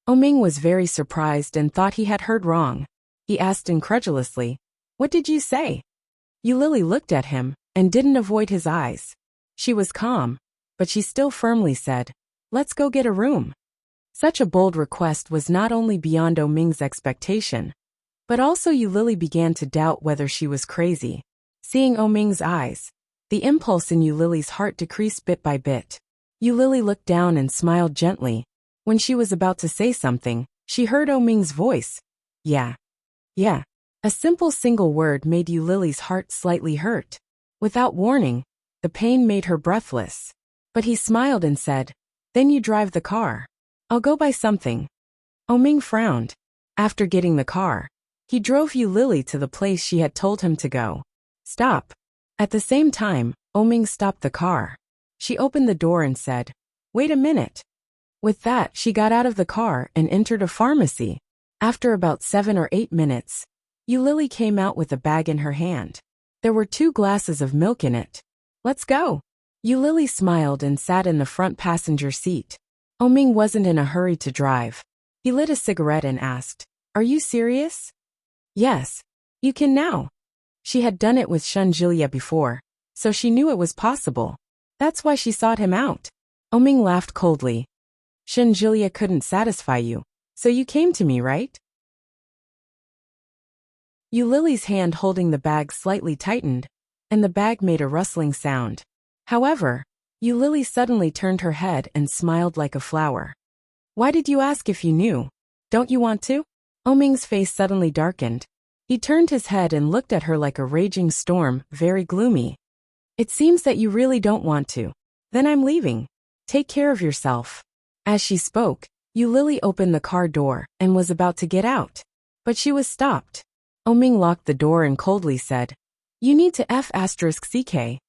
Oming was very surprised and thought he had heard wrong. He asked incredulously, "What did you say?" Yu Lili looked at him and didn't avoid his eyes. She was calm, but she still firmly said, "Let's go get a room." Such a bold request was not only beyond Oming's expectation, but also Yu Lili began to doubt whether she was crazy. Seeing Oming's eyes, the impulse in Yu Lili's heart decreased bit by bit. Yu Lili looked down and smiled gently. When she was about to say something, she heard Oming's voice. Yeah. A simple single word made Yu Lili's heart slightly hurt. Without warning, the pain made her breathless. But he smiled and said, "Then you drive the car. I'll go buy something." Oming frowned. After getting the car, he drove Yu Lili to the place she had told him to go. "Stop." At the same time, Oming stopped the car. She opened the door and said, "Wait a minute." With that, she got out of the car and entered a pharmacy. After about 7 or 8 minutes, Yu Lily came out with a bag in her hand. There were 2 glasses of milk in it. Let's go. Yu Lily smiled and sat in the front passenger seat. Ming wasn't in a hurry to drive. He lit a cigarette and asked, "Are you serious?" "Yes. You can now." She had done it with Shunjilia before, so she knew it was possible. That's why she sought him out. Ming laughed coldly. "Shunjilia couldn't satisfy you, so you came to me, right?" Yu Lily's hand holding the bag slightly tightened, and the bag made a rustling sound. However, Yu Lily suddenly turned her head and smiled like a flower. "Why did you ask if you knew? Don't you want to?" Ming's face suddenly darkened. He turned his head and looked at her like a raging storm, very gloomy. "It seems that you really don't want to. Then I'm leaving. Take care of yourself." As she spoke, Yu Lily opened the car door and was about to get out. But she was stopped. Ming locked the door and coldly said, "You need to F***CK.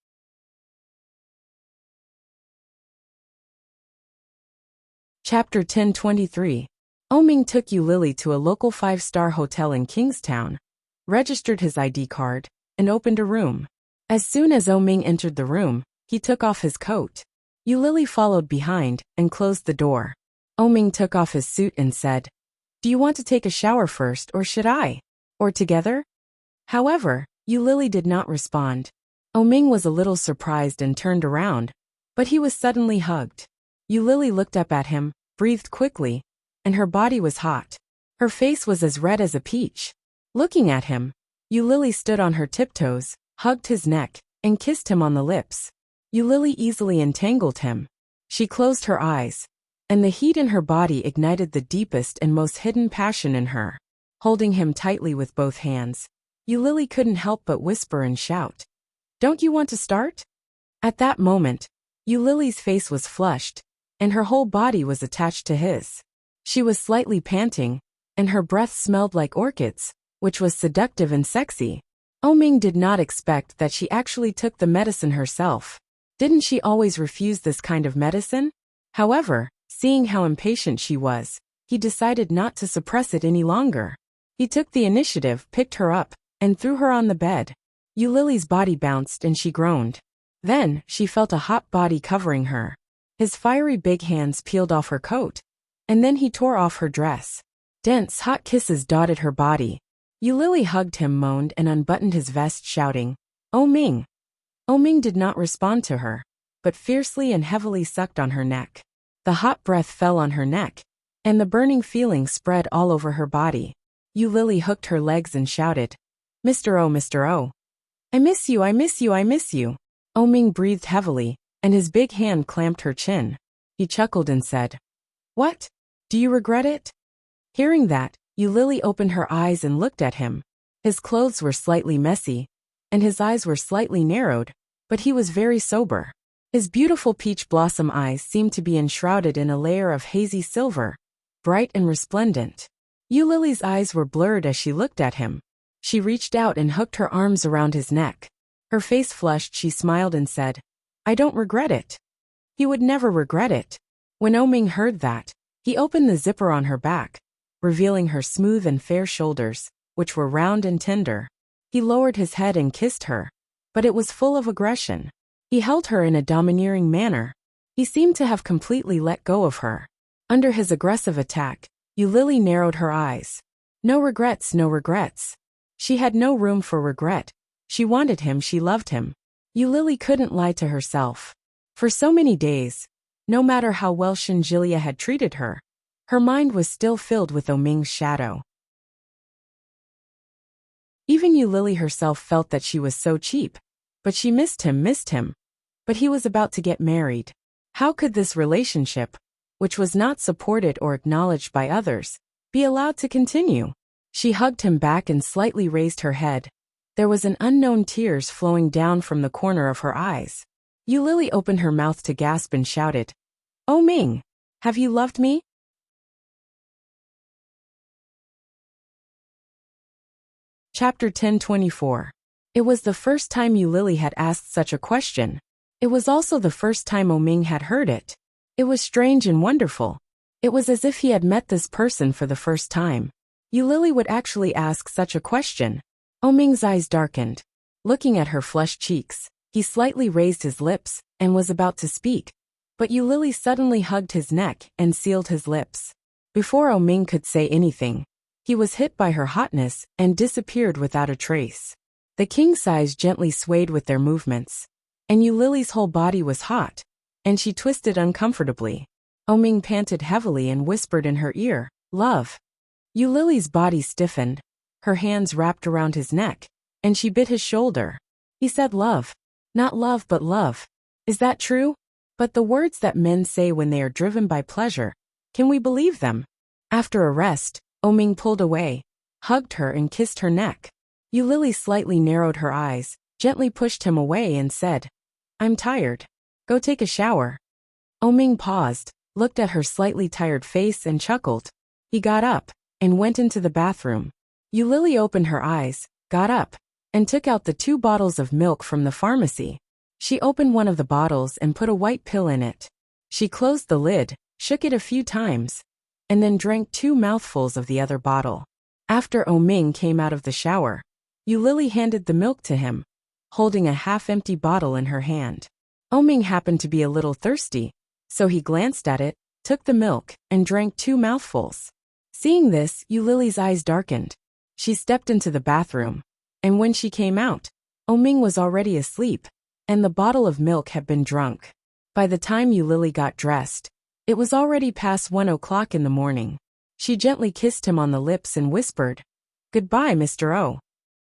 Chapter 1023. Ming took Yu Lily to a local 5-star hotel in Kingstown, registered his ID card, and opened a room. As soon as Ming entered the room, he took off his coat. Yu Lily followed behind and closed the door. Ming took off his suit and said, "Do you want to take a shower first or should I? Or together?" However, Yu Lily did not respond. Ming was a little surprised and turned around, but he was suddenly hugged. Yu Lily looked up at him, breathed quickly, and her body was hot. Her face was as red as a peach. Looking at him, Yu Lily stood on her tiptoes, hugged his neck, and kissed him on the lips. Yu Lily easily entangled him. She closed her eyes, and the heat in her body ignited the deepest and most hidden passion in her. Holding him tightly with both hands, Yu Lily couldn't help but whisper and shout, "Don't you want to start?" At that moment, Yu Lily's face was flushed, and her whole body was attached to his. She was slightly panting, and her breath smelled like orchids, which was seductive and sexy. Ming did not expect that she actually took the medicine herself. Didn't she always refuse this kind of medicine? However, seeing how impatient she was, he decided not to suppress it any longer. He took the initiative, picked her up, and threw her on the bed. Yu Lily's body bounced and she groaned. Then, she felt a hot body covering her. His fiery big hands peeled off her coat, and then he tore off her dress. Dense, hot kisses dotted her body. Yu Lily hugged him, moaned, and unbuttoned his vest, shouting, "Oh Ming!" Ming did not respond to her, but fiercely and heavily sucked on her neck. The hot breath fell on her neck, and the burning feeling spread all over her body. Yu Lily hooked her legs and shouted, "Mr. O, Mr. O! I miss you, I miss you, I miss you!" Ming breathed heavily, and his big hand clamped her chin. He chuckled and said, "What? Do you regret it?" Hearing that, Yu Lily opened her eyes and looked at him. His clothes were slightly messy, and his eyes were slightly narrowed, but he was very sober. His beautiful peach blossom eyes seemed to be enshrouded in a layer of hazy silver, bright and resplendent. Yu Lily's eyes were blurred as she looked at him. She reached out and hooked her arms around his neck. Her face flushed, she smiled and said, "I don't regret it." He would never regret it. When Ming heard that, he opened the zipper on her back, revealing her smooth and fair shoulders, which were round and tender. He lowered his head and kissed her, but it was full of aggression. He held her in a domineering manner. He seemed to have completely let go of her. Under his aggressive attack, Yu Lily narrowed her eyes. No regrets, no regrets. She had no room for regret. She wanted him, she loved him. Yu Lily couldn't lie to herself. For so many days, no matter how well Shinjilia had treated her, her mind was still filled with Ming's shadow. Even Yu Lily herself felt that she was so cheap. But she missed him. But he was about to get married. How could this relationship, which was not supported or acknowledged by others, be allowed to continue? She hugged him back and slightly raised her head. There was an unknown tears flowing down from the corner of her eyes. Yu Lily opened her mouth to gasp and shouted, "Oh Ming, have you loved me?" Chapter 1024. It was the first time Yu Lily had asked such a question. It was also the first time Ming had heard it. It was strange and wonderful. It was as if he had met this person for the first time. Yu Lily would actually ask such a question. Ming's eyes darkened. Looking at her flushed cheeks, he slightly raised his lips and was about to speak. But Yu Lily suddenly hugged his neck and sealed his lips. Before Ming could say anything, he was hit by her hotness and disappeared without a trace. The king's eyes gently swayed with their movements, and Yu Lily's whole body was hot, and she twisted uncomfortably. Ming panted heavily and whispered in her ear, "Love." Yu Lily's body stiffened, her hands wrapped around his neck, and she bit his shoulder. He said love. Not love but love. Is that true? But the words that men say when they are driven by pleasure, can we believe them? After a rest, Ming pulled away, hugged her and kissed her neck. Yu Lily slightly narrowed her eyes, gently pushed him away and said, "I'm tired. Go take a shower." Ming paused, looked at her slightly tired face and chuckled. He got up and went into the bathroom. Yu Lily opened her eyes, got up, and took out the 2 bottles of milk from the pharmacy. She opened one of the bottles and put a white pill in it. She closed the lid, shook it a few times, and then drank 2 mouthfuls of the other bottle. After Ming came out of the shower, Yu Lily handed the milk to him, holding a half-empty bottle in her hand. Ming happened to be a little thirsty, so he glanced at it, took the milk, and drank 2 mouthfuls. Seeing this, Yu Lily's eyes darkened. She stepped into the bathroom, and when she came out, Ming was already asleep, and the bottle of milk had been drunk. By the time Yu Lily got dressed, it was already past 1 o'clock in the morning. She gently kissed him on the lips and whispered, "Goodbye, Mr. O."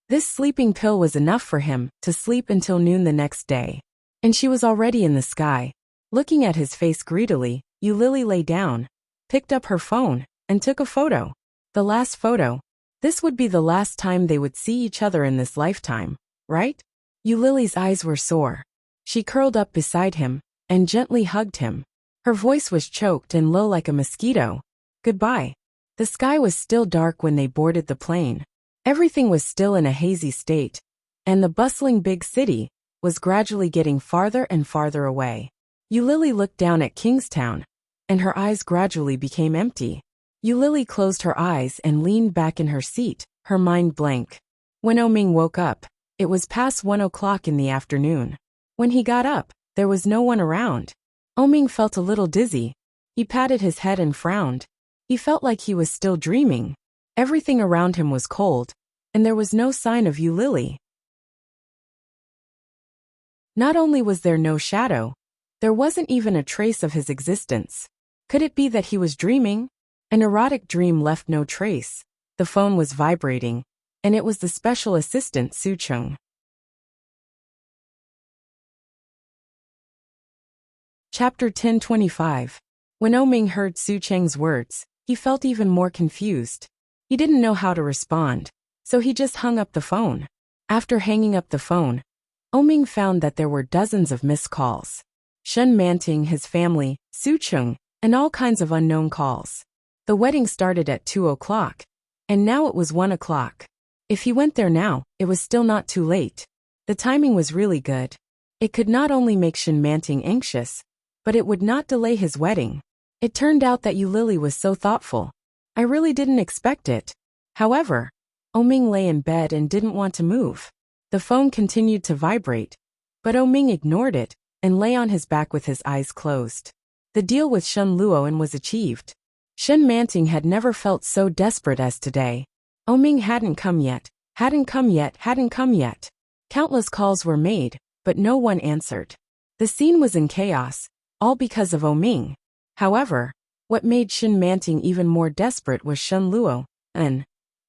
This sleeping pill was enough for him to sleep until noon the next day. And she was already in the sky. Looking at his face greedily, Yu Lily lay down, picked up her phone, and took a photo. The last photo. This would be the last time they would see each other in this lifetime, right? Yu Lily's eyes were sore. She curled up beside him and gently hugged him. Her voice was choked and low like a mosquito. Goodbye. The sky was still dark when they boarded the plane. Everything was still in a hazy state, and the bustling big city was gradually getting farther and farther away. Yu Lily looked down at Kingstown, and her eyes gradually became empty. Yu Lily closed her eyes and leaned back in her seat, her mind blank. When Ming woke up, it was past 1 o'clock in the afternoon. When he got up, there was no one around. Ming felt a little dizzy. He patted his head and frowned. He felt like he was still dreaming. Everything around him was cold, and there was no sign of Yu Lily. Not only was there no shadow, there wasn't even a trace of his existence. Could it be that he was dreaming? An erotic dream left no trace. The phone was vibrating, and it was the special assistant Su Chung. Chapter 1025. When Ming heard Su Cheng's words, he felt even more confused. He didn't know how to respond, so he just hung up the phone. After hanging up the phone, Ming found that there were dozens of missed calls. Shen Manting, his family, Su Chung, and all kinds of unknown calls. The wedding started at 2 o'clock, and now it was 1 o'clock. If he went there now, it was still not too late. The timing was really good. It could not only make Shen Manting anxious, but it would not delay his wedding. It turned out that Yu Lily was so thoughtful. I really didn't expect it. However, Ming lay in bed and didn't want to move. The phone continued to vibrate, but Ming ignored it and lay on his back with his eyes closed. The deal with Shen Luoan was achieved. Shen Manting had never felt so desperate as today. Ming hadn't come yet, hadn't come yet, hadn't come yet. Countless calls were made, but no one answered. The scene was in chaos, all because of Ming. However, what made Shen Manting even more desperate was Shen Luoan,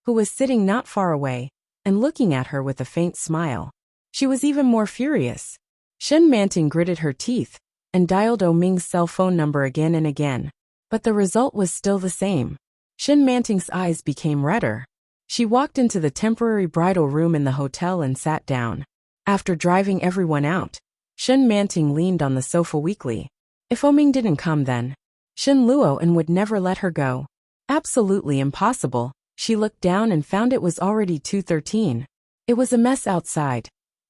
who was sitting not far away and looking at her with a faint smile. She was even more furious. Shen Manting gritted her teeth and dialed Ming's cell phone number again and again, but the result was still the same. Shen Manting's eyes became redder. She walked into the temporary bridal room in the hotel and sat down. After driving everyone out, Shen Manting leaned on the sofa weakly. If Ming didn't come then, Shen Luoan would never let her go. Absolutely impossible. She looked down and found it was already 2:13. It was a mess outside,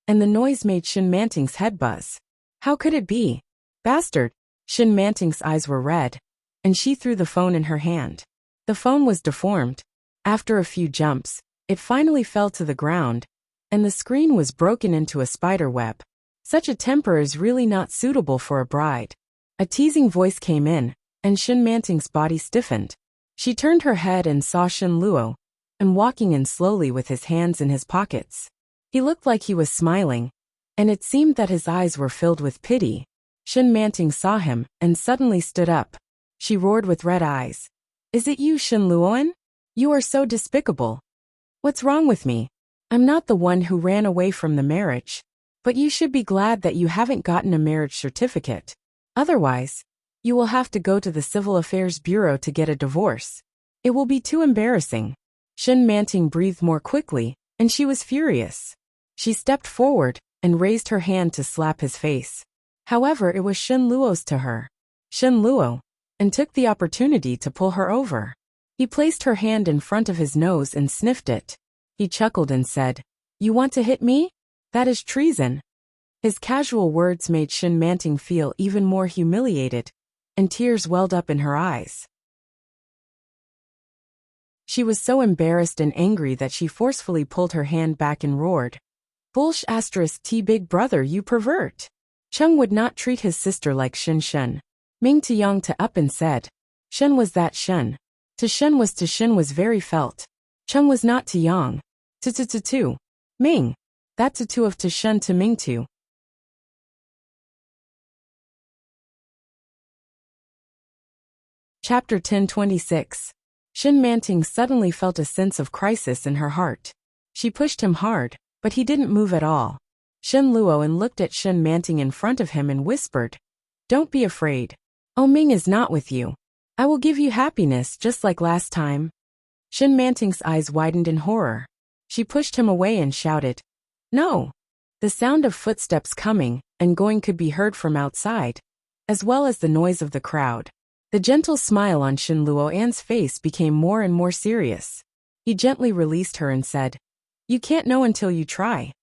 and the noise made Shen Manting's head buzz. How could it be? Bastard! Shen Manting's eyes were red, and she threw the phone in her hand. The phone was deformed. After a few jumps, it finally fell to the ground, and the screen was broken into a spider web. Such a temper is really not suitable for a bride. A teasing voice came in, and Shin Manting's body stiffened. She turned her head and saw Shin Luo, and walking in slowly with his hands in his pockets. He looked like he was smiling, and it seemed that his eyes were filled with pity. Shin Manting saw him, and suddenly stood up. She roared with red eyes. "Is it you, Shin Luoan? You are so despicable. What's wrong with me? I'm not the one who ran away from the marriage. But you should be glad that you haven't gotten a marriage certificate. Otherwise, you will have to go to the Civil Affairs Bureau to get a divorce. It will be too embarrassing." Shin Manting breathed more quickly, and she was furious. She stepped forward and raised her hand to slap his face. However, it was Shin Luo's to her. Shin Luo, and took the opportunity to pull her over. He placed her hand in front of his nose and sniffed it. He chuckled and said, "You want to hit me? That is treason." His casual words made Shin Manting feel even more humiliated, and tears welled up in her eyes. She was so embarrassed and angry that she forcefully pulled her hand back and roared, "Bullsh *T big brother, you pervert." Chung would not treat his sister like Shin Shen. Ming to Yang to up and said, "Shen was that Shen. To Shen was very felt. Chung was not to Yang. To Ming. That to of to Shen to Ming to." Chapter 10:26. Shin Manting suddenly felt a sense of crisis in her heart. She pushed him hard, but he didn't move at all. Shin Luoan looked at Shin Manting in front of him and whispered, "Don't be afraid. Ming is not with you. I will give you happiness just like last time." Shin Manting's eyes widened in horror. She pushed him away and shouted, "No!" The sound of footsteps coming and going could be heard from outside, as well as the noise of the crowd. The gentle smile on Shin Luoan's face became more and more serious. He gently released her and said, "You can't know until you try."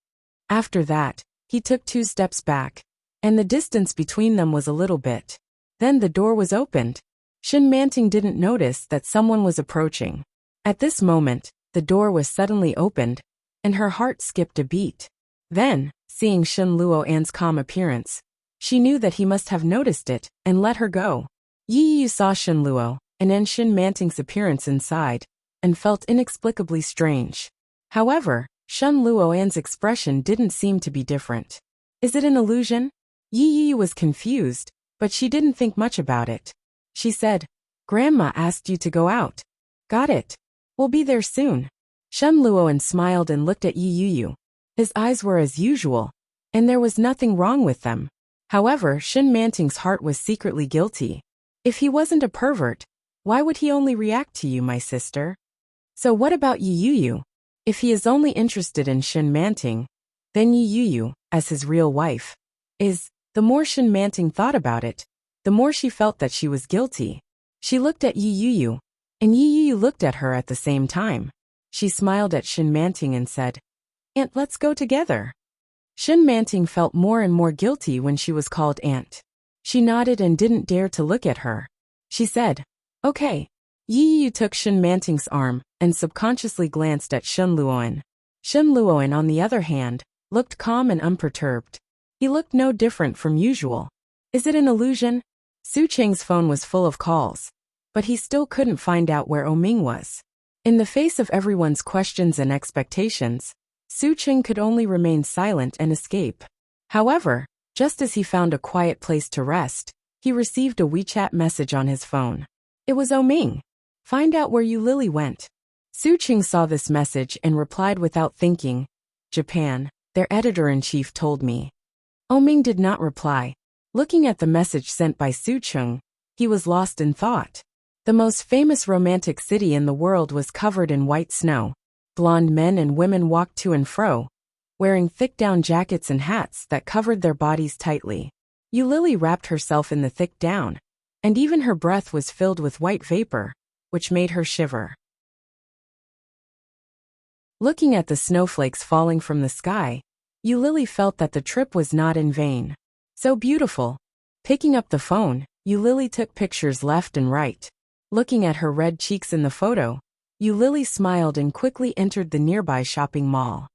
After that, he took 2 steps back, and the distance between them was a little bit. Then the door was opened. Shin Manting didn't notice that someone was approaching. At this moment, the door was suddenly opened, and her heart skipped a beat. Then, seeing Shin Luoan's calm appearance, she knew that he must have noticed it and let her go. Yi Yu saw Shin Luo, and then Shin Manting's appearance inside, and felt inexplicably strange. However, Shin Luoan's expression didn't seem to be different. Is it an illusion? Yi Yu was confused, but she didn't think much about it. She said, "Grandma asked you to go out." "Got it. We'll be there soon." Shin Luoan smiled and looked at Yi Yu. His eyes were as usual, and there was nothing wrong with them. However, Shin Manting's heart was secretly guilty. If he wasn't a pervert, why would he only react to you, my sister? So what about Yi Yu? If he is only interested in Shin Manting, then Yi Yu, as his real wife, is. The more Shin Manting thought about it, the more she felt that she was guilty. She looked at Yi Yu, and Yi Yu looked at her at the same time. She smiled at Shin Manting and said, "Aunt, let's go together." Shin Manting felt more and more guilty when she was called aunt. She nodded and didn't dare to look at her. She said, "Okay." Yi Yu took Shin Manting's arm and subconsciously glanced at Shin Luoan. Shin Luoan, on the other hand, looked calm and unperturbed. He looked no different from usual. Is it an illusion? Su Cheng's phone was full of calls, but he still couldn't find out where Ming was. In the face of everyone's questions and expectations, Su Cheng could only remain silent and escape. However, just as he found a quiet place to rest, he received a WeChat message on his phone. It was Ming. "Find out where you Lily went." Su Cheng saw this message and replied without thinking, "Japan, their editor-in-chief told me." Ming did not reply. Looking at the message sent by Su Cheng, he was lost in thought. The most famous romantic city in the world was covered in white snow. Blonde men and women walked to and fro, wearing thick down jackets and hats that covered their bodies tightly. Lily wrapped herself in the thick down, and even her breath was filled with white vapor, which made her shiver. Looking at the snowflakes falling from the sky, Lily felt that the trip was not in vain. So beautiful. Picking up the phone, Lily took pictures left and right. Looking at her red cheeks in the photo, Yu Lily smiled and quickly entered the nearby shopping mall.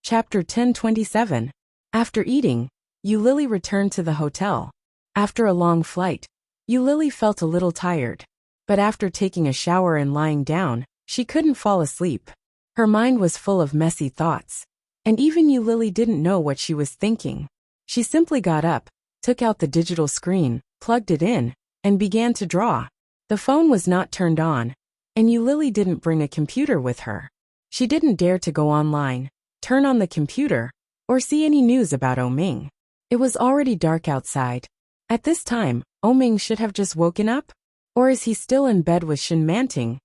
Chapter 1027. After eating, Yu Lily returned to the hotel. After a long flight, Yu Lily felt a little tired. But after taking a shower and lying down, she couldn't fall asleep. Her mind was full of messy thoughts. And even Yu Lily didn't know what she was thinking. She simply got up, took out the digital screen, plugged it in, and began to draw. The phone was not turned on, and Yu Lily didn't bring a computer with her. She didn't dare to go online, turn on the computer, or see any news about Oming. It was already dark outside. At this time, Oming should have just woken up? Or is he still in bed with Shin Manting?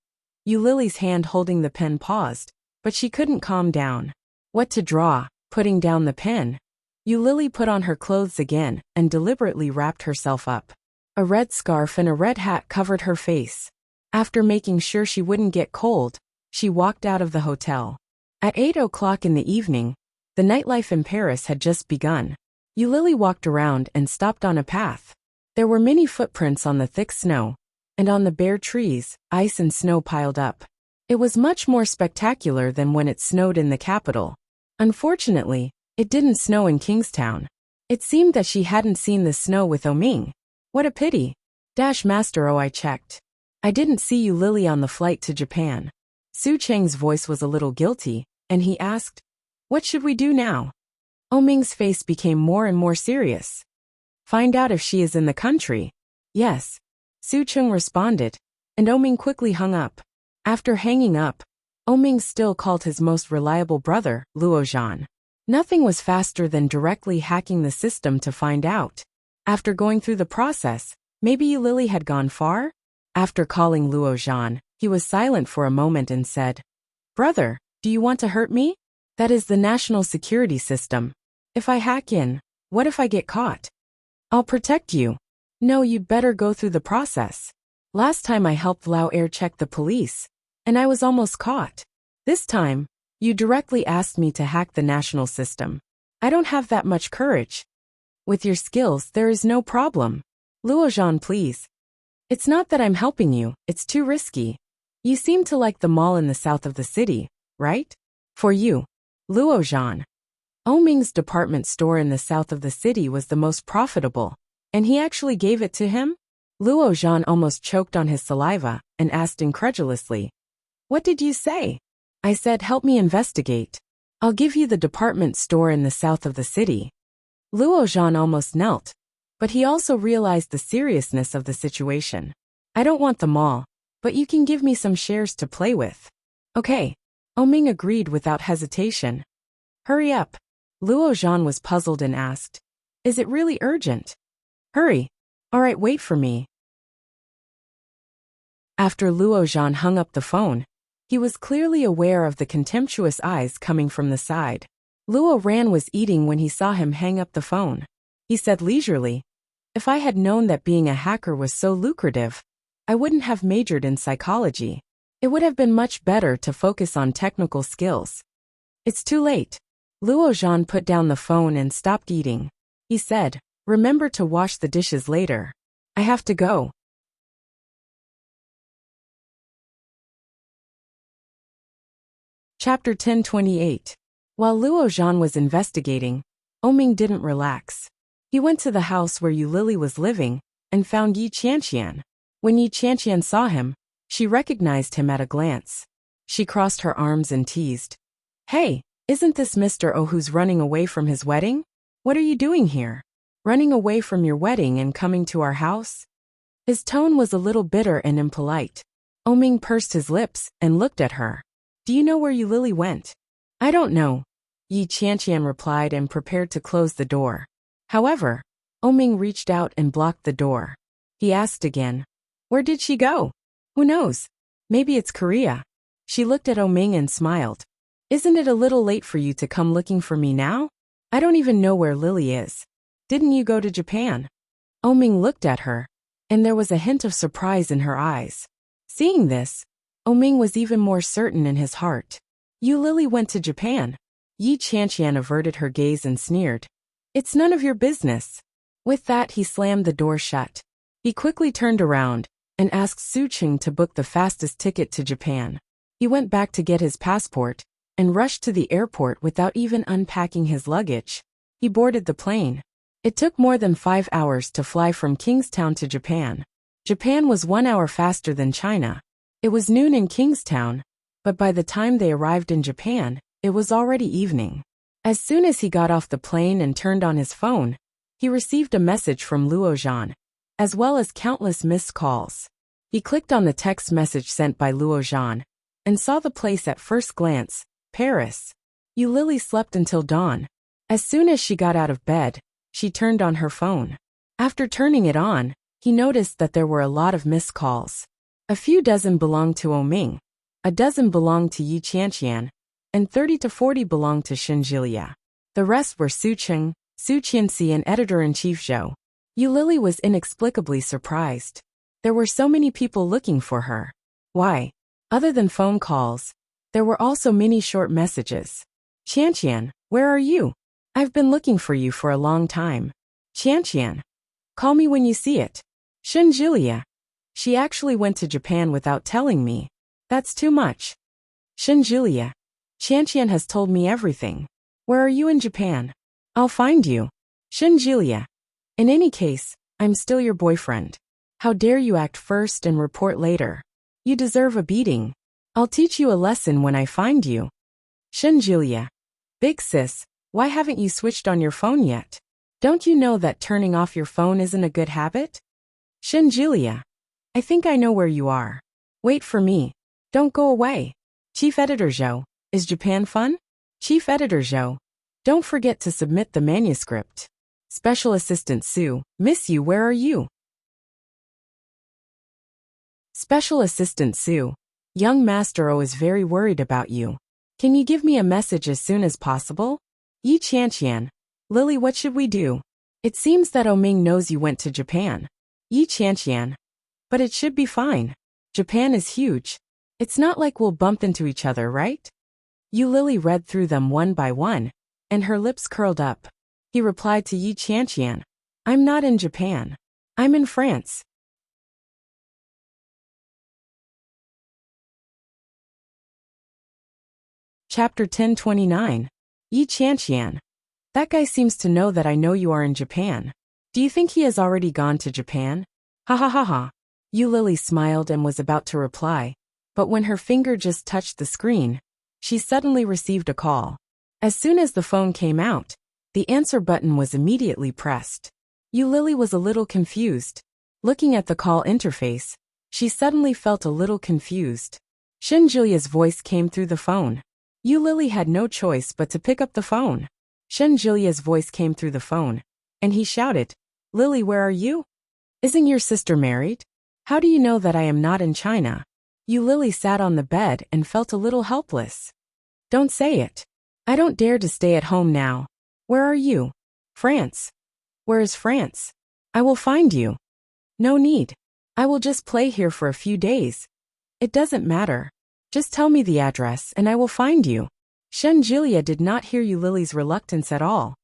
Yu Lily's hand holding the pen paused, but she couldn't calm down. What to draw? Putting down the pen. Yu Lily put on her clothes again and deliberately wrapped herself up. A red scarf and a red hat covered her face. After making sure she wouldn't get cold, she walked out of the hotel. At 8 o'clock in the evening, the nightlife in Paris had just begun. Yu Lily walked around and stopped on a path. There were many footprints on the thick snow, and on the bare trees, ice and snow piled up. It was much more spectacular than when it snowed in the capital. Unfortunately, it didn't snow in Kingstown. It seemed that she hadn't seen the snow with Oming. What a pity. Master, oh, I checked. I didn't see Yu Lily on the flight to Japan. Su Cheng's voice was a little guilty, and he asked, "What should we do now?" Oming's face became more and more serious. "Find out if she is in the country." "Yes," Su Cheng responded, and Oming quickly hung up. After hanging up, Oming still called his most reliable brother, Luo Zhan. Nothing was faster than directly hacking the system to find out. After going through the process, maybe Yu Lily had gone far? After calling Luo Zhan, he was silent for a moment and said, "Brother, do you want to hurt me? That is the national security system. If I hack in, what if I get caught? I'll protect you." "No, you'd better go through the process. Last time I helped Lao Air check the police, and I was almost caught. This time, you directly asked me to hack the national system. I don't have that much courage." "With your skills, there is no problem. Luo Zhan, please. It's not that I'm helping you, it's too risky. You seem to like the mall in the south of the city, right? For you, Luo Zhan. Oming's department store in the south of the city was the most profitable, and he actually gave it to him?" Luo Zhan almost choked on his saliva and asked incredulously, "What did you say?" "I said help me investigate. I'll give you the department store in the south of the city." Luo Zhan almost knelt, but he also realized the seriousness of the situation. "I don't want the mall, but you can give me some shares to play with." "Okay." Oming agreed without hesitation. "Hurry up." Luo Zhan was puzzled and asked, "Is it really urgent?" "Hurry. All right, wait for me." After Luo Zhan hung up the phone, he was clearly aware of the contemptuous eyes coming from the side. Luo Ran was eating when he saw him hang up the phone. He said leisurely, "If I had known that being a hacker was so lucrative, I wouldn't have majored in psychology. It would have been much better to focus on technical skills." "It's too late." Luo Zhan put down the phone and stopped eating. He said, "Remember to wash the dishes later. I have to go." Chapter 1028. While Luo Zhan was investigating, Oming didn't relax. He went to the house where Yu Lily was living and found Yi Qianqian. When Yi Qianqian saw him, she recognized him at a glance. She crossed her arms and teased, "Hey, isn't this Mr. O who's running away from his wedding? What are you doing here? Running away from your wedding and coming to our house?" His tone was a little bitter and impolite. Oming pursed his lips and looked at her. "Do you know where Yu Lily went?" "I don't know," Yi Qianqian replied and prepared to close the door. However, Oming reached out and blocked the door. He asked again, "Where did she go?" "Who knows? Maybe it's Korea." She looked at Oming and smiled. "Isn't it a little late for you to come looking for me now? I don't even know where Lily is. Didn't you go to Japan?" Oming looked at her, and there was a hint of surprise in her eyes. Seeing this, Oming was even more certain in his heart. "Yu Lily went to Japan." Yi Qianqian averted her gaze and sneered, "It's none of your business." With that, he slammed the door shut. He quickly turned around and asked Su Ching to book the fastest ticket to Japan. He went back to get his passport and rushed to the airport without even unpacking his luggage. He boarded the plane. It took more than 5 hours to fly from Kingstown to Japan. Japan was 1 hour faster than China. It was noon in Kingstown, but by the time they arrived in Japan, it was already evening. As soon as he got off the plane and turned on his phone, he received a message from Luozhan, as well as countless missed calls. He clicked on the text message sent by Luozhan and saw the place at first glance, Paris. Lily slept until dawn. As soon as she got out of bed, she turned on her phone. After turning it on, he noticed that there were a lot of missed calls. A few dozen belonged to Oming, a dozen belonged to Yi Qianqian, and 30 to 40 belonged to Shinjilia. The rest were Su Ching, Su Qianxi, and editor-in-chief Zhou. Lily was inexplicably surprised. There were so many people looking for her. Why? Other than phone calls, there were also many short messages. Qianqian, where are you? I've been looking for you for a long time. Qianqian, call me when you see it. Shinjilia, she actually went to Japan without telling me. That's too much. Shinjilia, Qianqian has told me everything. Where are you in Japan? I'll find you. Shinjilia, in any case, I'm still your boyfriend. How dare you act first and report later? You deserve a beating. I'll teach you a lesson when I find you. Shinjilia, big sis, why haven't you switched on your phone yet? Don't you know that turning off your phone isn't a good habit? Shinjilia, I think I know where you are. Wait for me. Don't go away. Chief Editor Zhou, is Japan fun? Chief Editor Zhou, don't forget to submit the manuscript. Special Assistant Su, miss you, where are you? Special Assistant Su, young Master O is very worried about you. Can you give me a message as soon as possible? Yi Qianqian, Lily, what should we do? It seems that Oming knows you went to Japan. Yi Qianqian, but it should be fine. Japan is huge. It's not like we'll bump into each other, right? Lily read through them one by one, and her lips curled up. He replied to Yi Qianqian, I'm not in Japan. I'm in France. Chapter 1029. Yi Qianqian. That guy seems to know that I know you are in Japan. Do you think he has already gone to Japan? Ha ha ha ha. Lily smiled and was about to reply, but when her finger just touched the screen, she suddenly received a call. As soon as the phone came out, the answer button was immediately pressed. Lily was a little confused. Looking at the call interface, she suddenly felt a little confused. Shinjilia's voice came through the phone. Lily had no choice but to pick up the phone. Shinjilia's voice came through the phone, and he shouted, Lily, where are you? Isn't your sister married? How do you know that I am not in China? Lily sat on the bed and felt a little helpless. Don't say it. I don't dare to stay at home now. Where are you? France. Where is France? I will find you. No need. I will just play here for a few days. It doesn't matter. Just tell me the address and I will find you. Shenjilia did not hear Lily's reluctance at all.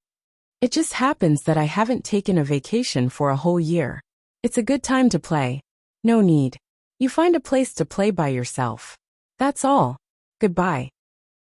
It just happens that I haven't taken a vacation for a whole year. It's a good time to play. No need. You find a place to play by yourself. That's all. Goodbye.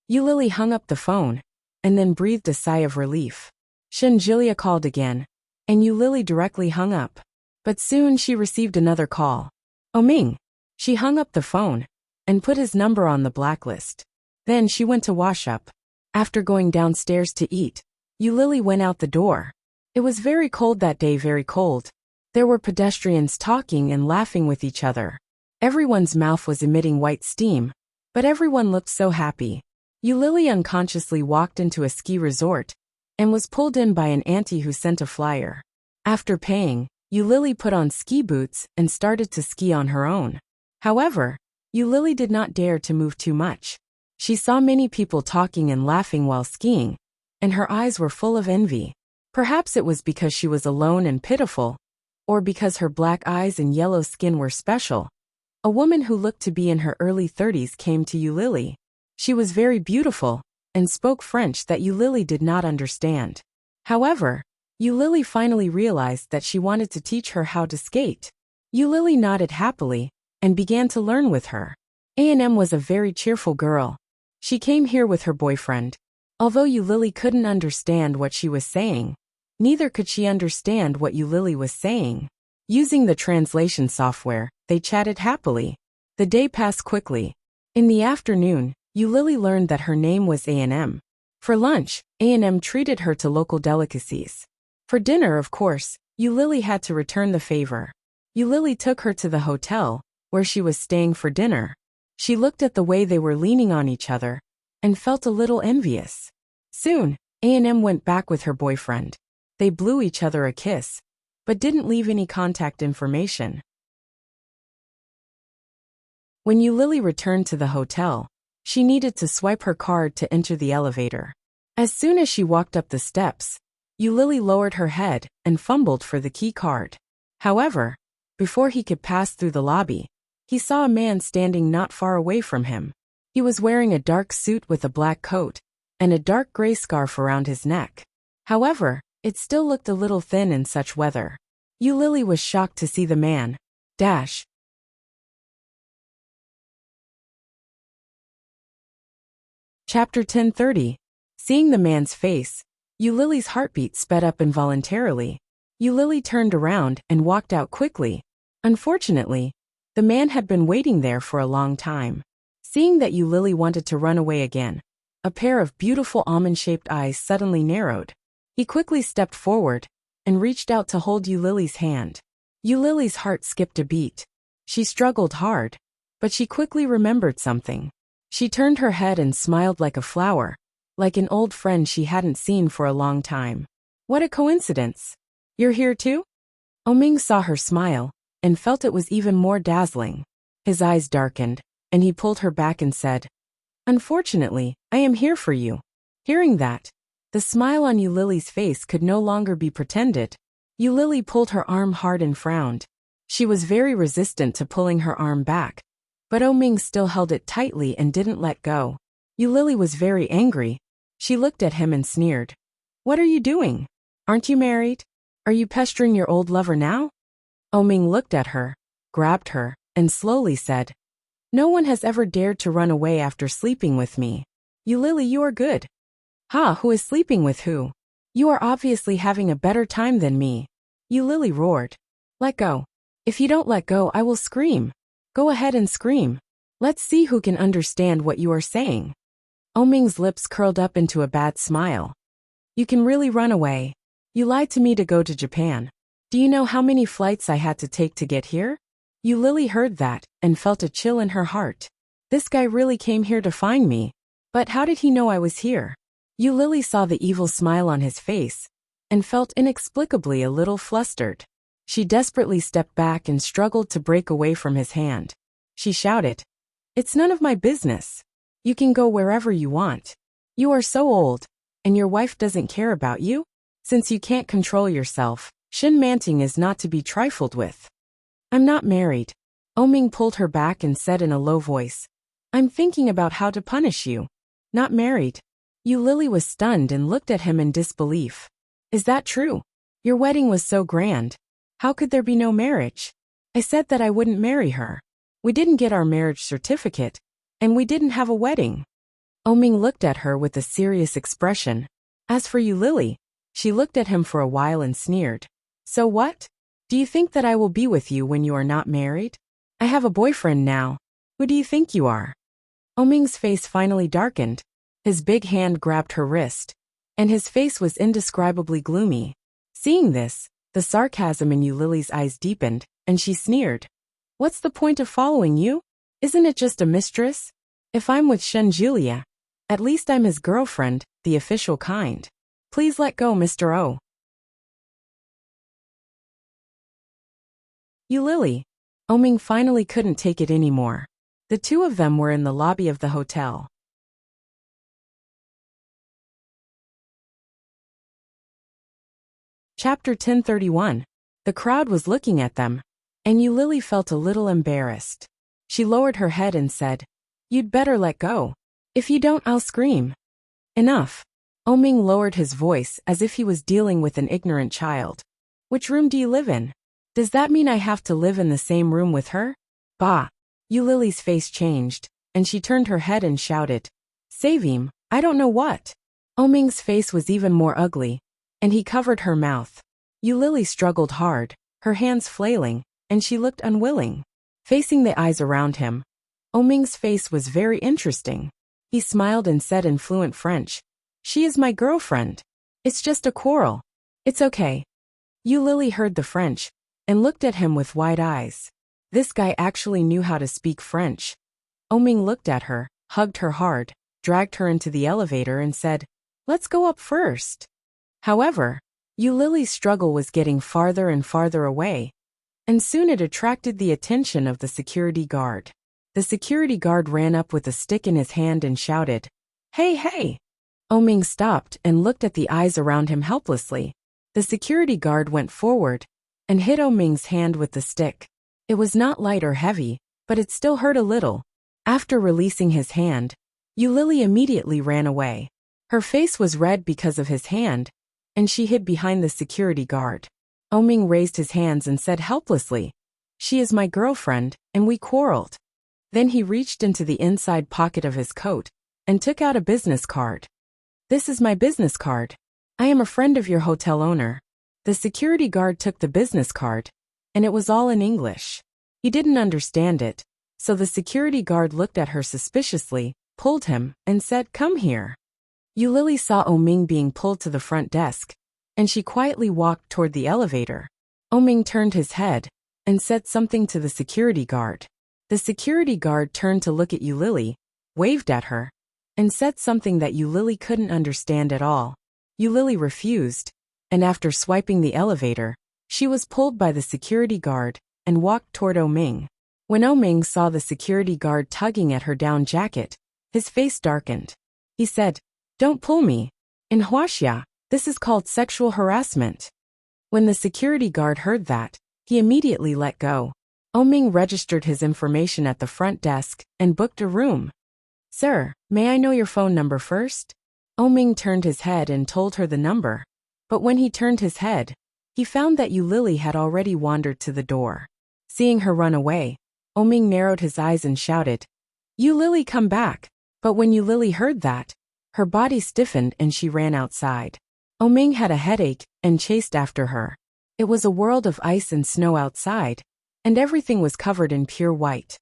Lily hung up the phone, and then breathed a sigh of relief. Shenjilia called again, and Lily directly hung up. But soon she received another call. Oming. She hung up the phone, and put his number on the blacklist. Then she went to wash up. After going downstairs to eat, Lily went out the door. It was very cold that day, very cold. There were pedestrians talking and laughing with each other. Everyone's mouth was emitting white steam, but everyone looked so happy. Lily unconsciously walked into a ski resort, and was pulled in by an auntie who sent a flyer. After paying, Lily put on ski boots and started to ski on her own. However, Lily did not dare to move too much. She saw many people talking and laughing while skiing, and her eyes were full of envy. Perhaps it was because she was alone and pitiful, or because her black eyes and yellow skin were special. A woman who looked to be in her early 30s came to Lily. She was very beautiful, and spoke French that Lily did not understand. However, Lily finally realized that she wanted to teach her how to skate. Lily nodded happily and began to learn with her. A&M was a very cheerful girl. She came here with her boyfriend. Although Lily couldn't understand what she was saying, neither could she understand what Lily was saying. Using the translation software, they chatted happily. The day passed quickly. In the afternoon, Lily learned that her name was A&M. For lunch, A&M treated her to local delicacies. For dinner, of course, Lily had to return the favor. Lily took her to the hotel, where she was staying for dinner. She looked at the way they were leaning on each other and felt a little envious. Soon, A&M went back with her boyfriend. They blew each other a kiss, but didn't leave any contact information. When Lily returned to the hotel, she needed to swipe her card to enter the elevator. As soon as she walked up the steps, Lily lowered her head and fumbled for the key card. However, before he could pass through the lobby, he saw a man standing not far away from him. He was wearing a dark suit with a black coat and a dark gray scarf around his neck. However, it still looked a little thin in such weather. Lily was shocked to see the man. Chapter 10:30. Seeing the man's face, Lily's heartbeat sped up involuntarily. Lily turned around and walked out quickly. Unfortunately, the man had been waiting there for a long time. Seeing that Lily wanted to run away again, a pair of beautiful almond-shaped eyes suddenly narrowed. He quickly stepped forward and reached out to hold Lily's hand. Lily's heart skipped a beat. She struggled hard, but she quickly remembered something. She turned her head and smiled like a flower, like an old friend she hadn't seen for a long time. What a coincidence! You're here too? Oming saw her smile and felt it was even more dazzling. His eyes darkened, and he pulled her back and said, "Unfortunately, I am here for you." Hearing that, the smile on Lily's face could no longer be pretended. Lily pulled her arm hard and frowned. She was very resistant to pulling her arm back, but Oming still held it tightly and didn't let go. Lily was very angry. She looked at him and sneered. "What are you doing? Aren't you married? Are you pestering your old lover now?" Oming looked at her, grabbed her, and slowly said, "No one has ever dared to run away after sleeping with me. Lily, you are good." "Ha, who is sleeping with who? You are obviously having a better time than me." Lily roared. "Let go. If you don't let go, I will scream. Go ahead and scream. Let's see who can understand what you are saying." Oming's lips curled up into a bad smile. "You can really run away. You lied to me to go to Japan. Do you know how many flights I had to take to get here?" Lily heard that and felt a chill in her heart. This guy really came here to find me. But how did he know I was here? Lily saw the evil smile on his face and felt inexplicably a little flustered. She desperately stepped back and struggled to break away from his hand. She shouted, "It's none of my business. You can go wherever you want. You are so old, and your wife doesn't care about you? Since you can't control yourself, Shinmanting is not to be trifled with." "I'm not married." Oming pulled her back and said in a low voice, "I'm thinking about how to punish you." "Not married?" Lily was stunned and looked at him in disbelief. "Is that true? Your wedding was so grand. How could there be no marriage?" "I said that I wouldn't marry her. We didn't get our marriage certificate, and we didn't have a wedding." Oming looked at her with a serious expression. As for Lily, she looked at him for a while and sneered. "So what? Do you think that I will be with you when you are not married? I have a boyfriend now. Who do you think you are?" Oming's face finally darkened. His big hand grabbed her wrist, and his face was indescribably gloomy. Seeing this, the sarcasm in Lily's eyes deepened, and she sneered. "What's the point of following you? Isn't it just a mistress? If I'm with Shen Julia, at least I'm his girlfriend, the official kind. Please let go, Mr. O." Lily. Oming finally couldn't take it anymore. The two of them were in the lobby of the hotel. Chapter 10:31. The crowd was looking at them, and Lily felt a little embarrassed. She lowered her head and said, "You'd better let go. If you don't, I'll scream." "Enough." Oming lowered his voice as if he was dealing with an ignorant child. Which room do you live in? Does that mean I have to live in the same room with her? Bah! Yulily's face changed, and she turned her head and shouted. Save him, I don't know what. Oming's face was even more ugly, and he covered her mouth. Yulily struggled hard, her hands flailing, and she looked unwilling. Facing the eyes around him, Oming's face was very interesting. He smiled and said in fluent French, She is my girlfriend. It's just a quarrel. It's okay. Yulily heard the French, and looked at him with wide eyes. This guy actually knew how to speak French. Oming looked at her, hugged her hard, dragged her into the elevator and said, Let's go up first. However, Yulily's struggle was getting farther and farther away, and soon it attracted the attention of the security guard. The security guard ran up with a stick in his hand and shouted, Hey, hey! Oming stopped and looked at the eyes around him helplessly. The security guard went forward and hit Oming's hand with the stick. It was not light or heavy, but it still hurt a little. After releasing his hand, Yulily immediately ran away. Her face was red because of his hand, and she hid behind the security guard. Oming raised his hands and said helplessly, She is my girlfriend, and we quarreled. Then he reached into the inside pocket of his coat and took out a business card. This is my business card. I am a friend of your hotel owner. The security guard took the business card, and it was all in English. He didn't understand it, so the security guard looked at her suspiciously, pulled him, and said, Come here. Yulily saw Oming being pulled to the front desk, and she quietly walked toward the elevator. Oming turned his head and said something to the security guard. The security guard turned to look at Yulily, waved at her, and said something that Yulily couldn't understand at all. Yulily refused, and after swiping the elevator, she was pulled by the security guard and walked toward Oming. When Oming saw the security guard tugging at her down jacket, his face darkened. He said, Don't pull me. In Wuxia, this is called sexual harassment. When the security guard heard that, he immediately let go. Oming registered his information at the front desk and booked a room. Sir, may I know your phone number first? Oming turned his head and told her the number. But when he turned his head, he found that Yulily had already wandered to the door. Seeing her run away, Oming narrowed his eyes and shouted, Yulily, come back. But when Yulily heard that, her body stiffened and she ran outside. Oming had a headache and chased after her. It was a world of ice and snow outside, and everything was covered in pure white.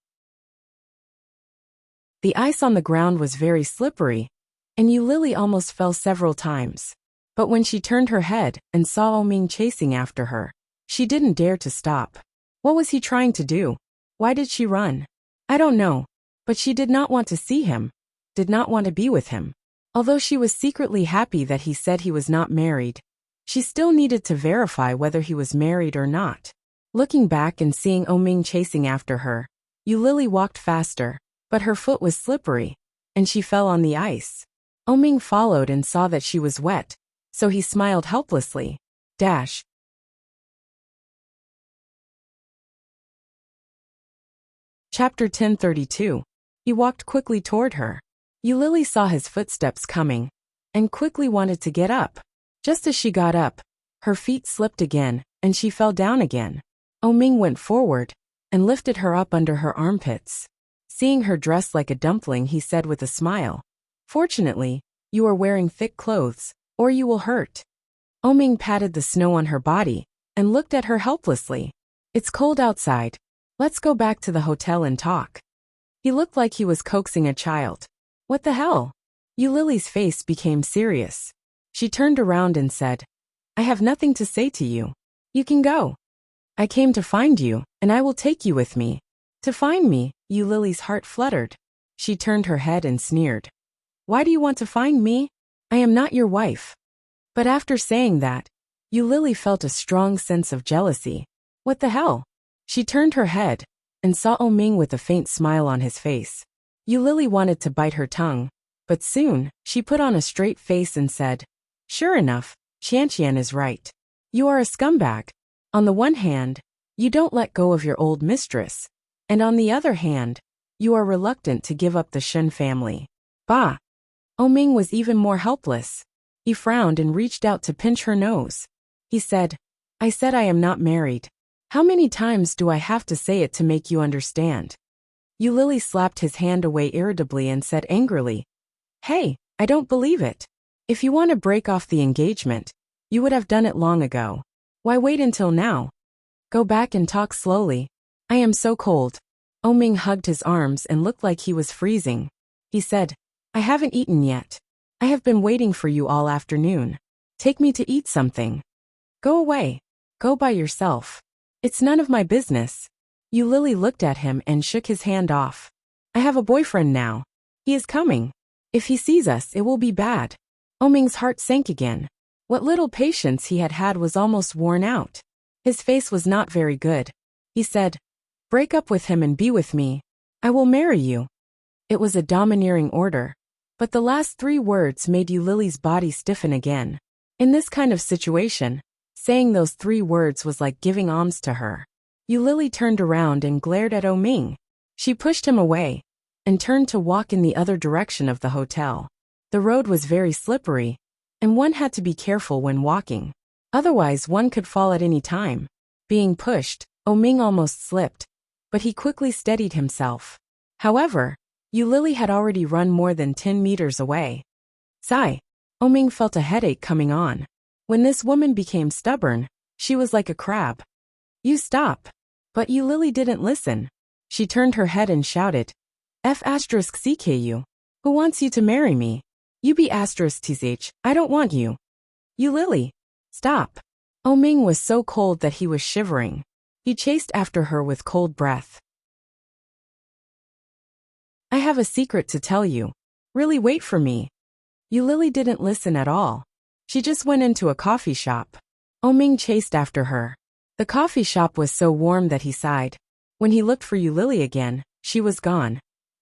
The ice on the ground was very slippery, and Yulily almost fell several times. But when she turned her head and saw Oming chasing after her, she didn't dare to stop. What was he trying to do? Why did she run? I don't know, but she did not want to see him, did not want to be with him. Although she was secretly happy that he said he was not married, she still needed to verify whether he was married or not. Looking back and seeing Oming chasing after her, Yulily walked faster, but her foot was slippery, and she fell on the ice. Oming followed and saw that she was wet, so he smiled helplessly. Chapter 1032. He walked quickly toward her. Yulily saw his footsteps coming, and quickly wanted to get up. Just as she got up, her feet slipped again, and she fell down again. Oming went forward, and lifted her up under her armpits. Seeing her dressed like a dumpling, he said with a smile, Fortunately, you are wearing thick clothes, or you will hurt. Oming patted the snow on her body, and looked at her helplessly. It's cold outside. Let's go back to the hotel and talk. He looked like he was coaxing a child. What the hell? Yulily's face became serious. She turned around and said, I have nothing to say to you. You can go. I came to find you, and I will take you with me. To find me? Yulily's heart fluttered. She turned her head and sneered. Why do you want to find me? I am not your wife. But after saying that, Yulily felt a strong sense of jealousy. What the hell? She turned her head and saw Oming with a faint smile on his face. Yulily wanted to bite her tongue, but soon she put on a straight face and said, Sure enough, Qianqian is right. You are a scumbag. On the one hand, you don't let go of your old mistress, and on the other hand, you are reluctant to give up the Shen family. Bah! Oming was even more helpless. He frowned and reached out to pinch her nose. He said, I said I am not married. How many times do I have to say it to make you understand? Lily slapped his hand away irritably and said angrily, Hey, I don't believe it. If you want to break off the engagement, you would have done it long ago. Why wait until now? Go back and talk slowly. I am so cold. Oming hugged his arms and looked like he was freezing. He said, I haven't eaten yet. I have been waiting for you all afternoon. Take me to eat something. Go away. Go by yourself. It's none of my business. Lily looked at him and shook his hand off. I have a boyfriend now. He is coming. If he sees us, it will be bad. Oming's heart sank again. What little patience he had had was almost worn out. His face was not very good. He said, Break up with him and be with me. I will marry you. It was a domineering order, but the last 3 words made Lily's body stiffen again. In this kind of situation, saying those 3 words was like giving alms to her. Lily turned around and glared at Oming. She pushed him away and turned to walk in the other direction of the hotel. The road was very slippery, and one had to be careful when walking. Otherwise, one could fall at any time. Being pushed, Oming almost slipped, but he quickly steadied himself. However, Lily had already run more than 10 meters away. Sigh. Oming felt a headache coming on. When this woman became stubborn, she was like a crab. You stop. But Lily didn't listen. She turned her head and shouted, F*CKU. Who wants you to marry me? You be *TH, I don't want you. Lily. Stop. Oming was so cold that he was shivering. He chased after her with cold breath. I have a secret to tell you. Really wait for me. Lily didn't listen at all. She just went into a coffee shop. Oming chased after her. The coffee shop was so warm that he sighed. When he looked for Lily again, she was gone.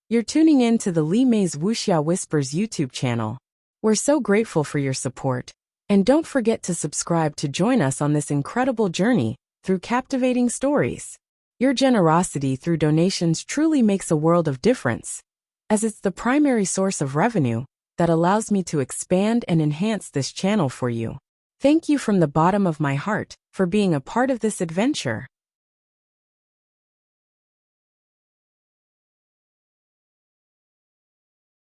You're tuning in to the Li Mei's Wuxia Whispers YouTube channel. We're so grateful for your support. And don't forget to subscribe to join us on this incredible journey through captivating stories. Your generosity through donations truly makes a world of difference, as it's the primary source of revenue that allows me to expand and enhance this channel for you. Thank you from the bottom of my heart for being a part of this adventure.